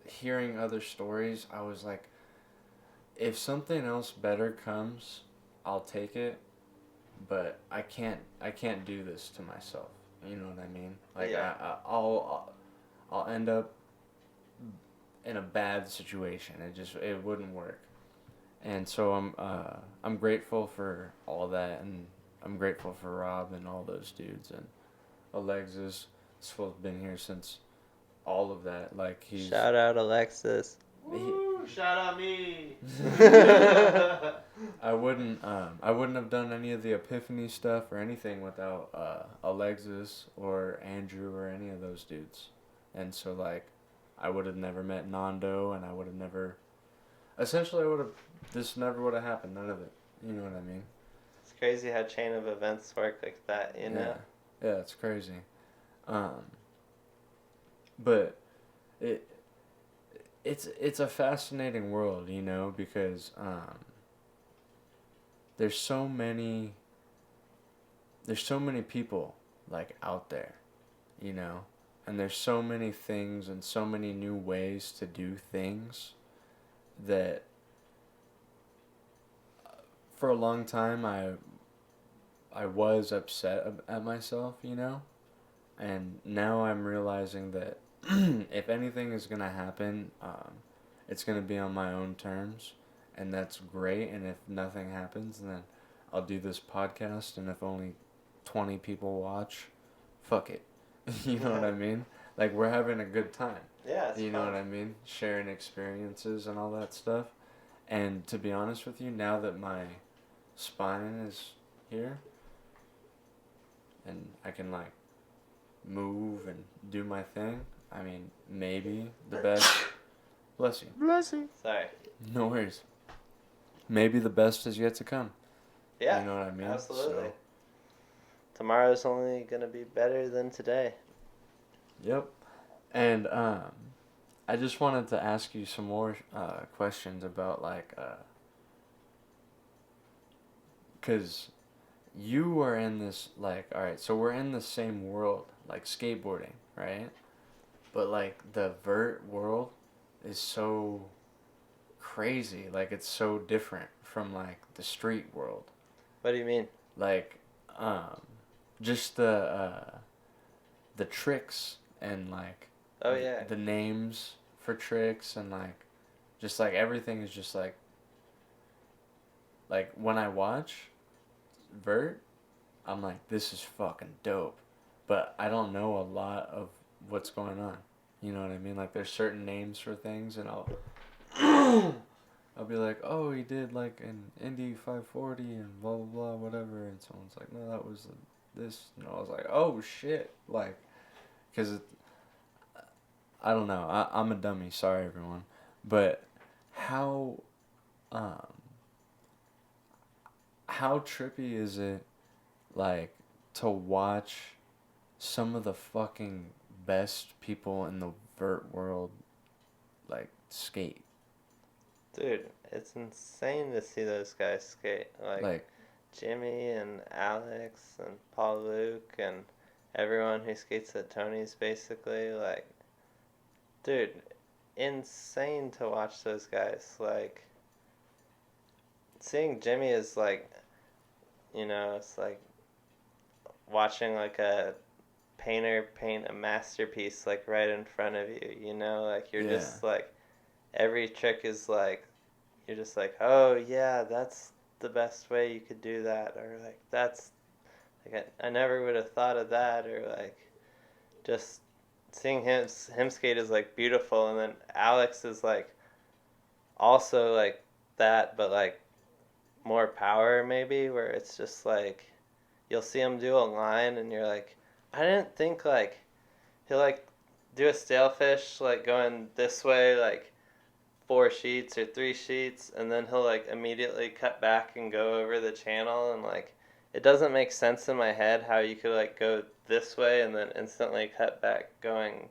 Speaker 1: hearing other stories, I was like, if something else better comes, I'll take it, but I can't do this to myself. You know what I mean? Like,
Speaker 2: yeah.
Speaker 1: I'll end up in a bad situation. It wouldn't work. And so I'm grateful for all that, and I'm grateful for Rob and all those dudes, and Alexiz. This fool's been here since all of that. Like, he's
Speaker 2: Shout out Alexiz.
Speaker 7: Woo, shout out me.
Speaker 1: I wouldn't have done any of the Epiphany stuff or anything without Alexiz or Andrew or any of those dudes. And so like I would have never met Nando, and I would have never this never would have happened, none of it. You know what I mean?
Speaker 2: It's crazy how chain of events work like that, you know?
Speaker 1: Yeah, it's crazy. But it's a fascinating world, you know, because there's so many people like out there, you know, and there's so many things and so many new ways to do things that for a long time I was upset at myself, you know? And now I'm realizing that if anything is going to happen, it's going to be on my own terms, and that's great. And if nothing happens, then I'll do this podcast, and if only 20 people watch, fuck it. You know what I mean? Like, we're having a good time.
Speaker 2: Yeah, it's
Speaker 1: You
Speaker 2: fun.
Speaker 1: know what I mean? Sharing experiences and all that stuff. And to be honest with you, now that my spine is here, and I can, like, move and do my thing, I mean, maybe the best... Bless you.
Speaker 7: Bless you.
Speaker 2: Sorry.
Speaker 1: No worries. Maybe the best is yet to come.
Speaker 2: Yeah.
Speaker 1: You know what I mean?
Speaker 2: Absolutely.
Speaker 1: So,
Speaker 2: Tomorrow's only gonna be better than today.
Speaker 1: yep. And I just wanted to ask you some more questions about, like, because you are in this, like, all right, so we're in the same world, like skateboarding, right? But, like, the vert world is so crazy. Like, it's so different from, like, the street world.
Speaker 2: What do you mean?
Speaker 1: Like, just the tricks and, like,
Speaker 2: Oh yeah.
Speaker 1: the names for tricks, and, like, just, like, everything is just, like, when I watch Vert, I'm like, this is fucking dope. But I don't know a lot of what's going on. You know what I mean? Like, there's certain names for things, and I'll be like, oh, he did, like, an Indy 540 and blah, blah, blah, whatever. And someone's like, no, that was this. And I was like, oh, shit. Like, because I don't know. I'm a dummy. Sorry, everyone. But how trippy is it, like, to watch some of the fucking best people in the vert world, like, skate?
Speaker 2: Dude, it's insane to see those guys skate. Like Jimmy and Alex and Paul Luke and everyone who skates at Tony's, basically. Like, dude, insane to watch those guys. Like, seeing Jimmy is like, you know, it's like watching, like, a painter paint a masterpiece, like, right in front of you, you know? Like, you're just like, every trick is like, you're just like, oh yeah, that's the best way you could do that, or like, that's, like, I never would have thought of that, or like, just seeing him skate is like beautiful. And then Alex is like also like that, but like more power maybe, where it's just like, you'll see him do a line and you're like, I didn't think, like, he'll like do a stalefish, like, going this way, like 4 sheets or 3 sheets, and then he'll like immediately cut back and go over the channel, and like, it doesn't make sense in my head how you could like go this way and then instantly cut back going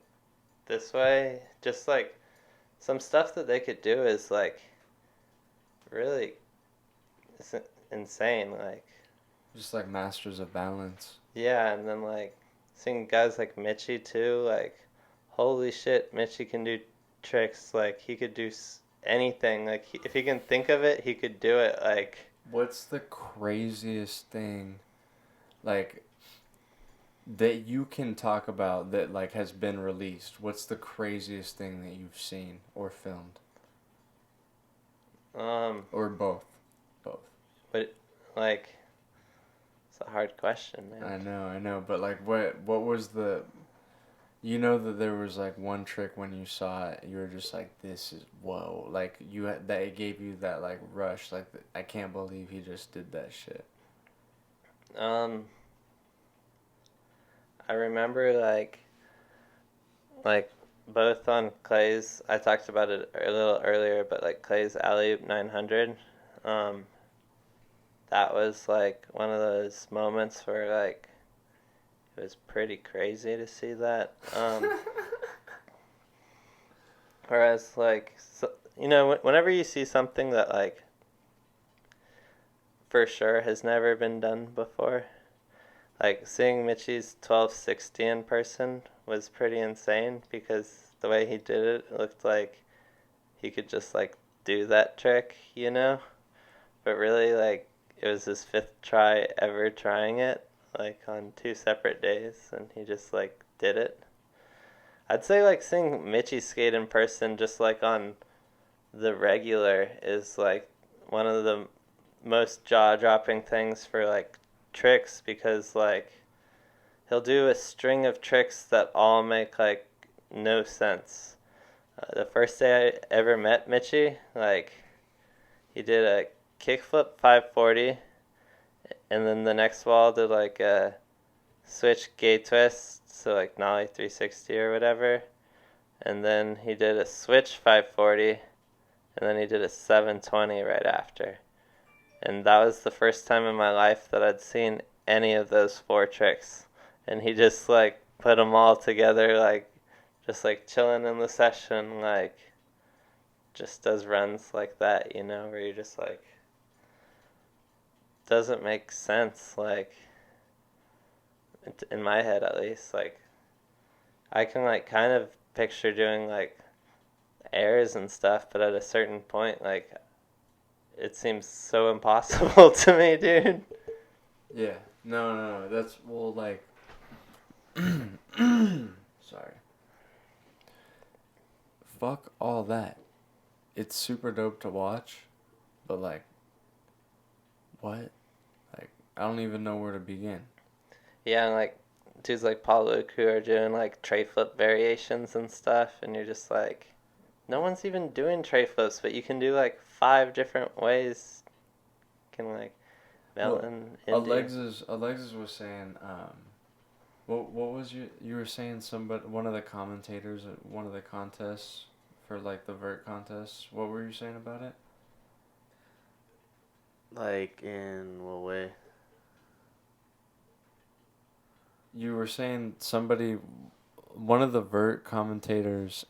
Speaker 2: this way. Just like some stuff that they could do is like really, it's insane. Like,
Speaker 1: Just like masters of balance.
Speaker 2: yeah. And then like seeing guys like Mitchie too, like, holy shit, Mitchie can do tricks. Like, he could do anything. Like, if he can think of it, he could do it. Like,
Speaker 1: What's the craziest thing, like, that you can talk about that, like, has been released? What's the craziest thing that you've seen or filmed? Or both?
Speaker 2: but like, it's a hard question, man.
Speaker 1: I know, but like, what was the, you know, that there was like one trick when you saw it, you were just like, this is, whoa, like, you had, that it gave you that, like, rush, like, I can't believe he just did that shit.
Speaker 2: I remember like both on Clay's, I talked about it a little earlier, but like Clay's alley-oop 900, that was like one of those moments where like it was pretty crazy to see that. Whereas like, so, you know, whenever you see something that like for sure has never been done before, like seeing Mitchie's 1260 in person was pretty insane, because the way he did it, it looked like he could just like do that trick, you know? But really, like, it was his 5th try ever trying it, like on 2 separate days, and he just like did it. I'd say like seeing Mitchie skate in person just like on the regular is like one of the most jaw-dropping things for like tricks, because like he'll do a string of tricks that all make like no sense. The first day I ever met Mitchie, like he did a kickflip 540, and then the next wall did like a switch gate twist, so like nollie 360 or whatever, and then he did a switch 540, and then he did a 720 right after. And that was the first time in my life that I'd seen any of those 4 tricks, and he just like put them all together, like just like chilling in the session, like just does runs like that, you know, where you're just like, doesn't make sense, like in my head at least. Like I can like kind of picture doing like airs and stuff, but at a certain point, like it seems so impossible to me, dude.
Speaker 1: Yeah. No. That's, well, like, sorry. Fuck all that. It's super dope to watch, but like, what? Like, I don't even know where to begin.
Speaker 2: Yeah, and like dudes like Paul Luke who are doing like tray flip variations and stuff, and you're just like, no one's even doing tray flips, but you can do like 5 different ways. You can like mountain.
Speaker 1: Alexiz was saying, what was you were saying, somebody, one of the commentators at one of the contests for like the Vert contests, what were you saying about it?
Speaker 7: Like, in what way?
Speaker 1: You were saying one of the Vert commentators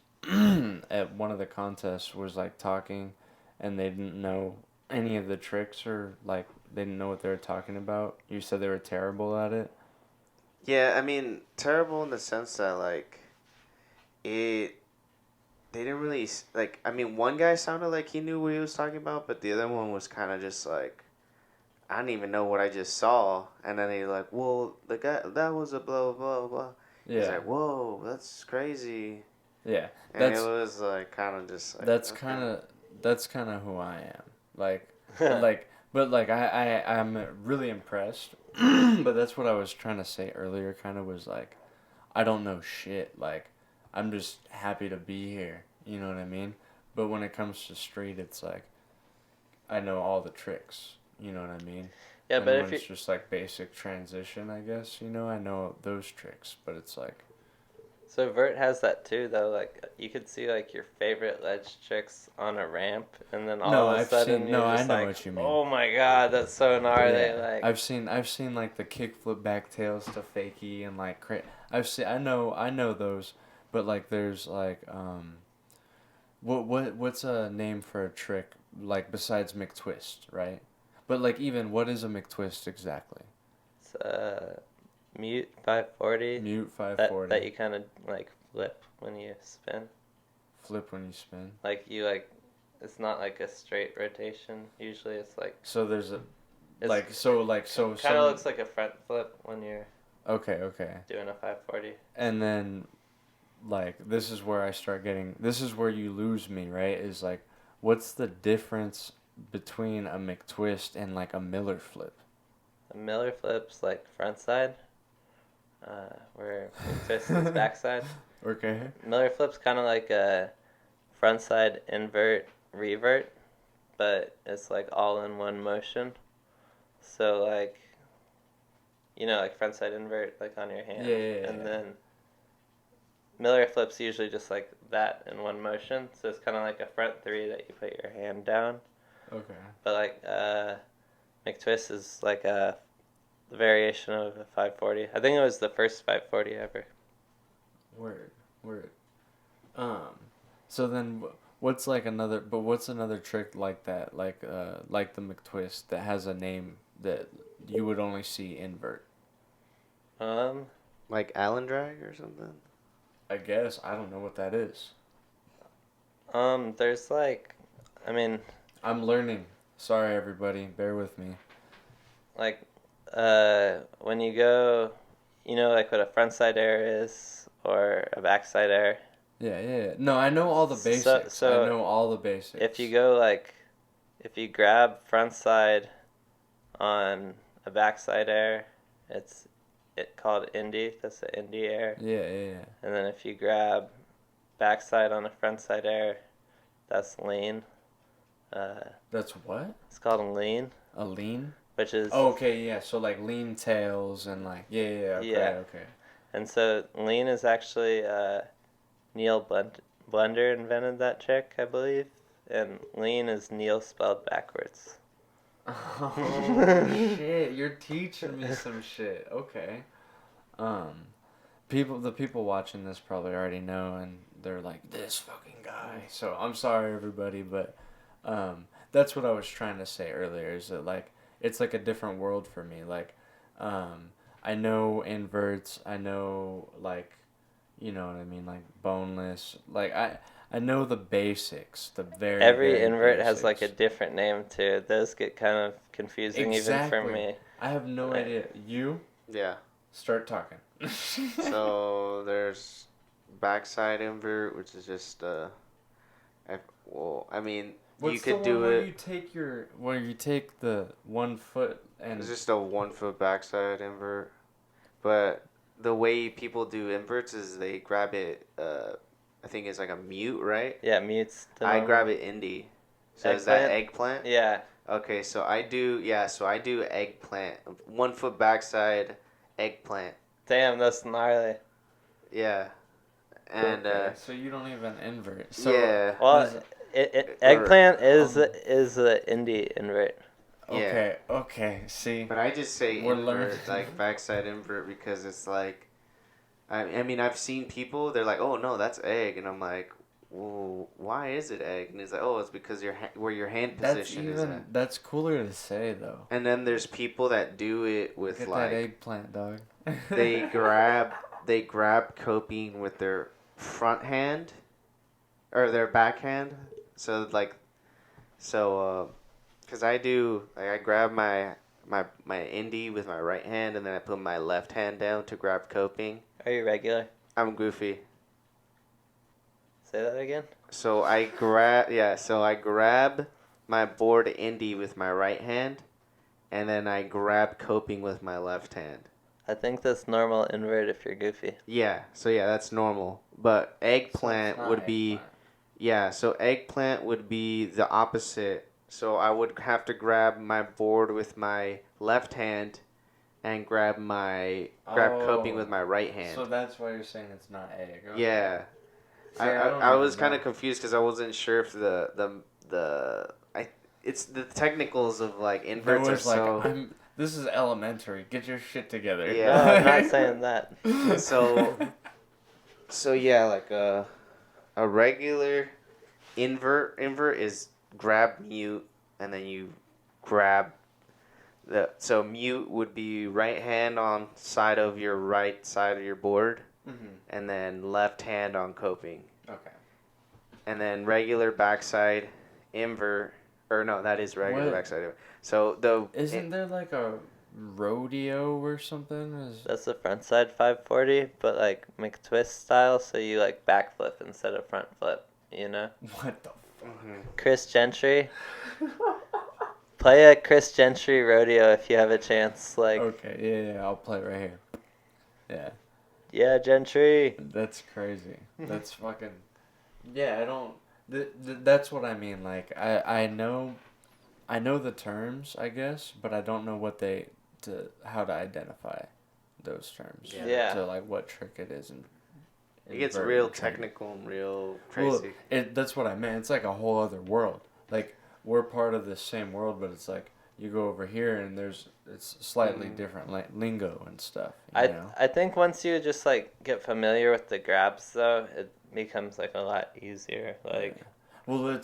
Speaker 1: at one of the contests was like talking, and they didn't know any of the tricks, or like they didn't know what they were talking about. You said they were terrible at it.
Speaker 7: Yeah, I mean, terrible in the sense that like they didn't really like. I mean, one guy sounded like he knew what he was talking about, but the other one was kind of just like, I don't even know what I just saw. And then he like, well, the guy, that was a blah blah blah. Yeah. He's like, whoa, that's crazy.
Speaker 1: Yeah,
Speaker 7: and it was like kind of just like,
Speaker 1: that's okay. That's kind of who I am. Like, but I'm really impressed. But that's what I was trying to say earlier. Kind of was like, I don't know shit. Like, I'm just happy to be here. You know what I mean? But when it comes to street, it's like, I know all the tricks. You know what I mean?
Speaker 2: Yeah,
Speaker 1: and
Speaker 2: but
Speaker 1: when
Speaker 2: if
Speaker 1: it's just like basic transition, I guess, you know, I know those tricks, but it's like.
Speaker 2: So Vert has that too, though. Like you could see like your favorite ledge tricks on a ramp, and then all of a sudden you're just like, what you mean. Oh my god, that's so gnarly!
Speaker 1: Yeah.
Speaker 2: Like
Speaker 1: I've seen like the kickflip back tails to fakie and like I know those, but like there's like what's a name for a trick like besides Mctwist, right? But like even what is a Mctwist exactly?
Speaker 2: It's mute 540.
Speaker 1: Mute 540.
Speaker 2: That you kind of like flip when you spin.
Speaker 1: Flip when you spin.
Speaker 2: Like you like, it's not like a straight rotation. Usually it's like.
Speaker 1: So there's a,
Speaker 2: so. Kind of looks like a front flip when you're.
Speaker 1: Okay.
Speaker 2: Doing a 540.
Speaker 1: And then, like this is where you lose me, right? Is like, what's the difference between a Mctwist and like a Miller flip?
Speaker 2: A Miller flip's like front side. Where Mctwist is backside.
Speaker 1: Okay.
Speaker 2: Miller flip's kind of like a front side invert revert, but it's like all in one motion. So like, you know, like front side invert like on your hand.
Speaker 1: Yeah.
Speaker 2: And then Miller flip's usually just like that in one motion. So it's kind of like a front 3 that you put your hand down.
Speaker 1: Okay.
Speaker 2: But like Mctwist is like a variation of a 540. I think it was the first 540 ever.
Speaker 1: Word. So then, what's another trick like that, like the Mctwist that has a name that you would only see in Vert?
Speaker 7: Like Allen drag or something?
Speaker 1: I guess I don't know what that is.
Speaker 2: There's like, I mean,
Speaker 1: I'm learning. Sorry, everybody, bear with me.
Speaker 2: like, when you go, you know, like what a frontside air is or a backside air.
Speaker 1: Yeah. No, I know all the basics.
Speaker 2: So
Speaker 1: I know all the basics.
Speaker 2: if you go like, if you grab frontside on a backside air, it's called indie. That's the indie air.
Speaker 1: Yeah.
Speaker 2: And then if you grab backside on a frontside air, that's lean.
Speaker 1: That's what?
Speaker 2: It's called a lean.
Speaker 1: A lean?
Speaker 2: Which is...
Speaker 1: Oh, okay, yeah. So like lean tails and like okay.
Speaker 2: And so lean is actually Neil Blender invented that trick, I believe. And lean is Neil spelled backwards.
Speaker 1: Oh shit! You're teaching me some shit. Okay. The people watching this probably already know, and they're like, "This fucking guy." So I'm sorry, everybody, but that's what I was trying to say earlier. Is that like it's like a different world for me. Like, I know inverts. I know like, you know what I mean, like boneless. Like I know the basics,
Speaker 2: Every invert
Speaker 1: basics.
Speaker 2: has like a different name too. Those get kind of confusing even for me.
Speaker 1: I have no idea. You?
Speaker 7: Yeah.
Speaker 1: Start talking.
Speaker 7: So there's backside invert, which is just I mean,
Speaker 1: What's
Speaker 7: you could
Speaker 1: the
Speaker 7: do
Speaker 1: one where
Speaker 7: it.
Speaker 1: where you take the 1 foot and
Speaker 7: It's just a 1 foot backside invert, but the way people do inverts is they grab it. I think it's like a mute, right?
Speaker 2: Yeah, mute's the
Speaker 7: I
Speaker 2: normal.
Speaker 7: grab it indie. So is that
Speaker 2: Eggplant?
Speaker 7: eggplant?
Speaker 2: Yeah.
Speaker 7: Okay, so I do eggplant. 1 foot backside, eggplant.
Speaker 2: Damn, that's gnarly.
Speaker 7: Yeah. And
Speaker 1: okay, so you don't even invert. So
Speaker 7: yeah.
Speaker 2: Well, eggplant is the indie invert.
Speaker 1: Okay. See,
Speaker 7: But I just say
Speaker 1: We're
Speaker 7: invert,
Speaker 1: learning.
Speaker 7: like backside invert, because it's like, I mean, I've seen people, they're like, oh no, that's egg, and I'm like, well, why is it egg? And he's like, oh, it's because where your hand position is at.
Speaker 1: That's cooler to say though.
Speaker 7: And then there's people that do it with
Speaker 1: Get
Speaker 7: like
Speaker 1: that eggplant, dog.
Speaker 7: they grab coping with their front hand or their backhand. So because I grab my indie with my right hand, and then I put my left hand down to grab coping.
Speaker 2: Are you regular?
Speaker 7: I'm goofy.
Speaker 2: Say that again.
Speaker 7: So I grab my board indie with my right hand, and then I grab coping with my left hand.
Speaker 2: I think that's normal invert if you're goofy.
Speaker 7: Yeah, so yeah, that's normal. But eggplant would be
Speaker 1: eggplant.
Speaker 7: Yeah, so eggplant would be the opposite. So I would have to grab my board with my left hand and grab coping with my right hand.
Speaker 1: So that's why you're saying it's not egg. Okay.
Speaker 7: Yeah.
Speaker 1: See,
Speaker 7: I was kind
Speaker 1: know.
Speaker 7: of confused because I wasn't sure if it's the technicals of like inverts are so.
Speaker 1: This is elementary. Get your shit together.
Speaker 7: Yeah.
Speaker 2: No, I'm not saying that.
Speaker 7: So yeah, like a regular invert is grab mute, and then you grab so mute would be right hand on side of your right side of your board, and then left hand on coping.
Speaker 1: Okay.
Speaker 7: And then regular backside invert, or no, that is regular
Speaker 1: What?
Speaker 7: backside invert. So
Speaker 1: Isn't there like a rodeo or something?
Speaker 2: That's the frontside 540, but like Mctwist style, so you like backflip instead of front flip, you know?
Speaker 1: What the
Speaker 2: Chris Gentry. Play a Chris Gentry rodeo if you have a chance. Like,
Speaker 1: Okay, yeah, I'll play it right here. Yeah.
Speaker 2: yeah, Gentry.
Speaker 1: That's crazy. That's fucking... Yeah, I don't... that's what I mean. Like, I know the terms, I guess, but I don't know how to identify those terms.
Speaker 2: Yeah.
Speaker 1: To, like, what trick it is. And
Speaker 7: it gets
Speaker 1: invert
Speaker 7: real
Speaker 1: and trick.
Speaker 7: technical and real
Speaker 1: Well,
Speaker 7: crazy.
Speaker 1: that's what I meant. It's like a whole other world. Like, we're part of the same world, but it's like you go over here and it's slightly different lingo and stuff. You know?
Speaker 2: I think once you just like get familiar with the grabs though, it becomes like a lot easier. Like,
Speaker 1: well,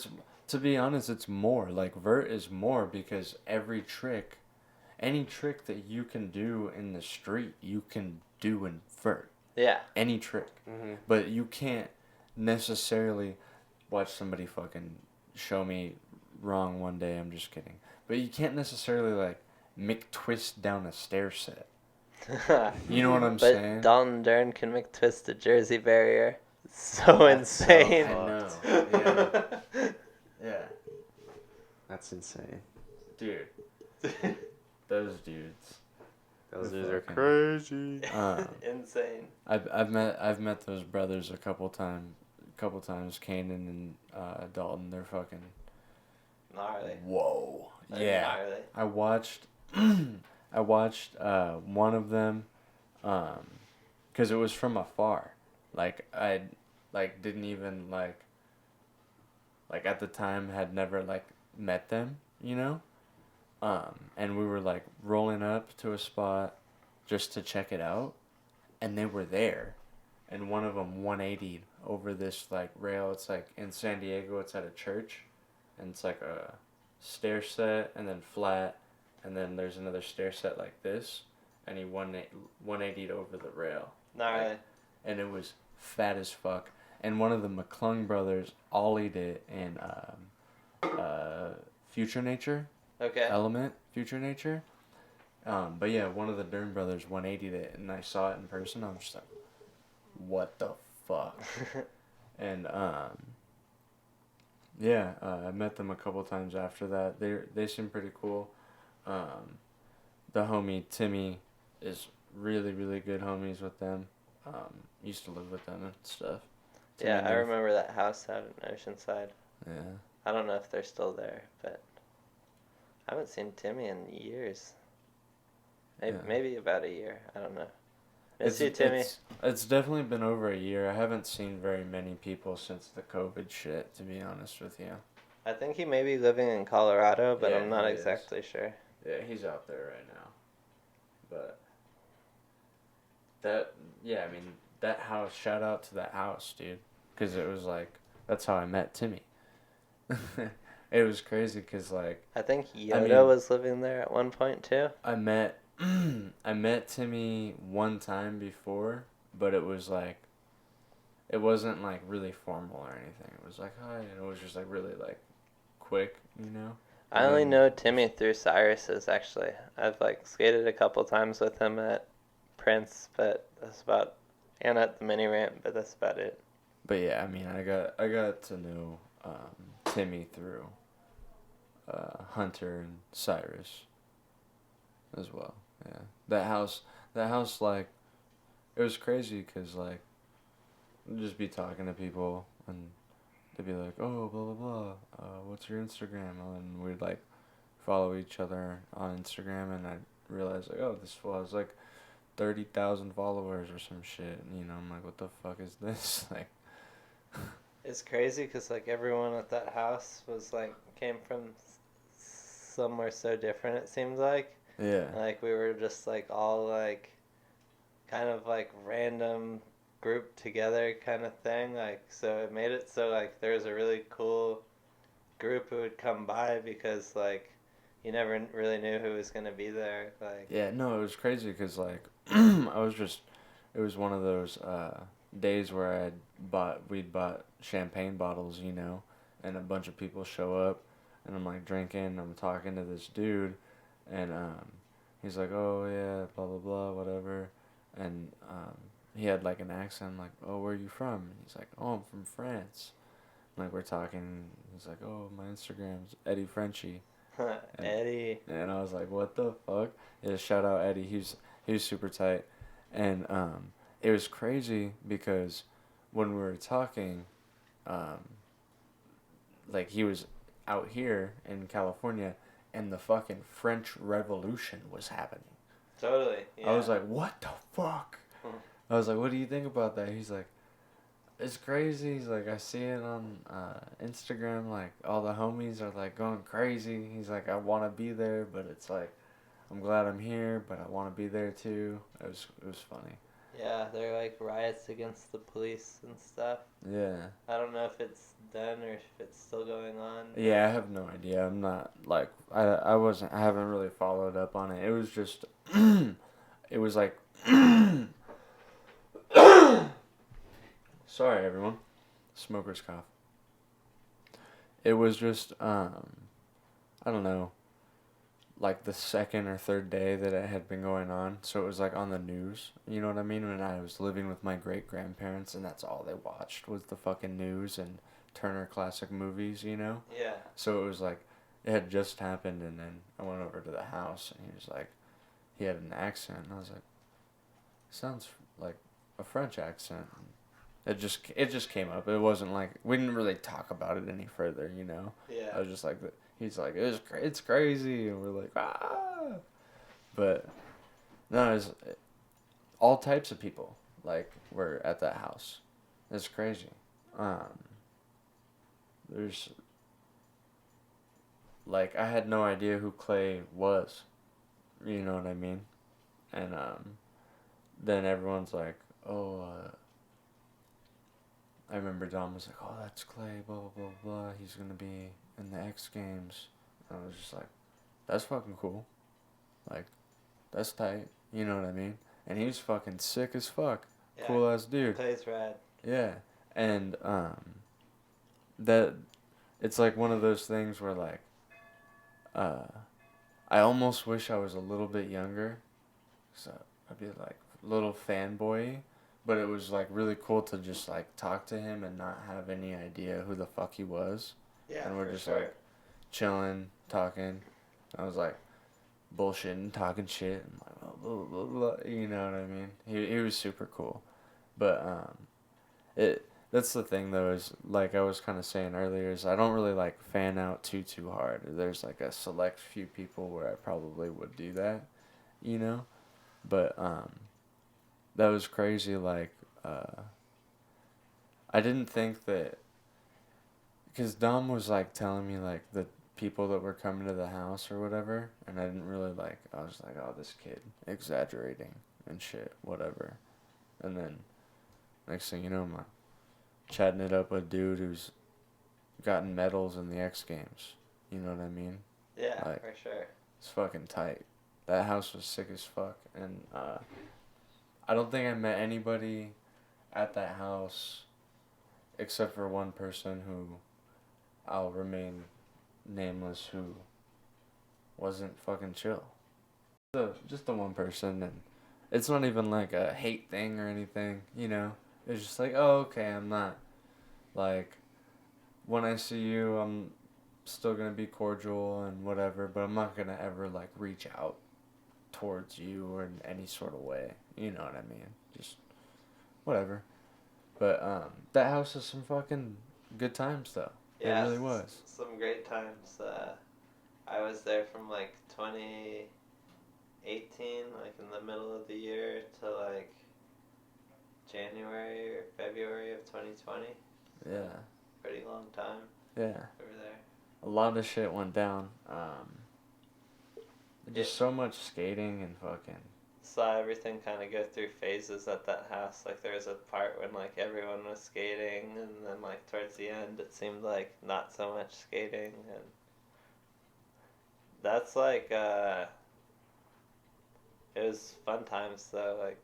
Speaker 1: to be honest, it's more like vert is more because any trick that you can do in the street, you can do in vert.
Speaker 2: yeah.
Speaker 1: Any trick, but you can't necessarily watch somebody fucking show me wrong one day. I'm just kidding, but you can't necessarily like Mctwist down a stair set. You know what I'm
Speaker 2: but
Speaker 1: saying?
Speaker 2: Dalton Dern can Mctwist a Jersey barrier. It's so insane.
Speaker 1: I know. Yeah. Yeah.
Speaker 7: That's insane.
Speaker 1: Dude. Those dudes.
Speaker 7: Those
Speaker 1: They're
Speaker 7: dudes are
Speaker 1: fucking-
Speaker 7: crazy.
Speaker 2: Insane.
Speaker 1: I've met those brothers a couple times. Kanan and Dalton. They're fucking
Speaker 2: Gnarly.
Speaker 1: whoa.
Speaker 2: They're
Speaker 1: Yeah.
Speaker 2: gnarly.
Speaker 1: I watched one of them, cause it was from afar. Like I, didn't even like at the time had never like met them, you know. And we were like rolling up to a spot just to check it out, and they were there, and one of them 180'd over this like rail. It's like in San Diego. It's at a church, and it's like a stair set and then flat, and then there's another stair set like this, and he 180'd over the rail.
Speaker 2: Gnarly.
Speaker 1: Like, and it was fat as fuck. And one of the McClung brothers ollied it in Future Nature.
Speaker 2: Okay.
Speaker 1: Element, Future Nature. But yeah, one of the Dern brothers 180'd it, and I saw it in person. I was just like, what the fuck? And yeah, I met them a couple times after that. They seem pretty cool. The homie Timmy is really, really good homies with them. Used to live with them and stuff. Timmy
Speaker 2: Yeah, I
Speaker 1: knew-
Speaker 2: remember that house out in Oceanside.
Speaker 1: Yeah.
Speaker 2: I don't know if they're still there, but I haven't seen Timmy in years. Maybe about a year. I don't know. Miss you, Timmy.
Speaker 1: It's definitely been over a year. I haven't seen very many people since the COVID shit, to be honest with you.
Speaker 2: I think he may be living in Colorado, but
Speaker 1: Yeah,
Speaker 2: I'm not
Speaker 1: he is.
Speaker 2: exactly sure.
Speaker 1: Yeah, he's out there right now. But that house, shout out to that house, dude. Because it was like, that's how I met Timmy. It was crazy because, like,
Speaker 2: I think Yoda was living there at one point, too.
Speaker 1: I met Timmy one time before, but it was like, it wasn't like really formal or anything. It was like, hi, and it was just like really like quick, you know?
Speaker 2: I only know Timmy through Cyrus's, actually. I've like skated a couple times with him at Prince, but that's about, and at the mini ramp, but that's about it.
Speaker 1: But yeah, I mean, I got to know Timmy through Hunter and Cyrus as well. Yeah, that house, like, it was crazy because like, I'd just be talking to people and they'd be like, oh, blah blah blah, what's your Instagram? And we'd like follow each other on Instagram, and I realized like, oh, this fool has like 30,000 followers or some shit. And, you know, I'm like, what the fuck is this? Like,
Speaker 2: It's crazy because like everyone at that house was like came from somewhere so different. It seemed like.
Speaker 1: yeah.
Speaker 2: Like we were just like all like, kind of like random grouped together kind of thing. Like so it made it so like there was a really cool group who would come by because like you never really knew who was gonna be there. Like
Speaker 1: Yeah, no, it was crazy because, like, it was one of those days where we'd bought champagne bottles, you know, and a bunch of people show up, and I'm, like, drinking, I'm talking to this dude, and he's like, oh, yeah, blah, blah, blah, whatever, and he had, like, an accent, like, oh, where are you from? And he's like, oh, I'm from France. And, like, we're talking, he's like, oh, my Instagram's Eddie Frenchie.
Speaker 2: Eddie.
Speaker 1: And I was like, what the fuck? Yeah, shout out Eddie. He was super tight. And it was crazy because when we were talking, like, he was out here in California and the fucking French Revolution was happening.
Speaker 2: Totally. Yeah.
Speaker 1: I was like, what the fuck? I was like, what do you think about that? He's like, it's crazy. He's like, I see it on Instagram. Like, all the homies are, like, going crazy. He's like, I want to be there, but it's like, I'm glad I'm here, but I want to be there, too. It was funny.
Speaker 2: Yeah, there are, like, riots against the police and stuff.
Speaker 1: Yeah.
Speaker 2: I don't know if it's done or if it's still going on.
Speaker 1: Yeah, I have no idea. I'm not, like, I haven't really followed up on it. It was just, it was like, sorry, everyone. Smoker's cough. It was just, I don't know. like the second or third day that it had been going on. So it was like on the news. You know what I mean? When I was living with my great grandparents, and that's all they watched was the fucking news and Turner Classic Movies. You know?
Speaker 2: Yeah.
Speaker 1: So it was like it had just happened, and then I went over to the house, and he was like, he had an accent, and I was like, sounds like a French accent. It just came up. It wasn't like we didn't really talk about it any further. You know?
Speaker 2: Yeah.
Speaker 1: I was just like, he's like, it's crazy, and we're like, ah. But no, it's all types of people like were at that house. It's crazy. There's like I had no idea who Clay was. You know what I mean? And then everyone's like, oh. I remember Dom was like, oh, that's Clay, blah, blah, blah, blah. He's going to be in the X Games. And I was just like, that's fucking cool. Like, that's tight. You know what I mean? And he was fucking sick as fuck.
Speaker 2: Yeah.
Speaker 1: Cool ass dude.
Speaker 2: Clay's rad.
Speaker 1: Yeah. And that it's like one of those things where like I almost wish I was a little bit younger. So I'd be like a little fanboy. But it was, like, really cool to just, like, talk to him and not have any idea who the fuck he was.
Speaker 2: Yeah,
Speaker 1: and we're just, like, chilling, talking. I was, like, bullshitting, talking shit. And, like, blah, blah, blah, you know what I mean? He was super cool. But, that's the thing, though, is, like I was kind of saying earlier, is I don't really, like, fan out too hard. There's, like, a select few people where I probably would do that, you know? But, that was crazy, like, I didn't think that, because Dom was, like, telling me, like, the people that were coming to the house or whatever, and I didn't really, like, I was like, oh, this kid, exaggerating and shit, whatever. And then, next thing you know, I'm, like, chatting it up with a dude who's gotten medals in the X Games, you know what I mean?
Speaker 2: Yeah,
Speaker 1: like,
Speaker 2: for sure.
Speaker 1: It's fucking tight. That house was sick as fuck, and, I don't think I met anybody at that house except for one person who I'll remain nameless who wasn't fucking chill. Just the one person, and it's not even like a hate thing or anything, you know? It's just like, oh, okay, I'm not, like, when I see you, I'm still gonna be cordial and whatever, but I'm not gonna ever, like, reach out towards you or in any sort of way. You know what I mean? Just whatever. But that house is some fucking good times though.
Speaker 2: Yeah,
Speaker 1: it really was.
Speaker 2: Some great times. I was there from like 2018, like in the middle of the year, to like January or February of 2020.
Speaker 1: Yeah.
Speaker 2: Pretty long time.
Speaker 1: Yeah.
Speaker 2: Over there.
Speaker 1: A lot of shit went down. Just so much skating and fucking.
Speaker 2: Saw everything kind of go through phases at that house. Like there was a part when like everyone was skating, and then like towards the end it seemed like not so much skating, and that's like it was fun times though. Like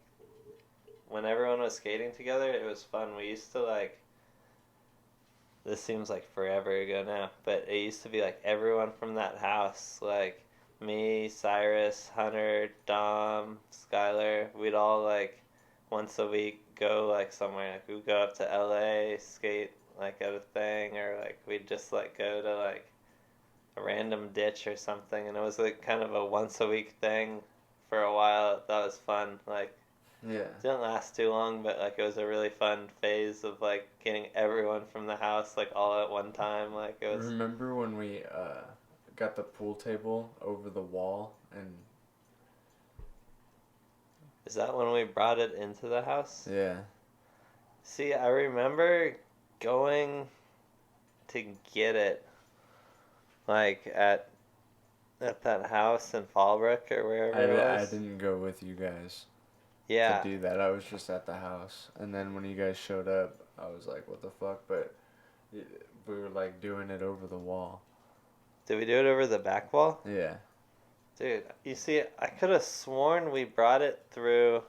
Speaker 2: when everyone was skating together, it was fun. We used to like, this seems like forever ago now, but it used to be like everyone from that house, like me, Cyrus, Hunter, Dom, Skyler, we'd all like once a week go like somewhere. Like we'd go up to LA, skate like at a thing, or like we'd just like go to like a random ditch or something, and it was like kind of a once a week thing for a while. That was fun. Like
Speaker 1: yeah,
Speaker 2: it didn't last too long, but like it was a really fun phase of like getting everyone from the house like all at one time. Like it was.
Speaker 1: Remember when we got the pool table over the wall, and
Speaker 2: is that when we brought it into the house?
Speaker 1: yeah.
Speaker 2: See, I remember going to get it like at that house in Fallbrook or wherever it was.
Speaker 1: I didn't go with you guys
Speaker 2: Yeah.
Speaker 1: to do that. I was just at the house, and then when you guys showed up, I was like, what the fuck? But we were like doing it over the wall.
Speaker 2: Did we do it over the back wall?
Speaker 1: Yeah.
Speaker 2: Dude, you see, I could have sworn we brought it through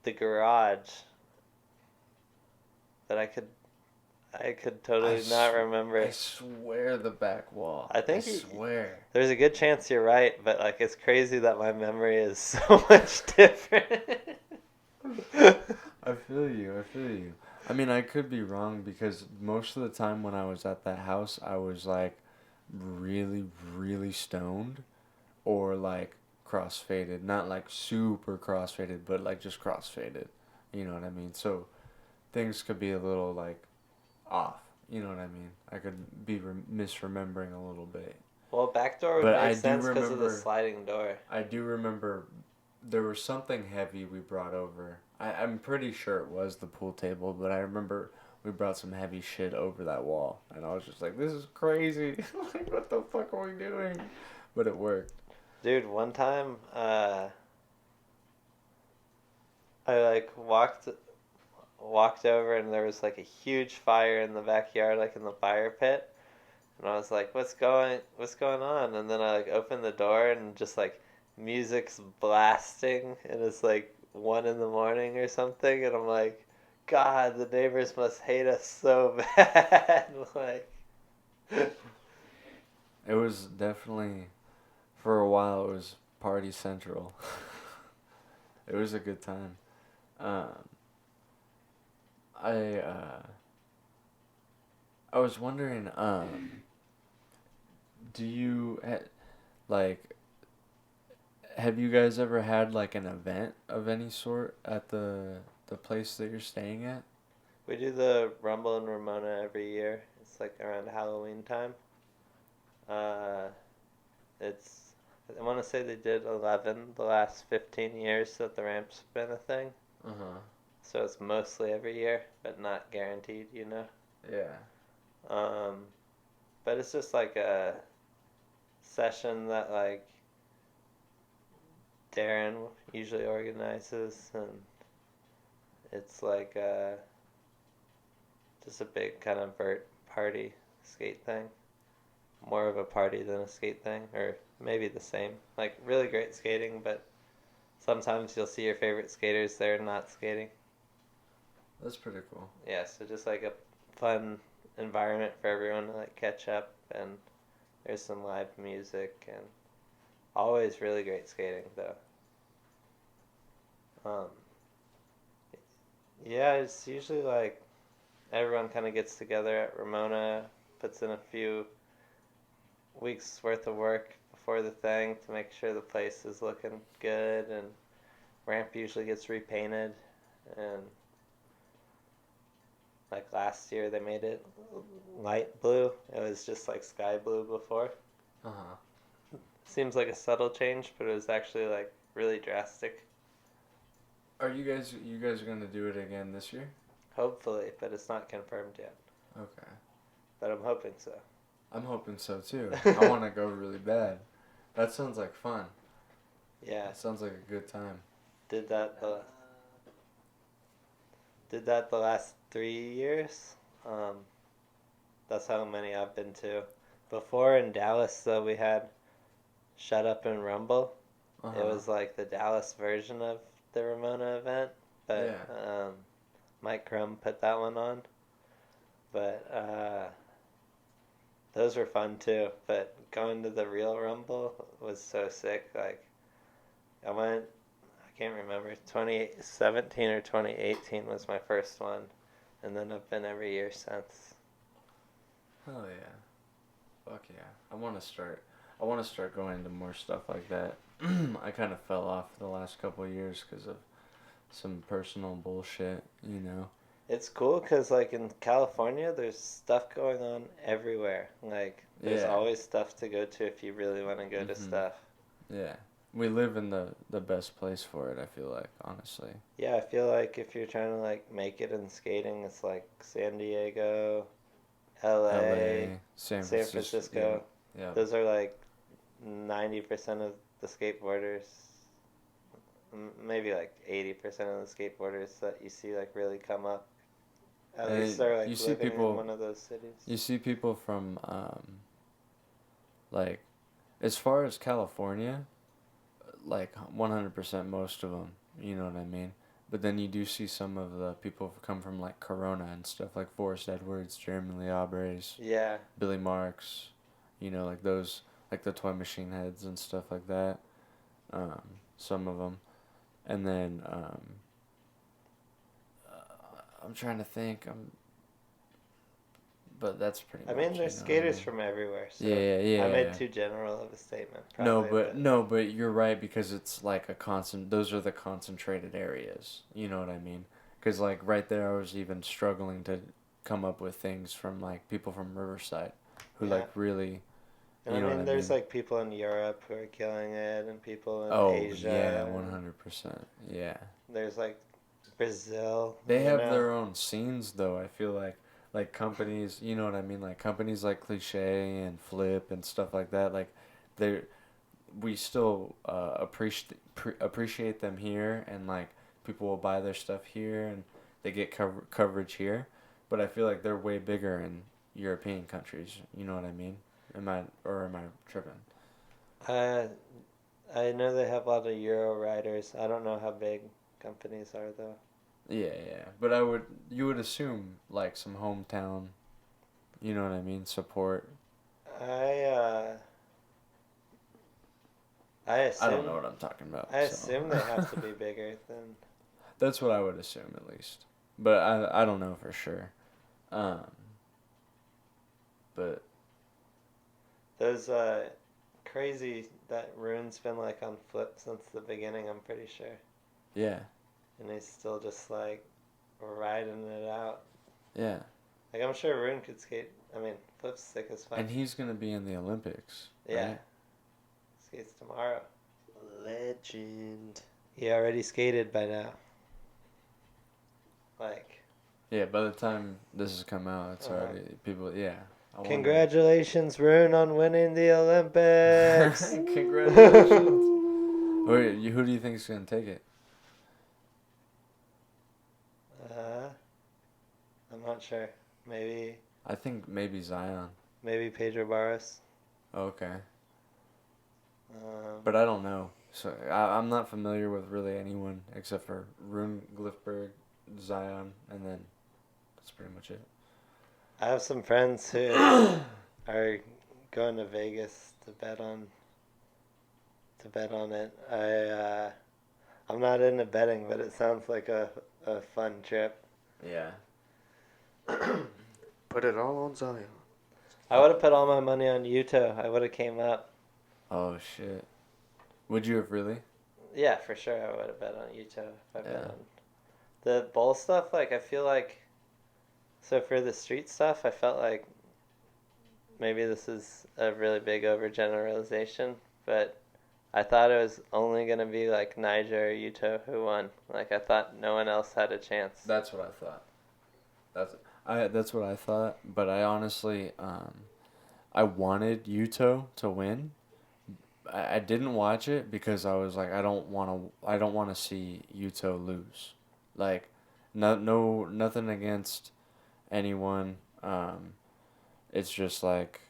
Speaker 2: the garage. But I I could totally not remember.
Speaker 1: I swear the back wall.
Speaker 2: I think
Speaker 1: I swear.
Speaker 2: There's a good chance you're right, but like it's crazy that my memory is so much different.
Speaker 1: I feel you. I mean, I could be wrong because most of the time when I was at that house, I was like really, really stoned or like crossfaded. Not like super crossfaded, but like just crossfaded. You know what I mean? So things could be a little like off. You know what I mean? I could be misremembering a little bit.
Speaker 2: Well, back door would make sense because of the sliding door.
Speaker 1: I do remember there was something heavy we brought over. I'm pretty sure it was the pool table, but I remember we brought some heavy shit over that wall. And I was just like, this is crazy. Like, what the fuck are we doing? But it worked.
Speaker 2: Dude, one time, I like walked over and there was like a huge fire in the backyard, like in the fire pit. And I was like, what's going on? And then I like opened the door and just like music's blasting and it's like 1 a.m. or something. And I'm like, God, the neighbors must hate us so bad. Like,
Speaker 1: it was definitely, for a while, it was party central. It was a good time. I was wondering, do you, like, have you guys ever had, like, an event of any sort at the place that you're staying at?
Speaker 2: We do the Rumble in Ramona every year. It's, like, around Halloween time. I want to say they did 11 the last 15 years that the ramp's been a thing.
Speaker 1: Uh-huh.
Speaker 2: So it's mostly every year, but not guaranteed, you know?
Speaker 1: Yeah.
Speaker 2: But it's just like a session that like Darren usually organizes, and it's like just a big kind of Vert party skate thing. More of a party than a skate thing, or maybe the same. Like really great skating, but sometimes you'll see your favorite skaters there not skating.
Speaker 1: That's pretty cool.
Speaker 2: Yeah, so just like a fun environment for everyone to like catch up, and there's some live music and always really great skating though. Yeah, it's usually like everyone kind of gets together at Ramona, puts in a few weeks worth of work before the thing to make sure the place is looking good, and ramp usually gets repainted, and like last year they made it light blue. It was just like sky blue before.
Speaker 1: Uh-huh.
Speaker 2: Seems like a subtle change, but it was actually like really drastic.
Speaker 1: Are you guys gonna do it again this year?
Speaker 2: Hopefully, but it's not confirmed yet.
Speaker 1: Okay.
Speaker 2: But I'm hoping so.
Speaker 1: I'm hoping so too. I want to go really bad. That sounds like fun.
Speaker 2: Yeah.
Speaker 1: It sounds like a good time.
Speaker 2: Did that the last 3 years. That's how many I've been to. Before in Dallas, though, we had Shut Up and Rumble.
Speaker 1: Uh-huh.
Speaker 2: It was like the Dallas version of the Ramona event, but
Speaker 1: yeah.
Speaker 2: Mike Crum put that one on. But those were fun too. But going to the real Rumble was so sick. Like I can't remember, 2017 or 2018 was my first one, and then I've been every year since.
Speaker 1: Hell yeah. Fuck yeah. I want to start going to more stuff like that. I kind of fell off the last couple of years because of some personal bullshit, you know.
Speaker 2: It's cool because, like, in California, there's stuff going on everywhere. Like, there's always stuff to go to if you really want to go to stuff.
Speaker 1: Yeah. We live in the best place for it, I feel like, honestly.
Speaker 2: Yeah, I feel like if you're trying to, like, make it in skating, it's, like, San Diego, LA, San Francisco.
Speaker 1: Yeah.
Speaker 2: Those are, like, 90% of the skateboarders, maybe, like, 80% of the skateboarders that you see, like, really come up. At least they're, like, living in one of those cities.
Speaker 1: You see people from, like, as far as California, like 100% most of them, you know what I mean? But then you do see some of the people who come from like Corona and stuff, like Forrest Edwards, Jeremy Liabres,
Speaker 2: Yeah.
Speaker 1: Billy Marks, like those, like the Toy Machine Heads and stuff like that. Some of them. And then I'm trying to think. But that's pretty much.
Speaker 2: I mean, there's skaters from everywhere. So
Speaker 1: yeah.
Speaker 2: I made too general of a statement. Probably,
Speaker 1: But you're right, because it's like those are the concentrated areas. You know what I mean? Because like right there, I was even struggling to come up with things from like people from Riverside, who like really.
Speaker 2: And I mean, there's like people in Europe who are killing it, and people in Asia.
Speaker 1: Yeah, 100%. Yeah.
Speaker 2: There's like Brazil.
Speaker 1: They have their own scenes, though. I feel like companies, you know what I mean? Like companies like Cliche and Flip and stuff like that. Like we still appreciate them here, and like people will buy their stuff here, and they get coverage here. But I feel like they're way bigger in European countries. You know what I mean? Am I tripping?
Speaker 2: I know they have a lot of Euro riders. I don't know how big companies are though.
Speaker 1: Yeah. But you would assume like some hometown, you know what I mean, support.
Speaker 2: I assume.
Speaker 1: I don't know what I'm talking about.
Speaker 2: I assume they have to be bigger than.
Speaker 1: That's what I would assume, at least. But I don't know for sure. But
Speaker 2: Those crazy, that Rune's been like on Flip since the beginning, I'm pretty sure.
Speaker 1: Yeah.
Speaker 2: And he's still just like riding it out.
Speaker 1: Yeah.
Speaker 2: Like I'm sure Rune could skate. I mean, Flip's sick as fuck.
Speaker 1: And he's gonna be in the Olympics.
Speaker 2: Yeah.
Speaker 1: Right?
Speaker 2: Skates tomorrow.
Speaker 7: Legend.
Speaker 2: He already skated by now. Like.
Speaker 1: Yeah, by the time this has come out, it's already people. Yeah.
Speaker 2: Congratulations, Rune, on winning the Olympics.
Speaker 1: Congratulations. Wait, who do you think is gonna take it?
Speaker 2: I'm not sure. Maybe.
Speaker 1: I think maybe Zion.
Speaker 2: Maybe Pedro Barros.
Speaker 1: Okay. But I don't know. So I'm not familiar with really anyone except for Rune Glifberg, Zion, and then that's pretty much it.
Speaker 2: I have some friends who are going to Vegas to bet on it. I'm not into betting, but it sounds like a fun trip.
Speaker 1: Yeah.
Speaker 7: Put it all on Zion.
Speaker 2: I would have put all my money on Yuto. I would have came up.
Speaker 1: Oh shit. Would you have really?
Speaker 2: Yeah, for sure. I would have bet on Yuto if I bet on the bowl stuff. Like I feel like, so for the street stuff, I felt like maybe this is a really big overgeneralization, but I thought it was only gonna be like Niger or Yuto who won. Like I thought no one else had a chance.
Speaker 1: That's what I thought. That's what I thought, but I honestly I wanted Yuto to win. I didn't watch it because I was like I don't want to see Yuto lose. Like nothing against anyone. It's just like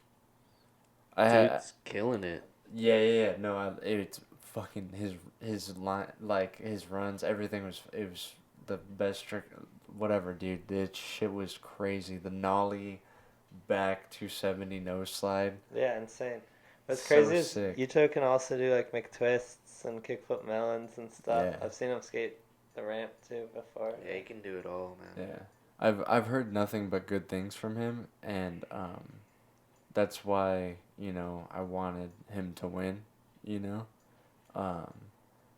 Speaker 7: Dude's killing it.
Speaker 1: Yeah. No, it's fucking his line, like his runs, everything was the best trick. Whatever, dude. That shit was crazy. The nollie back 270 nose slide.
Speaker 2: Yeah, insane. What's
Speaker 1: So
Speaker 2: crazy is
Speaker 1: sick.
Speaker 2: Yuto can also do like Mctwists and kickflip melons and stuff.
Speaker 1: Yeah.
Speaker 2: I've seen him skate the ramp too before.
Speaker 7: Yeah, he can do it all, man.
Speaker 1: Yeah. I've heard nothing but good things from him, and that's why, I wanted him to win,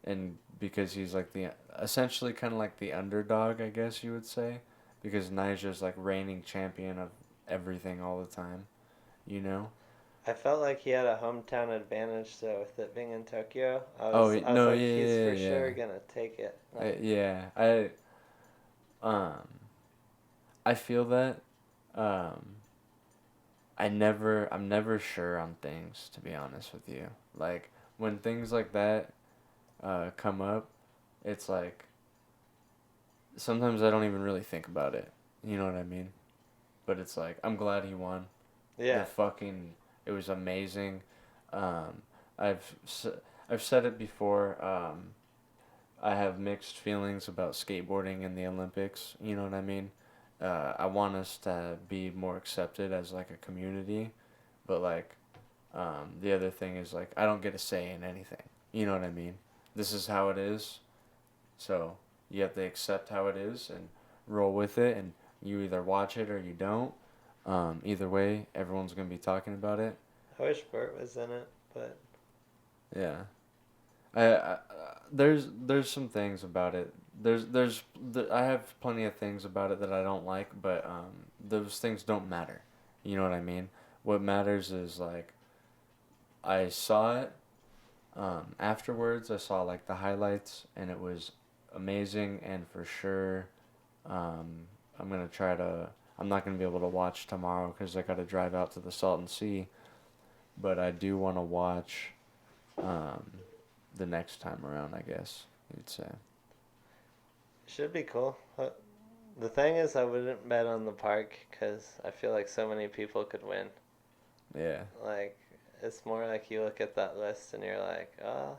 Speaker 1: and because he's like essentially kind of like the underdog, I guess you would say, because Niger's like reigning champion of everything all the time,
Speaker 2: I felt like he had a hometown advantage though with it being in Tokyo. I was
Speaker 1: Oh, no,
Speaker 2: like,
Speaker 1: yeah,
Speaker 2: he's
Speaker 1: yeah,
Speaker 2: for
Speaker 1: yeah.
Speaker 2: sure gonna take it. Like,
Speaker 1: I feel that I'm never sure on things, to be honest with you. Like when things like that come up, it's like sometimes I don't even really think about it. You know what I mean? But it's like I'm glad he won.
Speaker 2: yeah.
Speaker 1: It was amazing. I've said it before. I have mixed feelings about skateboarding in the Olympics. You know what I mean? I want us to be more accepted as like a community, but like, the other thing is like I don't get a say in anything. You know what I mean? This is how it is, so you have to accept how it is and roll with it, and you either watch it or you don't. Either way, everyone's gonna be talking about it.
Speaker 2: I wish Vert was in it, but
Speaker 1: Yeah. I there's some things about it. I have plenty of things about it that I don't like, but those things don't matter. You know what I mean? What matters is like I saw it. Afterwards, I saw like the highlights, and it was amazing. And for sure, I'm gonna try to. I'm not gonna be able to watch tomorrow because I got to drive out to the Salton Sea. But I do want to watch. The next time around, I guess you'd say.
Speaker 2: should be cool. The thing is, I wouldn't bet on the park because I feel like so many people could win.
Speaker 1: Yeah.
Speaker 2: Like, it's more like you look at that list and you're like, oh,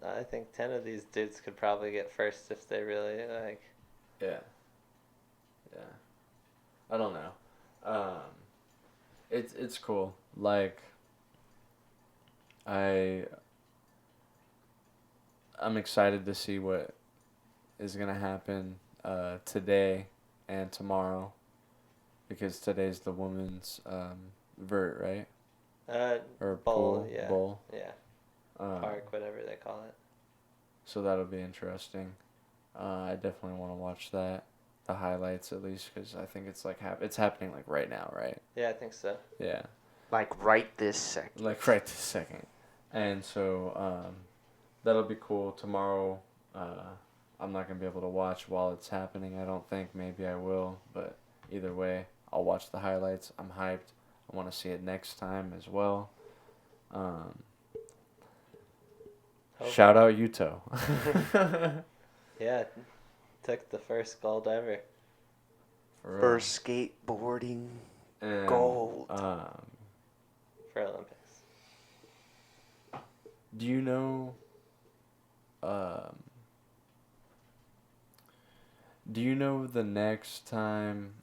Speaker 2: I think 10 of these dudes could probably get first if they really like.
Speaker 1: Yeah. Yeah. I don't know. It's cool. Like, I'm excited to see what is gonna happen today and tomorrow, because today's the women's vert, right? Or
Speaker 2: bowl,
Speaker 1: pool
Speaker 2: yeah.
Speaker 1: bowl.
Speaker 2: Yeah. Park, whatever they call it.
Speaker 1: So that'll be interesting. I definitely want to watch that, the highlights at least, because I think it's like it's happening like right now, right?
Speaker 2: Yeah, I think so.
Speaker 1: Yeah.
Speaker 7: Like right this second.
Speaker 1: Like right this second. And so that'll be cool. Tomorrow, I'm not going to be able to watch while it's happening, I don't think. Maybe I will. But either way, I'll watch the highlights. I'm hyped. I want to see it next time as well. Shout out Yuto.
Speaker 2: Yeah, took the first gold ever.
Speaker 7: For skateboarding
Speaker 1: And,
Speaker 7: gold.
Speaker 2: For Olympics.
Speaker 1: Do you know... do you know the next time...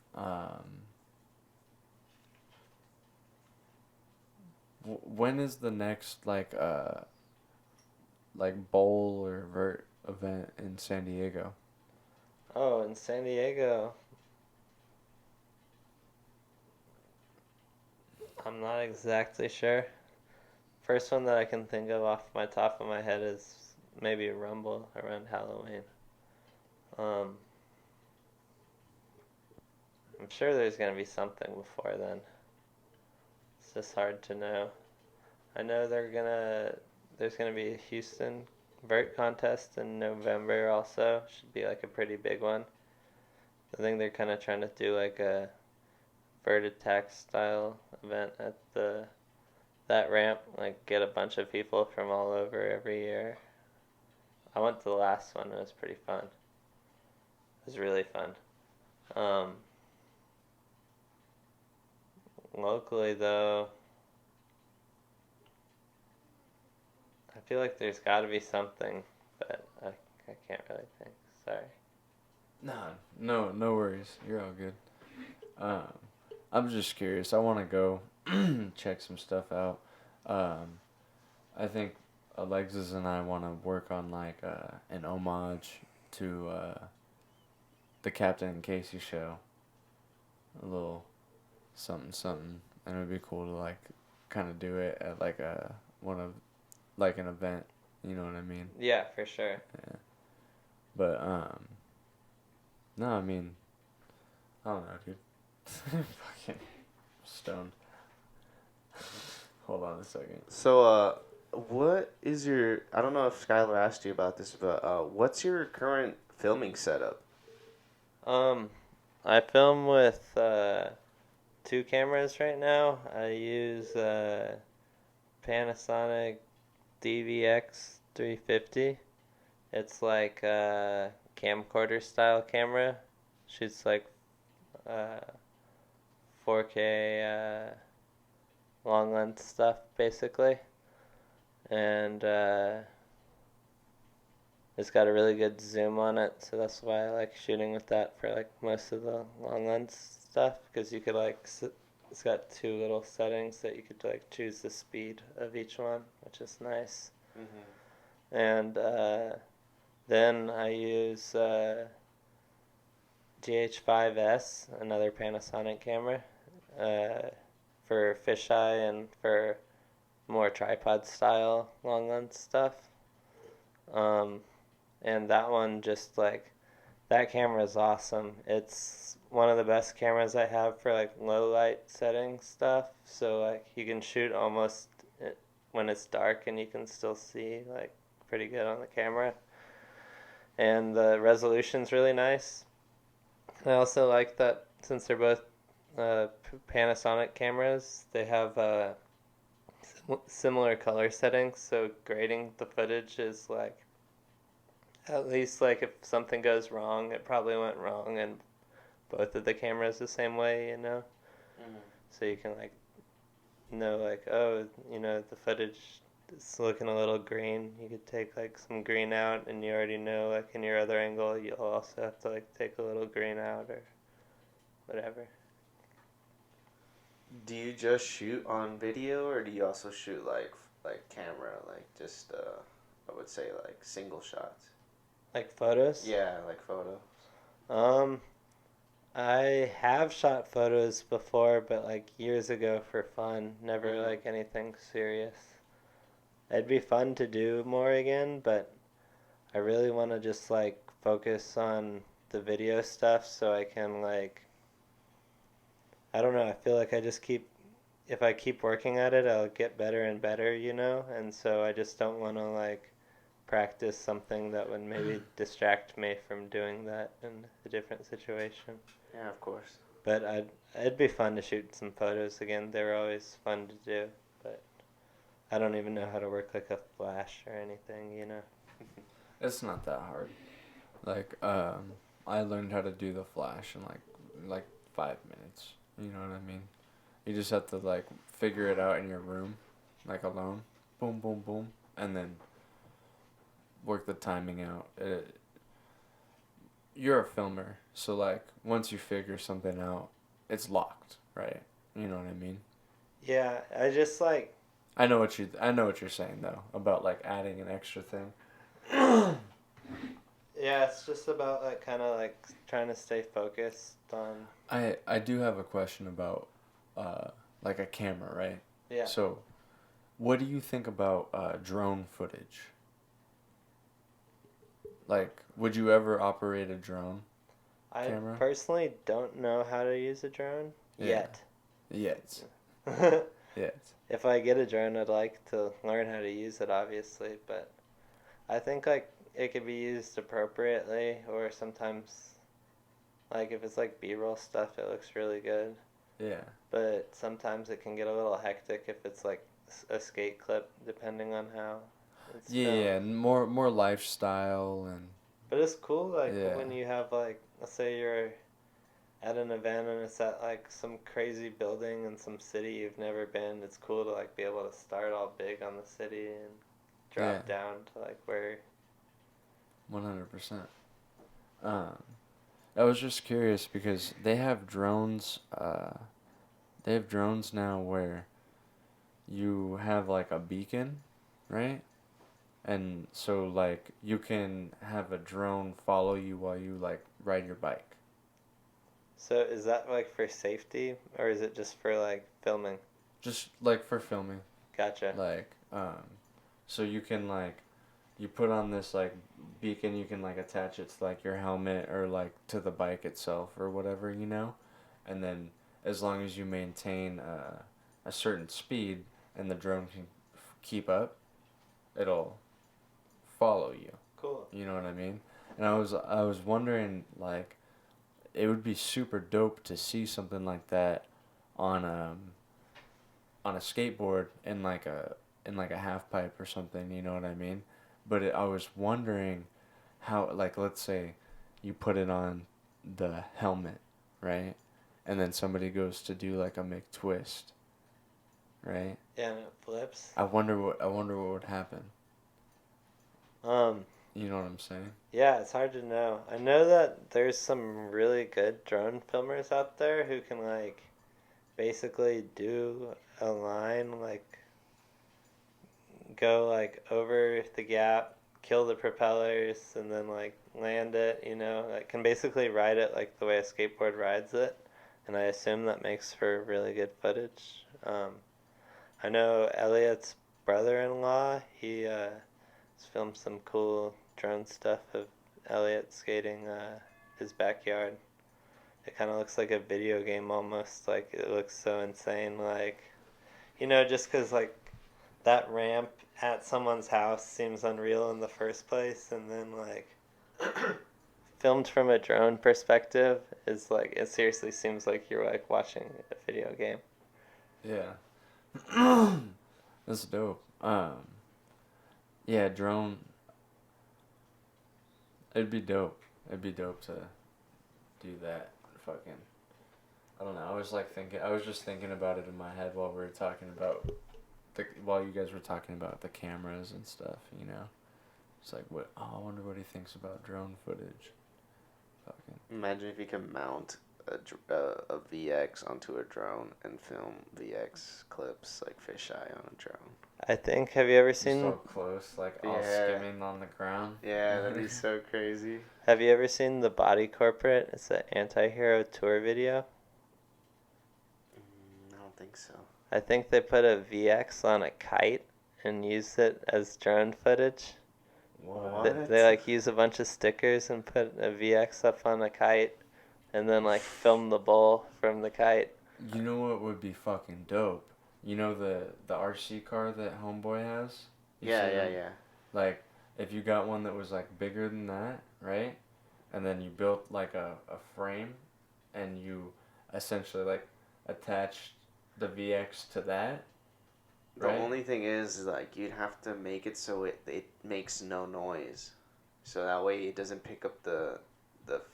Speaker 1: when is the next, like bowl or vert event in San Diego?
Speaker 2: Oh, in San Diego. I'm not exactly sure. First one that I can think of off my top of my head is maybe a Rumble around Halloween. I'm sure there's going to be something before then. It's just hard to know. I know there's going to be a Houston vert contest in November also. Should be like a pretty big one. I think they're kind of trying to do like a vert attack style event at that ramp, like get a bunch of people from all over every year. I went to the last one. It was pretty fun. It was really fun. Locally though, I feel like there's got to be something, but I can't really think. Sorry.
Speaker 1: No worries. You're all good. I'm just curious. I want to go check some stuff out. I think Alexiz and I want to work on like an homage to the Captain and Casey show. A little something, and it would be cool to like kind of do it at like an event. You know what I mean?
Speaker 2: Yeah, for sure.
Speaker 1: Yeah. But no, I mean, I don't know, dude. Fucking stoned. Hold on a second.
Speaker 7: So, what is your... I don't know if Skyler asked you about this, but what's your current filming setup?
Speaker 2: I film with 2 cameras right now. I use Panasonic DVX 350. It's like a camcorder style camera. Shoots like 4K long length stuff basically. And It's got a really good zoom on it, so that's why I like shooting with that for like most of the long lens stuff, because you could like it's got two little settings that you could like choose the speed of each one, which is nice. Mm-hmm. And then I use GH5S, another Panasonic camera, for fisheye and for more tripod style long lens stuff. And that one just like, that camera is awesome. It's one of the best cameras I have for like low light setting stuff. So like you can shoot almost when it's dark and you can still see like pretty good on the camera. And the resolution's really nice. I also like that since they're both Panasonic cameras, they have similar color settings, so grading the footage is like, at least like if something goes wrong, it probably went wrong in both of the cameras the same way, you know? Mm-hmm. So you can like know like, oh, you know, the footage is looking a little green. You could take like some green out, and you already know like in your other angle you'll also have to like take a little green out or whatever.
Speaker 7: Do you just shoot on video, or do you also shoot like camera, like just I would say like single shots?
Speaker 2: Like photos?
Speaker 7: Yeah, like photos.
Speaker 2: I have shot photos before, but like years ago for fun, never like anything serious. It'd be fun to do more again, but I really want to just like focus on the video stuff so I can like, I don't know, I feel like I just if I keep working at it, I'll get better and better, you know? And so I just don't want to like practice something that would maybe distract me from doing that in a different situation.
Speaker 7: Yeah, of course.
Speaker 2: But it'd be fun to shoot some photos again. They were always fun to do, but I don't even know how to work like a flash or anything, you know?
Speaker 1: It's not that hard. Like, I learned how to do the flash in like 5 minutes. You know what I mean? You just have to like figure it out in your room, like alone. Boom, boom, boom, and then work the timing out. You're a filmer, so like once you figure something out, it's locked, right? You know what I mean?
Speaker 2: Yeah, I just like,
Speaker 1: I know what you're saying though about like adding an extra thing.
Speaker 2: yeah, it's just about like kind of like trying to stay focused on.
Speaker 1: I do have a question about like a camera, right?
Speaker 2: Yeah.
Speaker 1: So, what do you think about drone footage? Like, would you ever operate a drone camera?
Speaker 2: I personally don't know how to use a drone yet.
Speaker 1: Yet. Yet.
Speaker 2: If I get a drone, I'd like to learn how to use it, obviously, but I think like it could be used appropriately, or sometimes like if it's like B-roll stuff, it looks really good.
Speaker 1: Yeah.
Speaker 2: But sometimes it can get a little hectic if it's like a skate clip, depending on how it's filmed.
Speaker 1: Yeah, and more lifestyle and.
Speaker 2: But it's cool, like
Speaker 1: Yeah.
Speaker 2: when you have like, let's say you're at an event and it's at like some crazy building in some city you've never been. It's cool to like be able to start all big on the city and drop down to like where.
Speaker 1: 100%. I was just curious because they have drones. They have drones now where you have like a beacon, right? And so like you can have a drone follow you while you like ride your bike.
Speaker 2: So is that like for safety, or is it just for like filming?
Speaker 1: Just like for filming.
Speaker 2: Gotcha.
Speaker 1: Like so you can like, you put on this like beacon, you can like attach it to like your helmet or like to the bike itself or whatever, you know? And then as long as you maintain a certain speed and the drone can keep up, it'll follow you.
Speaker 2: Cool.
Speaker 1: You know what I mean? And I was wondering, like, it would be super dope to see something like that on a skateboard in like a half pipe or something, you know what I mean? But I was wondering how, like, let's say you put it on the helmet, right? And then somebody goes to do like a Mctwist, right?
Speaker 2: Yeah, and it flips.
Speaker 1: I wonder what would happen. You know what I'm saying?
Speaker 2: Yeah, it's hard to know. I know that there's some really good drone filmers out there who can like basically do a line like go like over the gap, kill the propellers, and then like land it. You know, like can basically ride it like the way a skateboard rides it. And I assume that makes for really good footage. I know Elliot's brother-in-law. He has filmed some cool drone stuff of Elliot skating his backyard. It kind of looks like a video game almost. Like it looks so insane. Like, you know, just because like that ramp at someone's house seems unreal in the first place, and then like filmed from a drone perspective is like it seriously seems like you're like watching a video game.
Speaker 1: Yeah. That's dope. Yeah, drone. It'd be dope. It'd be dope to do that. Fucking. I don't know. I was just thinking about it in my head while we were talking about while you guys were talking about the cameras and stuff. You know, it's like what? Oh, I wonder what he thinks about drone footage. Fucking.
Speaker 7: Imagine if you could mount a VX onto a drone and film VX clips like fisheye on a drone.
Speaker 2: I think. Have you ever seen?
Speaker 1: So close, like all skimming on the ground.
Speaker 7: Yeah, that'd be so crazy.
Speaker 2: Have you ever seen the Body Corporate? It's an anti-hero tour video.
Speaker 7: I don't think so.
Speaker 2: I think they put a VX on a kite and used it as drone footage.
Speaker 1: What?
Speaker 2: They like use a bunch of stickers and put a VX up on a kite, and then like film the bowl from the kite.
Speaker 1: You know what would be fucking dope? You know the RC car that Homeboy has?
Speaker 7: Yeah.
Speaker 1: Like, if you got one that was, like, bigger than that, right? And then you built, like, a frame, and you essentially, like, attached the VX to that, right?
Speaker 7: The only thing is, like, you'd have to make it so it makes no noise. So that way it doesn't pick up the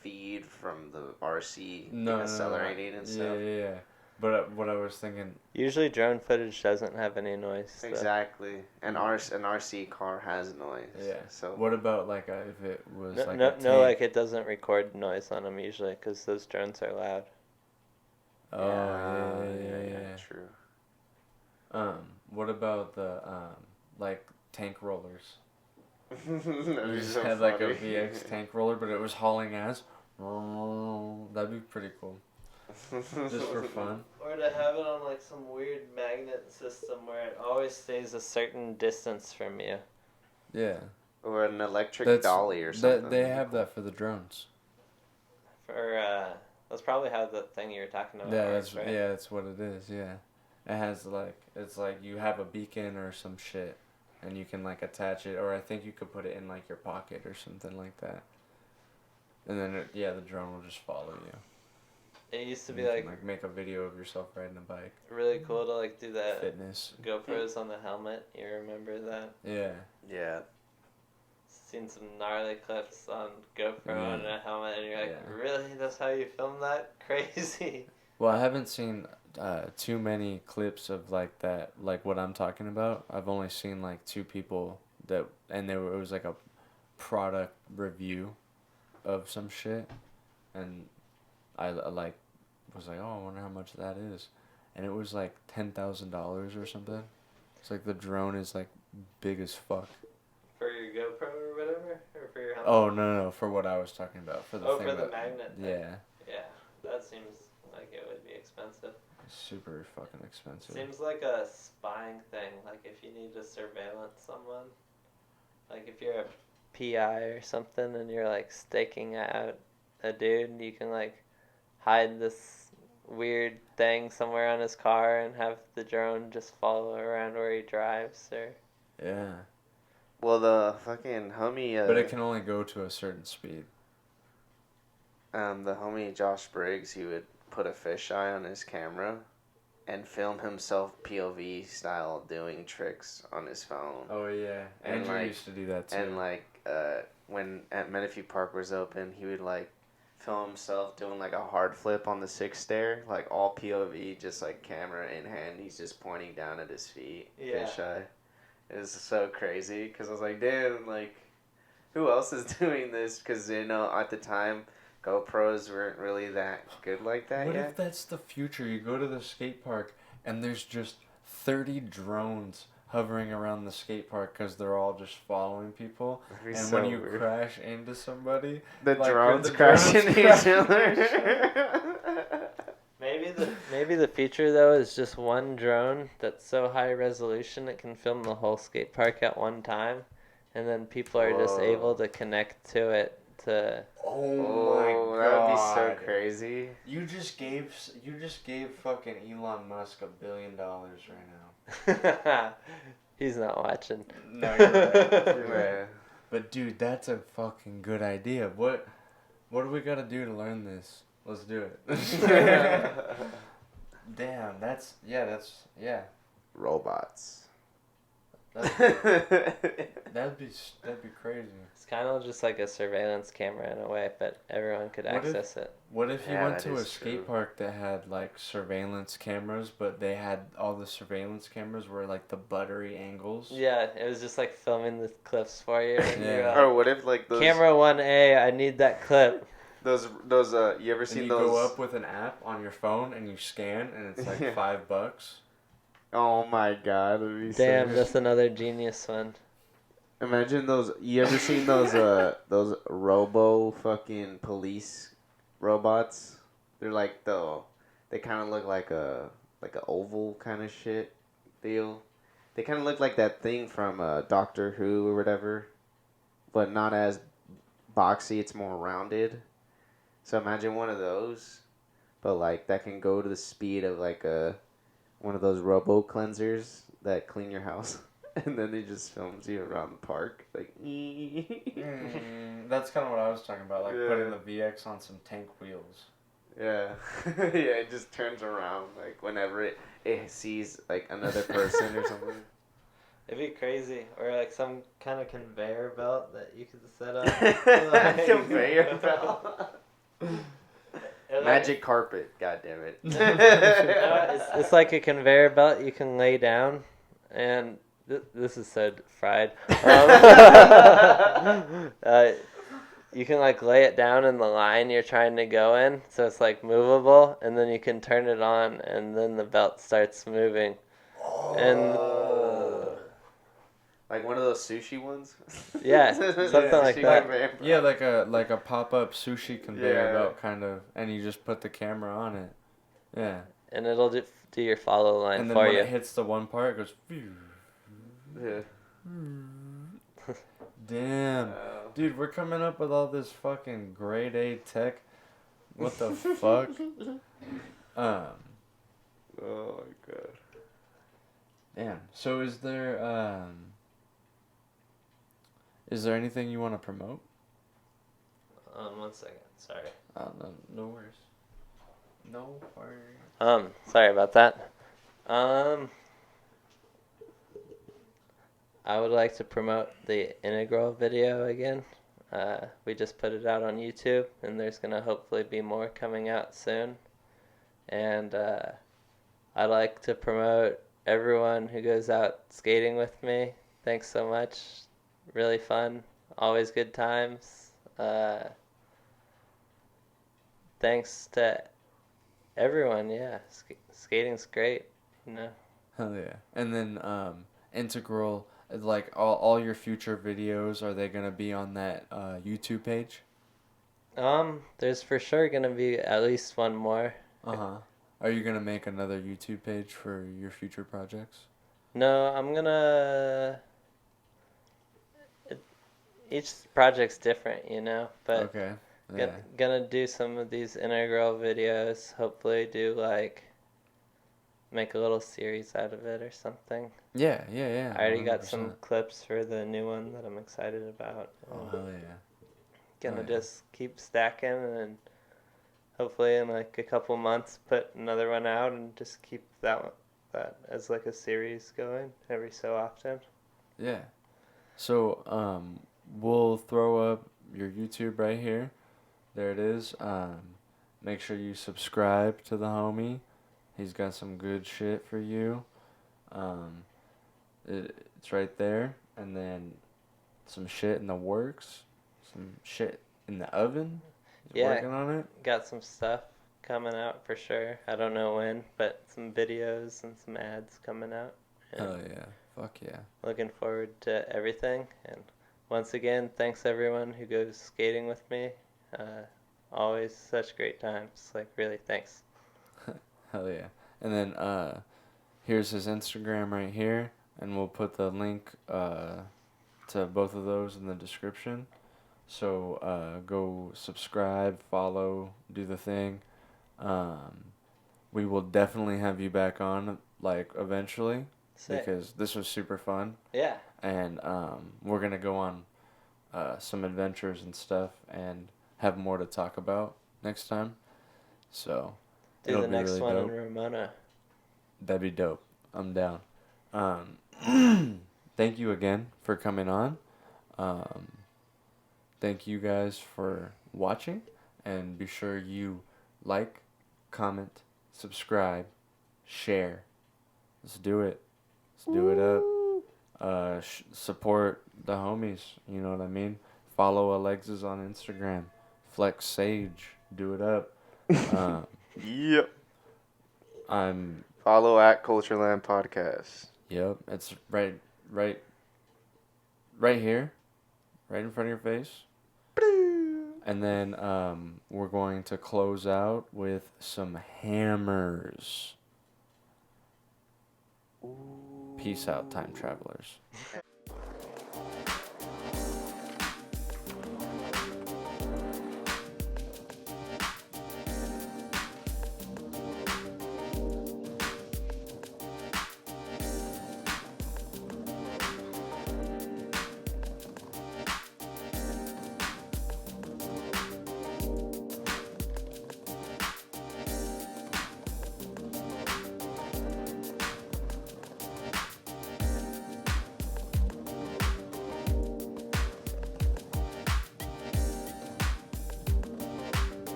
Speaker 7: feed from the RC accelerating and stuff.
Speaker 1: Yeah. But what I was thinking...
Speaker 2: Usually drone footage doesn't have any noise. Though.
Speaker 7: Exactly. An RC car has noise.
Speaker 1: Yeah.
Speaker 7: So
Speaker 1: what about, like, if it was,
Speaker 2: No,
Speaker 1: like,
Speaker 2: no,
Speaker 1: a tank?
Speaker 2: no, like, it doesn't record noise on them usually, because those drones are loud.
Speaker 1: Oh, yeah.
Speaker 7: True.
Speaker 1: What about the, like, tank rollers?
Speaker 7: That'd
Speaker 1: You
Speaker 7: be
Speaker 1: just
Speaker 7: so
Speaker 1: had, like, a
Speaker 7: funny.
Speaker 1: VX tank roller, but it was hauling ass. That'd be pretty cool. Just for fun.
Speaker 2: Or to have it on like some weird magnet system where it always stays a certain distance from you.
Speaker 1: Yeah.
Speaker 7: Or an electric dolly or something.
Speaker 1: They have that for the drones.
Speaker 2: That's probably how the thing you were talking about works, right?
Speaker 1: Yeah, that's what it is. Yeah, it has it's like you have a beacon or some shit, and you can like attach it, or I think you could put it in like your pocket or something like that. And then the drone will just follow you.
Speaker 2: It used to be
Speaker 1: You
Speaker 2: like
Speaker 1: can, make a video of yourself riding a bike.
Speaker 2: really cool to like do that.
Speaker 1: Fitness.
Speaker 2: GoPros on the helmet. You remember that?
Speaker 1: Yeah.
Speaker 7: Yeah.
Speaker 2: Seen some gnarly clips on GoPro on a helmet, and you're like,
Speaker 1: Yeah.
Speaker 2: really? That's how you film that? Crazy.
Speaker 1: Well, I haven't seen too many clips of like that, like what I'm talking about. I've only seen like 2 people it was like a product review of some shit, and I like was like, oh, I wonder how much that is, and it was like $10,000 or something. It's like the drone is like big as fuck.
Speaker 2: For your GoPro or whatever, or for your helmet?
Speaker 1: Oh no, for what I was talking about, for the thing
Speaker 2: for the magnet thing.
Speaker 1: Yeah.
Speaker 2: Yeah, that seems like it would be expensive.
Speaker 1: Super fucking expensive.
Speaker 2: Seems like a spying thing. Like if you need to surveillance someone, like if you're a PI or something and you're like staking out a dude, you can like hide this weird thing somewhere on his car and have the drone just follow around where he drives. Or
Speaker 1: Yeah.
Speaker 7: Well, the fucking homie.
Speaker 1: But it can only go to a certain speed.
Speaker 7: The homie Josh Briggs, he would put a fisheye on his camera and film himself POV style doing tricks on his phone.
Speaker 1: Oh yeah,
Speaker 7: And,
Speaker 1: Andrew
Speaker 7: like-
Speaker 1: used to do that too.
Speaker 7: And like when at Menifee Park was open, he would like film himself doing like a hard flip on the 6 stair, like all POV, just like camera in hand. He's just pointing down at his feet.
Speaker 2: Yeah.
Speaker 7: Fisheye. It was so crazy because I was like, damn, like Who else is doing this? Because, at the time, GoPros weren't really that good like that
Speaker 1: What
Speaker 7: yet.
Speaker 1: if that's the future? You go to the skate park and there's just 30 drones hovering around the skate park because they're all just following people. And
Speaker 7: so
Speaker 1: when you
Speaker 7: weird.
Speaker 1: crash into somebody,
Speaker 7: The
Speaker 1: like,
Speaker 7: drones
Speaker 1: the
Speaker 7: crash
Speaker 1: drones
Speaker 7: into
Speaker 1: crash
Speaker 7: each other.
Speaker 2: Maybe the feature though is just one drone that's so high resolution it can film the whole skate park at one time, and then people are just able to connect to it to.
Speaker 1: Oh my god,
Speaker 7: that would be so crazy.
Speaker 1: You just gave fucking Elon Musk $1 billion right now.
Speaker 2: He's not watching.
Speaker 1: No, you're right. You're
Speaker 7: Yeah.
Speaker 1: right. But dude, that's a fucking good idea. What do we gotta do to learn this? Let's do it. Damn, that's
Speaker 7: Robots.
Speaker 1: that'd be crazy.
Speaker 2: It's kind of just like a surveillance camera in a way, but everyone could access it.
Speaker 1: What if you
Speaker 7: Yeah,
Speaker 1: went
Speaker 7: that
Speaker 1: to a
Speaker 7: is
Speaker 1: skate
Speaker 7: true.
Speaker 1: park that had like surveillance cameras, but they had all the surveillance cameras were like the buttery angles?
Speaker 2: Yeah, it was just like filming the clips for you. And
Speaker 1: Yeah.
Speaker 2: you're like,
Speaker 7: Or what if like those
Speaker 2: camera 1A, I need that clip.
Speaker 7: those you ever
Speaker 1: And
Speaker 7: seen
Speaker 1: you
Speaker 7: those?
Speaker 1: go up with an app on your phone and you scan and it's like
Speaker 7: Yeah.
Speaker 1: $5.
Speaker 7: Oh my god, that'd be
Speaker 2: Damn,
Speaker 7: so
Speaker 2: that's another genius one.
Speaker 7: Imagine those. You ever seen those robo fucking police robots? They're like they kind of look like a oval kind of shit deal. They kind of look like that thing from Doctor Who or whatever, but not as boxy. It's more rounded. So imagine one of those, but like that can go to the speed of like one of those robo cleansers that clean your house. And then they just films you around the park, like.
Speaker 1: That's kind of what I was talking about, like
Speaker 7: Yeah.
Speaker 1: putting the VX on some tank wheels.
Speaker 7: Yeah, yeah. It just turns around like whenever it sees like another person or something.
Speaker 2: It'd be crazy, or like some kind of conveyor belt that you could set up.
Speaker 7: Conveyor belt. Magic carpet. God damn it.
Speaker 2: It's like a conveyor belt you can lay down, and this is so fried. You can like lay it down in the line you're trying to go in, so it's like movable, and then you can turn it on, and then the belt starts moving. And
Speaker 7: like one of those sushi ones.
Speaker 2: Yeah, something like that.
Speaker 1: Yeah, like a pop-up sushi conveyor
Speaker 7: Yeah.
Speaker 1: belt kind of, and you just put the camera on it. Yeah.
Speaker 2: And it'll do your follow line
Speaker 1: And then
Speaker 2: for
Speaker 1: when
Speaker 2: you.
Speaker 1: it hits the one part, it goes.
Speaker 7: Yeah.
Speaker 1: Damn. Dude, we're coming up with all this fucking grade A tech. What the fuck?
Speaker 7: Oh my god.
Speaker 1: Damn. So is there anything you want to promote?
Speaker 2: 1 second, sorry.
Speaker 1: No worries. No worries.
Speaker 2: Sorry about that. I would like to promote the integral video again. We just put it out on YouTube, and there's gonna hopefully be more coming out soon. And I'd like to promote everyone who goes out skating with me. Thanks so much. Really fun. Always good times. Thanks to everyone. Yeah, skating's great. You know.
Speaker 1: Hell yeah. And then integral, like all your future videos, are they gonna be on that YouTube page?
Speaker 2: There's for sure gonna be at least one more.
Speaker 1: Are you gonna make another YouTube page for your future projects?
Speaker 2: No, I'm gonna. Each project's different, you know. But
Speaker 1: Okay. Yeah.
Speaker 2: gonna do some of these integral videos. Hopefully, make a little series out of it or something.
Speaker 1: Yeah.
Speaker 2: I already got some
Speaker 1: 100%.
Speaker 2: clips for the new one that I'm excited about.
Speaker 1: Oh hell yeah.
Speaker 2: Gonna
Speaker 1: yeah.
Speaker 2: just keep stacking, and hopefully in like a couple months put another one out and just keep that as like a series going every so often.
Speaker 1: Yeah. So we'll throw up your YouTube right here. There it is. Make sure you subscribe to the homie. He's got some good shit for you. It's right there. And then some shit in the works, some shit in the oven. He's
Speaker 2: Yeah.
Speaker 1: working on it.
Speaker 2: Got some stuff coming out for sure. I don't know when, but some videos and some ads coming out. And
Speaker 1: Hell yeah. Fuck yeah.
Speaker 2: looking forward to everything. And once again, thanks everyone who goes skating with me. Always such great times. Like, really, thanks.
Speaker 1: Hell yeah. And then here's his Instagram right here, and we'll put the link to both of those in the description. So go subscribe, follow, do the thing. We will definitely have you back on, like, eventually.
Speaker 2: Sick.
Speaker 1: Because this was super fun.
Speaker 2: Yeah.
Speaker 1: And we're going to go on some adventures and stuff and have more to talk about next time. So
Speaker 2: Do
Speaker 1: it'll
Speaker 2: the
Speaker 1: be
Speaker 2: next
Speaker 1: really
Speaker 2: one
Speaker 1: dope.
Speaker 2: in Ramona.
Speaker 1: That'd be dope. I'm down. Thank you again for coming on. Thank you guys for watching. And be sure you like, comment, subscribe, share. Let's do it. Let's do it up. Support the homies. You know what I mean? Follow Alexiz on Instagram. Flex Sage. Do it up.
Speaker 4: Yep.
Speaker 1: I'm.
Speaker 7: Follow at CULTureLandPodcast.
Speaker 1: Yep. It's right here, right in front of your face. And then we're going to close out with some hammers. Peace out, time travelers.